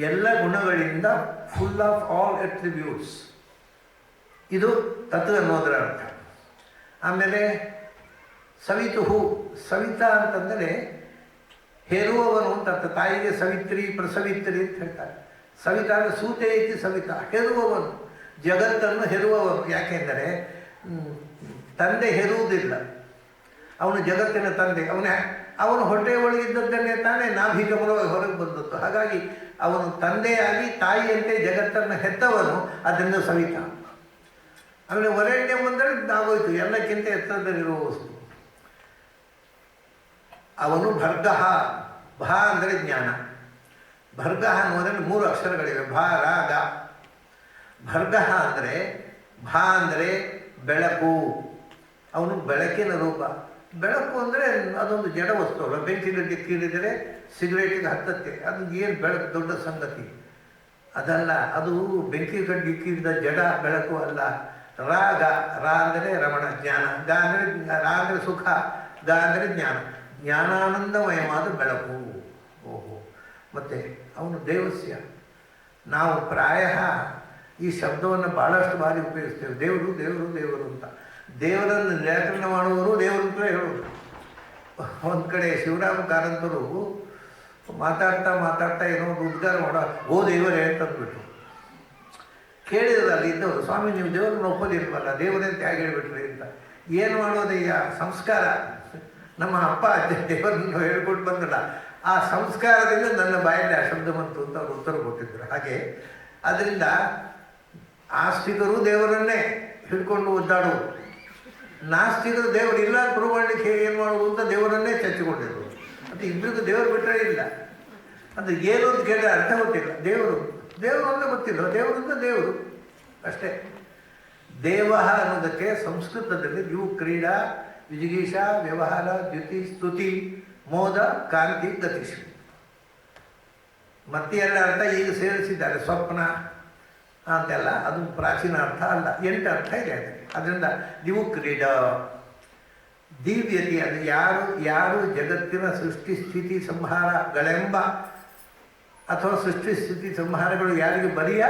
ಎಲ್ಲ ಗುಣಗಳಿಂದ ಫುಲ್ ಆಫ್ ಆಲ್ ಅಟ್ರಿಬ್ಯೂಟ್ಸ್. ಇದು ತತ್ ಅನ್ನೋದರ ಅರ್ಥ. ಆಮೇಲೆ ಸವಿತುಹು, ಸವಿತಾ ಅಂತಂದರೆ ಹೆರುವವನು ಅಂತ ಅರ್ಥ. ತಾಯಿಗೆ ಸವಿತ್ರಿ, ಪ್ರಸವಿತ್ರಿ ಅಂತ ಹೇಳ್ತಾರೆ. ಸವಿತಾ ಅಂದರೆ ಸೂತೆ ಐತಿ ಸವಿತಾ, ಹೆರುವವನು, ಜಗತ್ತನ್ನು ಹೆರುವವನು. ಯಾಕೆಂದರೆ ತಂದೆ ಹೆರುವುದಿಲ್ಲ, ಅವನು ಜಗತ್ತಿನ ತಂದೆ. ಅವನು ಹೊಟ್ಟೆ ಒಳಗಿದ್ದದ್ದನ್ನೇ ತಾನೇ ನಾಭಿಗಮನವಾಗಿ ಹೊರಗೆ ಬಂದದ್ದು. ಹಾಗಾಗಿ ಅವನು ತಂದೆಯಾಗಿ ತಾಯಿಯಂತೆ ಜಗತ್ತನ್ನು ಹೆತ್ತವನು. ಅದರಿಂದ ಸವಿತಾ. ಆಮೇಲೆ ವರೇಣ್ಯಂ ಅಂದರೆ ಆಗೋಯ್ತು, ಎಲ್ಲಕ್ಕಿಂತ ಎತ್ತರದಲ್ಲಿರುವ ವಸ್ತು. ಅವನು ಭರ್ಗಃ. ಭ ಅಂದರೆ ಜ್ಞಾನ. ಭರ್ಗಃ ಅನ್ನೋದ್ರಲ್ಲಿ 3 ಅಕ್ಷರಗಳಿವೆ, ಭ ರ ಗ. ಭರ್ಗಃ ಅಂದರೆ ಅಂದರೆ ಬೆಳಕು. ಅವನು ಬೆಳಕಿನ ರೂಪ. ಬೆಳಕು ಅಂದರೆ ಅದೊಂದು ಜಡ ವಸ್ತು ಅಲ್ಲ. ಬೆಂಕಿಗೆ ಕೀಳಿದರೆ ಸಿಗರೇಟಿಗೆ ಹತ್ತತ್ತೆ, ಅದು ಏನು ಬೆಳಕು ದೊಡ್ಡ ಸಂಗತಿ ಅದಲ್ಲ. ಅದು ಬೆಂಕಿ ಕಡ್ಡಿ ಕೀಳಿದ ಜಡ ಬೆಳಕು ಅಲ್ಲ. ರ ಅಂದರೆ ರಮಣ, ಜ್ಞಾನ. ರ ಅಂದರೆ ಸುಖ, ಗ ಅಂದರೆ ಜ್ಞಾನ. ಜ್ಞಾನಾನಂದಮಯವಾದ ಬೆಳಕು. ಓಹೋ. ಮತ್ತು ಅವನು ದೇವಸ್ಯ. ನಾವು ಪ್ರಾಯ ಈ ಶಬ್ದವನ್ನು ಭಾಳಷ್ಟು ಬಾರಿ ಉಪಯೋಗಿಸ್ತೇವೆ. ದೇವರು ಅಂತ. ದೇವರನ್ನು ನಿರಾಕರಣೆ ಮಾಡುವವರು ದೇವರು ಅಂತ ಹೇಳೋದು. ಒಂದು ಕಡೆ ಶಿವರಾಮ ಕಾರಂತರು ಮಾತಾಡ್ತಾ ಏನೋ ಒಂದು ಉದ್ಗಾರ ಮಾಡೋ, ಓ ದೇವರೇ ಅಂತಂದ್ಬಿಟ್ರು. ಕೇಳಿದ್ರಲ್ಲಿ ಇದ್ದವರು, ಸ್ವಾಮಿ ನೀವು ದೇವರನ್ನು ಒಪ್ಪೋದಿಲ್ವಲ್ಲ, ದೇವರೇ ಅಂತ ಹೇಗೆ ಹೇಳ್ಬಿಟ್ರಿ ಅಂತ. ಏನು ಮಾಡೋದಯ್ಯ, ಸಂಸ್ಕಾರ. ನಮ್ಮ ಅಪ್ಪ ಅಜ್ಜ ದೇವರನ್ನು ಹೇಳ್ಕೊಟ್ಟು ಬಂದಲ್ಲ, ಆ ಸಂಸ್ಕಾರದಿಂದ ನನ್ನ ಬಾಯಲ್ಲಿ ಆ ಶಬ್ದ ಬಂತು ಅಂತ ಅವರು ಉತ್ತರ ಕೊಟ್ಟಿದ್ರು. ಹಾಗೆ ಅದರಿಂದ ಆಸ್ತಿಕರು ದೇವರನ್ನೇ ಹಿಡ್ಕೊಂಡು ಒದ್ದಾಡುವುದು, ನಾಸ್ತಿಕರು ದೇವರು ಇಲ್ಲ ಪ್ರೂವ್ ಮಾಡಲಿಕ್ಕೆ ಏನು ಮಾಡುವುದು ಅಂತ ದೇವರನ್ನೇ ಚರ್ಚಿಕೊಂಡಿದ್ರು. ಮತ್ತು ಇಬ್ಬರಿಗೂ ದೇವರು ಬಿಟ್ಟರೆ ಇಲ್ಲ. ಅಂದರೆ ಏನು ಅಂತ ಕೇಳಿದ್ರೆ ಅರ್ಥ ಗೊತ್ತಿಲ್ಲ. ದೇವರು ಅಂತ ಗೊತ್ತಿಲ್ಲ, ದೇವರು ಅಷ್ಟೇ. ದೇವ ಅನ್ನೋದಕ್ಕೆ ಸಂಸ್ಕೃತದಲ್ಲಿ ಇವು ಕ್ರೀಡಾ, ವಿಜಿಗೀಷ, ವ್ಯವಹಾರ, ದ್ಯುತಿ, ಸ್ತುತಿ, ಮೋದ, ಕಾಂತಿ, ಗತಿಶು. ಮತ್ತೆ 2 ಅರ್ಥ ಈಗ ಸೇರಿಸಿದ್ದಾರೆ. ಸ್ವಪ್ನ, ಅಂತೆಲ್ಲ ಅದು ಪ್ರಾಚೀನ ಅರ್ಥ ಅಲ್ಲ, 8 ಅರ್ಥ ಇದೆ ಅದಕ್ಕೆ. ಅದರಿಂದ ದಿವು ಕ್ರೀಡಾ ದಿವ್ಯತೆ, ಅದು ಯಾರು ಜಗತ್ತಿನ ಸೃಷ್ಟಿ ಸ್ಥಿತಿ ಸಂಹಾರಗಳೆಂಬ ಅಥವಾ ಸೃಷ್ಟಿ ಸ್ಥಿತಿ ಸಂಹಾರಗಳು ಯಾರಿಗೆ ಬರಿಯ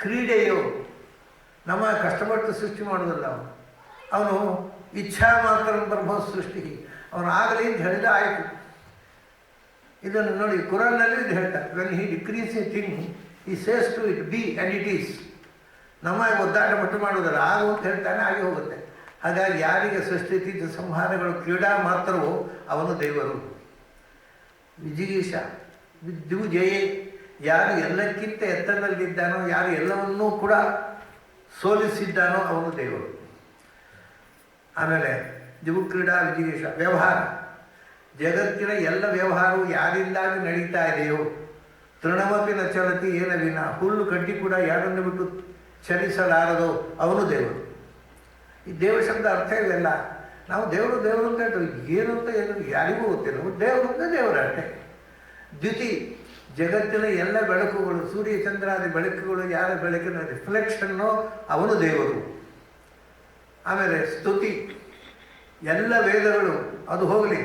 ಕ್ರೀಡೆಯೋ, ನಮ್ಮ ಕಷ್ಟಪಟ್ಟು ಸೃಷ್ಟಿ ಮಾಡೋದಲ್ಲ. ಅವನು ಇಚ್ಛಾ ಮಾತ್ರ ಬ್ರಹ್ಮ ಸೃಷ್ಟಿ, ಅವನು ಆಗಲಿ ಅಂತ ಹೇಳಿದ ಆಯಿತು. ಇದನ್ನು ನೋಡಿ ಕುರಾನ್ನಲ್ಲಿ ಇದು ಹೇಳ್ತಾರೆ, when he decrees a thing he says to it be and it is. ನಮಗೆ ಒದ್ದಾಟ ಪಟ್ಟು ಮಾಡೋದಲ್ಲ, ಆಗು ಅಂತ ಹೇಳ್ತಾನೆ, ಆಗಿ ಹೋಗುತ್ತೆ. ಹಾಗಾಗಿ ಯಾರಿಗೆ ಸೃಷ್ಟಿ ಸಂಹಾರಗಳು ಕ್ರೀಡಾ ಮಾತ್ರವೋ ಅವನು ದೇವರು. ವಿಜಿಗೀಷ ವಿದ್ಯು ಜಯೇ, ಯಾರು ಎಲ್ಲಕ್ಕಿಂತ ಎತ್ತರದಲ್ಲಿದ್ದಾನೋ, ಯಾರು ಎಲ್ಲವನ್ನೂ ಕೂಡ ಸೋಲಿಸಿದ್ದಾನೋ ಅವನು ದೇವರು. ಆಮೇಲೆ ದಿವು ಕ್ರೀಡಾ ವಿಜಿಗೀಷ ವ್ಯವಹಾರ, ಜಗತ್ತಿನ ಎಲ್ಲ ವ್ಯವಹಾರವು ಯಾರಿಂದಾಗಿ ನಡೀತಾ ಇದೆಯೋ, ತೃಣಮಪಿನ ಚಲತಿ ಏನ ವಿನ, ಹುಲ್ಲು ಕಡ್ಡಿ ಕೂಡ ಯಾರನ್ನು ಬಿಟ್ಟು ಚಲಿಸಲಾರದೋ ಅವನು ದೇವರು. ಈ ದೇವ ಶಬ್ದ ಅರ್ಥ ಇವೆಲ್ಲ. ನಾವು ದೇವರು ಅಂತ ಹೇಳ್ತೀವಿ, ಏನು ಅಂತ ಏನು ಯಾರಿಗೂ ಗೊತ್ತಿಲ್ಲ. ದೇವರು ಅಂತ ದೇವರ ಅಷ್ಟೇ. ದ್ಯುತಿ, ಜಗತ್ತಿನ ಎಲ್ಲ ಬೆಳಕುಗಳು, ಸೂರ್ಯ ಚಂದ್ರಾದಿ ಬೆಳಕುಗಳು ಯಾರ ಬೆಳಕಿನ ರಿಫ್ಲೆಕ್ಷನ್ನೋ ಅವನು ದೇವರು. ಆಮೇಲೆ ಸ್ತುತಿ, ಎಲ್ಲ ವೇದಗಳು, ಅದು ಹೋಗಲಿ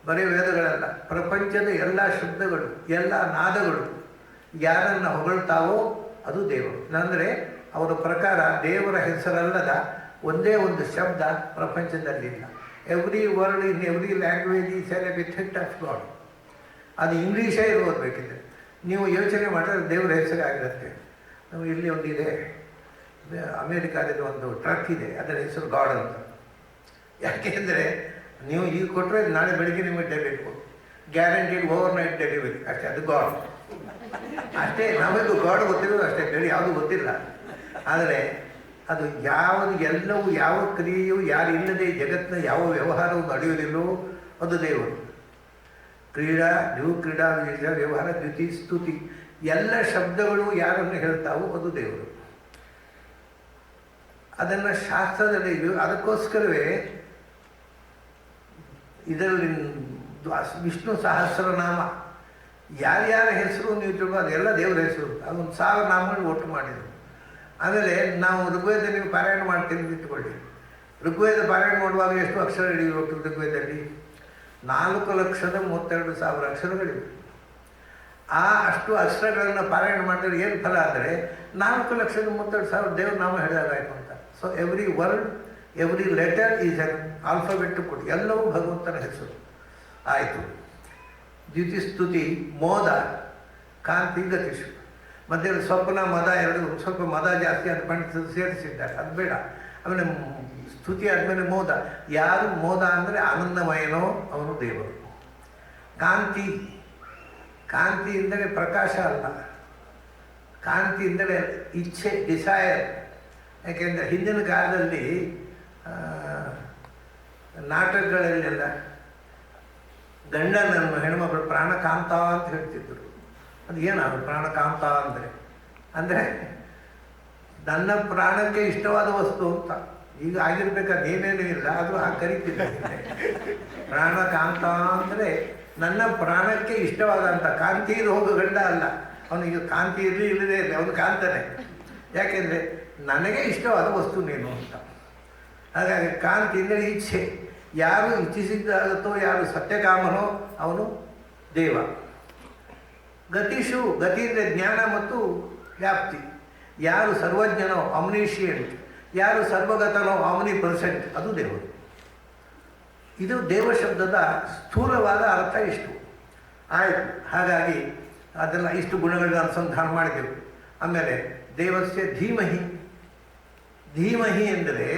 ಬರೀ ವೇದಗಳಲ್ಲ, ಪ್ರಪಂಚದ ಎಲ್ಲ ಶಬ್ದಗಳು, ಎಲ್ಲ ನಾದಗಳು ಯಾರನ್ನು ಹೊಗಳ್ತಾವೋ ಅದು ದೇವರು. ಅಂದರೆ ಅವರ ಪ್ರಕಾರ ದೇವರ ಹೆಸರಲ್ಲದ ಒಂದೇ ಒಂದು ಶಬ್ದ ಪ್ರಪಂಚದಲ್ಲಿಲ್ಲ. Every word in every language is an epithet of God. ಅದು ಇಂಗ್ಲೀಷೇ ಓದಬೇಕಿದೆ. ನೀವು ಯೋಚನೆ ಮಾಡಿದ್ರೆ ದೇವರ ಹೆಸರಾಗಿರುತ್ತೆ. ನಾವು ಇಲ್ಲಿ ಒಂದಿದೆ, ಅಮೇರಿಕಾದ ಒಂದು ಟ್ರಕ್ ಇದೆ, ಅದರ ಹೆಸರು ಗಾಡ್ ಅಂತ. ಯಾಕೆಂದರೆ ನೀವು ಈಗ ಕೊಟ್ಟರೆ ನಾಳೆ ಬೆಳಿಗ್ಗೆ ನಿಮಗೆ ಬೇಕು, ಗ್ಯಾರಂಟಿಡ್ ಓವರ್ ನೈಟ್ ಡೆಲಿವರಿ ಅಷ್ಟೇ, ಅದು ಗಾಡ್ ಅಷ್ಟೇ. ನಮಗೂ ಗಾಡ್ ಗೊತ್ತಿರೋದು ಅಷ್ಟೇ, ಬೇರೆ ಯಾವುದು ಗೊತ್ತಿಲ್ಲ. ಆದರೆ ಅದು ಯಾವುದು ಎಲ್ಲವೂ, ಯಾವ ಕ್ರಿಯೆಯು ಯಾರು ಇಲ್ಲದೆ ಜಗತ್ತಿನ ಯಾವ ವ್ಯವಹಾರವು ನಡೆಯುವುದಿಲ್ಲವೋ ಅದು ದೇವರು. ಕ್ರೀಡಾ ದಿವು ಕ್ರೀಡಾ ವಿಜಯ ವ್ಯವಹಾರ ದ್ಯುತಿ ಸ್ತುತಿ, ಎಲ್ಲ ಶಬ್ದಗಳು ಯಾರನ್ನು ಹೇಳ್ತಾವೋ ಅದು ದೇವರು. ಅದನ್ನು ಶಾಸ್ತ್ರದಲ್ಲಿ ಅದಕ್ಕೋಸ್ಕರವೇ ಇದರಲ್ಲಿ ವಿಷ್ಣು ಸಹಸ್ರನಾಮ ಯಾರ್ಯಾರ ಹೆಸರು ನೀವು ತಿಳ್ಕೊ ಅದೆಲ್ಲ ದೇವರ ಹೆಸರು. ಅದೊಂದು 1000 ನಾಮಗಳು ಒಟ್ಟು ಮಾಡಿದರು. ಆಮೇಲೆ ನಾವು ಋಗ್ವೇದ ನೀವು ಪಾರಾಯಣ ಮಾಡ್ತೀವಿ ಇಟ್ಕೊಳ್ಳಿ. ಋಗ್ವೇದ ಪಾರಾಯಣ ಮಾಡುವಾಗ ಎಷ್ಟು ಅಕ್ಷರ ಹಿಡಿಯುವ ಒಟ್ಟು ಋಗ್ವೇದದಲ್ಲಿ 4,32,000 ಅಕ್ಷರಗಳಿವೆ. ಅಷ್ಟು ಅಕ್ಷರಗಳನ್ನು ಪಾರಾಯಣ ಮಾಡಿದ್ರೆ ಏನು ಫಲ ಅಂದರೆ 4,32,000 ದೇವ್ರ ನಾಮ ಹೇಳಿದಾಗಾಯ್ತು ಅಂತ. So every word every letter is an alphabet ಕೊಡಿ, ಎಲ್ಲವೂ ಭಗವಂತನ ಹೆಸರು ಆಯಿತು. ದ್ಯುತಿ ಸ್ತುತಿ ಮೋದ ಕಾಂತಿ ಗತಿಷು, ಮಧ್ಯದಲ್ಲಿ ಸ್ವಪ್ನ ಮದ ಎರಡು, ಸ್ವಲ್ಪ ಮದ ಜಾಸ್ತಿ ಅದು ಪಂಡಿತರು ಸೇರಿಸಿದ್ದಾರೆ, ಅದು ಬೇಡ. ಆಮೇಲೆ ಸ್ತುತಿ ಆದಮೇಲೆ ಮೋದ, ಯಾರು ಮೋದ ಅಂದರೆ ಆನಂದಮಯನೋ ಅವನು ದೇವರು. ಕಾಂತಿ, ಕಾಂತಿ ಎಂದರೆ ಪ್ರಕಾಶ ಅಲ್ಲ, ಕಾಂತಿ ಎಂದರೆ ಇಚ್ಛೆ, ಡಿಸೈರ್. ಯಾಕೆಂದರೆ ಹಿಂದಿನ ಕಾಲದಲ್ಲಿ ನಾಟಕಗಳಲ್ಲೆಲ್ಲ ಗಂಡನನ್ನು ಹೆಣ್ಮಕ್ಳು ಪ್ರಾಣಕಾಂತ ಅಂತ ಹೇಳ್ತಿದ್ರು. ಅದು ಏನದು ಪ್ರಾಣಕಾಂತ ಅಂದರೆ ನನ್ನ ಪ್ರಾಣಕ್ಕೆ ಇಷ್ಟವಾದ ವಸ್ತು ಅಂತ. ಈಗ ಆಗಿರ್ಬೇಕಾದ್ರೆ ಏನೇನೂ ಇಲ್ಲ, ಅದು ಹಾಗೆ ಕರೀತಿದ್ದಾರೆ. ಪ್ರಾಣಕಾಂತ ಅಂದರೆ ನನ್ನ ಪ್ರಾಣಕ್ಕೆ ಇಷ್ಟವಾದಂಥ, ಕಾಂತಿ ಹೋಗೋ ಗಂಡ ಅಲ್ಲ. ಅವನಿಗೆ ಕಾಂತಿ ಇರಲಿ ಇಲ್ಲದೇ ಇರಲಿ ಅವನು ಕಾಂತಾನೆ. ಯಾಕೆಂದರೆ ನನಗೆ ಇಷ್ಟವಾದ ವಸ್ತು ನೀನು ಅಂತ. ಹಾಗಾಗಿ ಕಾಂತಿ ಅಂದರೆ ಇಚ್ಛೆ. ಯಾರು ಇಚ್ಛಿಸಿದ್ದಾಗುತ್ತೋ, ಯಾರು ಸತ್ಯಕಾಮನೋ ಅವನು ದೇವ. ಗತಿಷು, ಗತಿ ಅಂದರೆ ಜ್ಞಾನ ಮತ್ತು ವ್ಯಾಪ್ತಿ. ಯಾರು ಸರ್ವಜ್ಞನೋ ಆಮ್ನಿಷಿಯಂಟ್, ಯಾರು ಸರ್ವಗತನೋ ಆಮ್ನಿ ಪರ್ಸೆಂಟ್, ಅದು ದೇವರು. ಇದು ದೇವ ಶಬ್ದದ ಸ್ಥೂಲವಾದ ಅರ್ಥ ಇಷ್ಟು ಆಯಿತು. ಹಾಗಾಗಿ ಅದೆಲ್ಲ ಇಷ್ಟು ಗುಣಗಳನ್ನ ಅನುಸಂಧಾನ ಮಾಡಿದೆವು. ಆಮೇಲೆ ದೇವಸ್ಯ ಧೀಮಹಿ, ಧೀಮಹಿ ಎಂದರೆ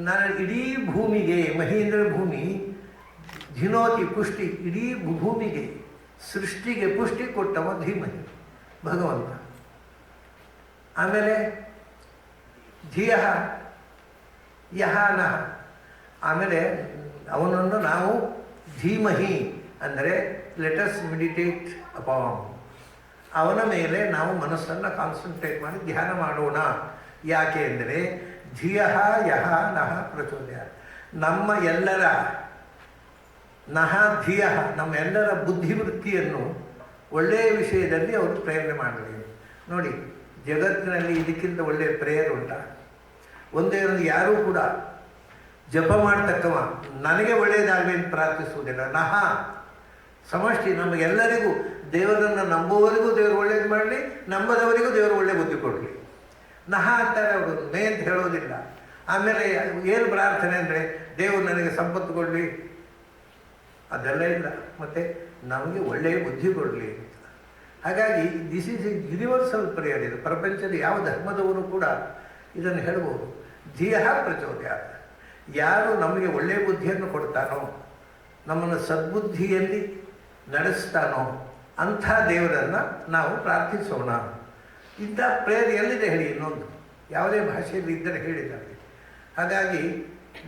ನಾನು ಇಡೀ ಭೂಮಿಗೆ, ಮಹಿ ಅಂದರೆ ಭೂಮಿ, ಧಿನೋತಿ ಪುಷ್ಟಿ, ಇಡೀ ಭೂಮಿಗೆ ಸೃಷ್ಟಿಗೆ ಪುಷ್ಟಿ ಕೊಟ್ಟವ ಧೀಮಹಿ ಭಗವಂತ. ಆಮೇಲೆ ಧಿಯ ಯಹ ನಹ, ಆಮೇಲೆ ಅವನನ್ನು ನಾವು ಧೀಮಹಿ ಅಂದರೆ ಲೆಟಸ್ ಮೆಡಿಟೇಟ್ ಅಪಾನ್, ಅವನ ಮೇಲೆ ನಾವು ಮನಸ್ಸನ್ನು ಕಾನ್ಸಂಟ್ರೇಟ್ ಮಾಡಿ ಧ್ಯಾನ ಮಾಡೋಣ. ಯಾಕೆ ಅಂದರೆ ಧಿಯ ಯಹ ನಹ ಪ್ರಚೋದಯ, ನಮ್ಮ ಎಲ್ಲರ ನಹ ಧಿಯ, ನಮ್ಮೆಲ್ಲರ ಬುದ್ಧಿವೃತ್ತಿಯನ್ನು ಒಳ್ಳೆಯ ವಿಷಯದಲ್ಲಿ ಅವರು ಪ್ರೇರಣೆ ಮಾಡಲಿ. ನೋಡಿ, ಜಗತ್ತಿನಲ್ಲಿ ಇದಕ್ಕಿಂತ ಒಳ್ಳೆಯ ಪ್ರೇಯರ್ ಉಂಟಾ? ಒಂದೇ ಒಂದು ಯಾರೂ ಕೂಡ ಜಪ ಮಾಡ್ತಕ್ಕವ ನನಗೆ ಒಳ್ಳೆಯದಾಗಲಿ ಅಂತ ಪ್ರಾರ್ಥಿಸುವುದಿಲ್ಲ. ಸಮಷ್ಟಿ ನಮಗೆಲ್ಲರಿಗೂ ದೇವರನ್ನು ನಂಬುವವರಿಗೂ ದೇವರು ಒಳ್ಳೇದು ಮಾಡಲಿ, ನಂಬದವರಿಗೂ ದೇವರು ಒಳ್ಳೆ ಬುದ್ಧಿ ಕೊಡಲಿ. ಅಂತಾರೆ ಅವರು, ಮೇ ಅಂತ ಹೇಳೋದಿಲ್ಲ. ಆಮೇಲೆ ಏನು ಪ್ರಾರ್ಥನೆ ಅಂದರೆ ದೇವರು ನನಗೆ ಸಂಪತ್ತು ಕೊಡಲಿ, ಅದೆಲ್ಲ ಇಲ್ಲ. ಮತ್ತು ನಮಗೆ ಒಳ್ಳೆಯ ಬುದ್ಧಿ ಕೊಡಲಿ ಅಂತ. ಹಾಗಾಗಿ this is A universal prayer. ಇದು ಪ್ರಪಂಚದ ಯಾವ ಧರ್ಮದವರು ಕೂಡ ಇದನ್ನು ಹೇಳ್ಬೋದು. ಧಿಯ ಪ್ರಚೋದಯ. ಯಾರು ನಮಗೆ ಒಳ್ಳೆಯ ಬುದ್ಧಿಯನ್ನು ಕೊಡ್ತಾನೋ, ನಮ್ಮನ್ನು ಸದ್ಬುದ್ಧಿಯಲ್ಲಿ ನಡೆಸ್ತಾನೋ ಅಂಥ ದೇವರನ್ನು ನಾವು ಪ್ರಾರ್ಥಿಸೋಣ. ಇಂಥ ಪ್ರೇಯರ್ ಎಲ್ಲಿದೆ ಹೇಳಿ? ಇನ್ನೊಂದು ಯಾವುದೇ ಭಾಷೆಯಲ್ಲಿ ಇದ್ದರೆ ಹೇಳಿದ್ದಾರೆ. ಹಾಗಾಗಿ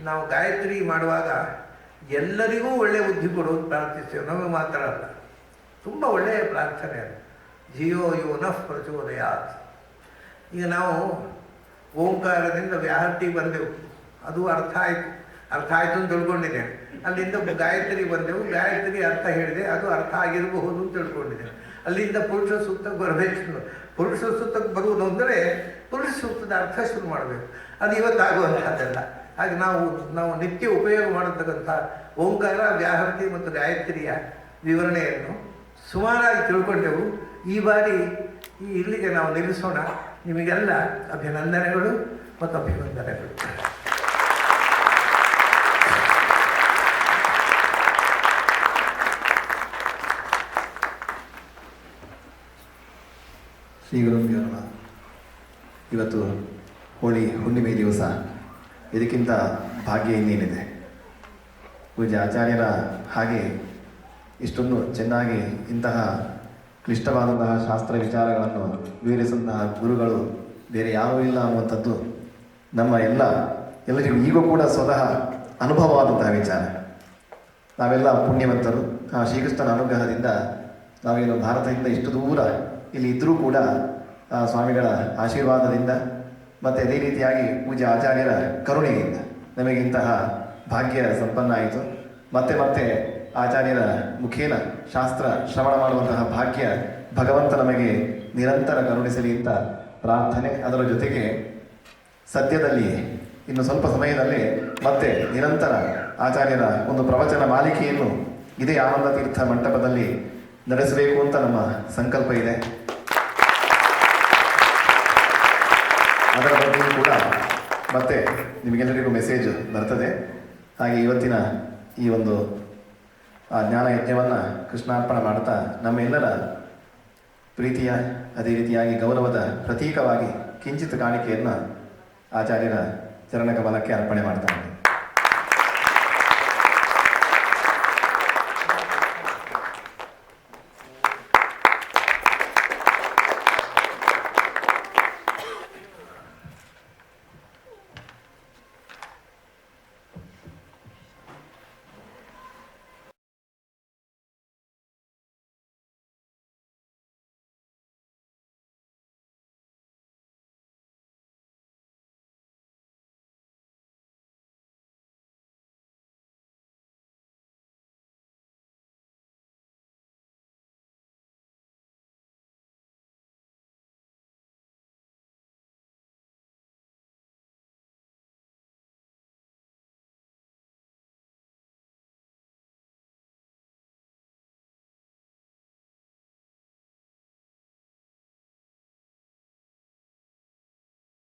ನಾವು ಗಾಯತ್ರಿ ಮಾಡುವಾಗ ಎಲ್ಲರಿಗೂ ಒಳ್ಳೆಯ ಬುದ್ಧಿ ಕೊಡೋದು ಪ್ರಾರ್ಥಿಸ್ತೇವೆ, ನಮಗೆ ಮಾತ್ರ ಅಲ್ಲ. ತುಂಬ ಒಳ್ಳೆಯ ಪ್ರಾರ್ಥನೆ ಅದು. ಧಿಯೋ ಯೋ ನಃ ಪ್ರಚೋದಯಾತ್. ಈಗ ನಾವು ಓಂಕಾರದಿಂದ ವ್ಯಾಹರ್ತಿ ಬಂದೆವು, ಅದು ಅರ್ಥ ಆಯಿತು ಅಂತ ತಿಳ್ಕೊಂಡಿದ್ದೇನೆ. ಅಲ್ಲಿಂದ ಗಾಯತ್ರಿ ಬಂದೆವು, ಗಾಯತ್ರಿ ಅರ್ಥ ಹೇಳಿದೆ, ಅದು ಅರ್ಥ ಆಗಿರಬಹುದು ಅಂತ ತಿಳ್ಕೊಂಡಿದ್ದೇನೆ. ಅಲ್ಲಿಂದ ಪುರುಷ ಸೂಕ್ತಕ್ಕೆ ಬರಬೇಕು. ಪುರುಷ ಸೂಕ್ತಕ್ಕೆ ಬರುವುದು ಅಂದರೆ ಪುರುಷ ಸೂಕ್ತದ ಅರ್ಥ ಶುರು ಮಾಡಬೇಕು. ಅದು ಇವತ್ತಾಗುವಂಥದ್ದಲ್ಲ. ಹಾಗೆ ನಾವು ನಿತ್ಯ ಉಪಯೋಗ ಮಾಡತಕ್ಕಂಥ ಓಂಕಾರ, ವ್ಯಾಹೃತಿ ಮತ್ತು ಗಾಯತ್ರಿಯ ವಿವರಣೆಯನ್ನು ಸುಮಾರಾಗಿ ತಿಳ್ಕೊಂಡೆವು. ಈ ಬಾರಿ ಇಲ್ಲಿಗೆ ನಾವು ನಿಲ್ಲಿಸೋಣ. ನಿಮಗೆಲ್ಲ ಅಭಿನಂದನೆಗಳು ಮತ್ತು ಅಭಿವಂದನೆಗಳು. ಶ್ರೀಗುರುಭ್ಯೋ ನಮಃ. ಇವತ್ತು ಹೋಳಿ ಹುಣ್ಣಿಮೆ ದಿವಸ. ಇದಕ್ಕಿಂತ ಭಾಗ್ಯ ಇನ್ನೇನಿದೆ? ಪೂಜ್ಯ ಆಚಾರ್ಯರ ಹಾಗೆ ಇಷ್ಟೊಂದು ಚೆನ್ನಾಗಿ ಇಂತಹ ಕ್ಲಿಷ್ಟವಾದಂತಹ ಶಾಸ್ತ್ರ ವಿಚಾರಗಳನ್ನು ವಿವರಿಸಿದಂತಹ ಗುರುಗಳು ಬೇರೆ ಯಾರೂ ಇಲ್ಲ ಅನ್ನುವಂಥದ್ದು ನಮ್ಮ ಎಲ್ಲರಿಗೂ ಈಗೂ ಕೂಡ ಸ್ವತಃ ಅನುಭವವಾದಂತಹ ವಿಚಾರ. ನಾವೆಲ್ಲ ಪುಣ್ಯವಂತರು. ಆ ಶ್ರೀಕೃಷ್ಣನ ಅನುಗ್ರಹದಿಂದ ನಾವೇನು ಭಾರತದಿಂದ ಇಷ್ಟು ದೂರ ಇಲ್ಲಿ ಇದ್ದರೂ ಕೂಡ ಆ ಸ್ವಾಮಿಗಳ ಆಶೀರ್ವಾದದಿಂದ ಮತ್ತು ಅದೇ ರೀತಿಯಾಗಿ ಪೂಜ್ಯ ಆಚಾರ್ಯರ ಕರುಣೆಯಿಂದ ನಮಗೆ ಇಂತಹ ಭಾಗ್ಯ ಸಂಪನ್ನ ಆಯಿತು. ಮತ್ತೆ ಆಚಾರ್ಯರ ಮುಖೇನ ಶಾಸ್ತ್ರ ಶ್ರವಣ ಮಾಡುವಂತಹ ಭಾಗ್ಯ ಭಗವಂತ ನಮಗೆ ನಿರಂತರ ಕರುಣಿಸಲಿ ಅಂತ ಪ್ರಾರ್ಥನೆ. ಅದರ ಜೊತೆಗೆ ಸದ್ಯದಲ್ಲಿ ಇನ್ನು ಸ್ವಲ್ಪ ಸಮಯದಲ್ಲಿ ಮತ್ತೆ ನಿರಂತರ ಆಚಾರ್ಯರ ಒಂದು ಪ್ರವಚನ ಮಾಲಿಕೆಯನ್ನು ಇದೇ ಆನಂದ ತೀರ್ಥ ಮಂಟಪದಲ್ಲಿ ನಡೆಸಬೇಕು ಅಂತ ನಮ್ಮ ಸಂಕಲ್ಪ ಇದೆ. ಅದರ ಬಗ್ಗೆಯೂ ಕೂಡ ಮತ್ತೆ ನಿಮಗೆಲ್ಲರಿಗೂ ಮೆಸೇಜ್ ಬರ್ತದೆ. ಹಾಗೆ ಇವತ್ತಿನ ಈ ಒಂದು ಜ್ಞಾನ ಯಜ್ಞವನ್ನು ಕೃಷ್ಣಾರ್ಪಣೆ ಮಾಡ್ತಾ ನಮ್ಮೆಲ್ಲರ ಪ್ರೀತಿಯ ಅದೇ ರೀತಿಯಾಗಿ ಗೌರವದ ಪ್ರತೀಕವಾಗಿ ಕಿಂಚಿತ್ ಕಾಣಿಕೆಯನ್ನು ಆಚಾರ್ಯರ ಚರಣಕಮಲಕ್ಕೆ ಅರ್ಪಣೆ ಮಾಡ್ತಾರೆ.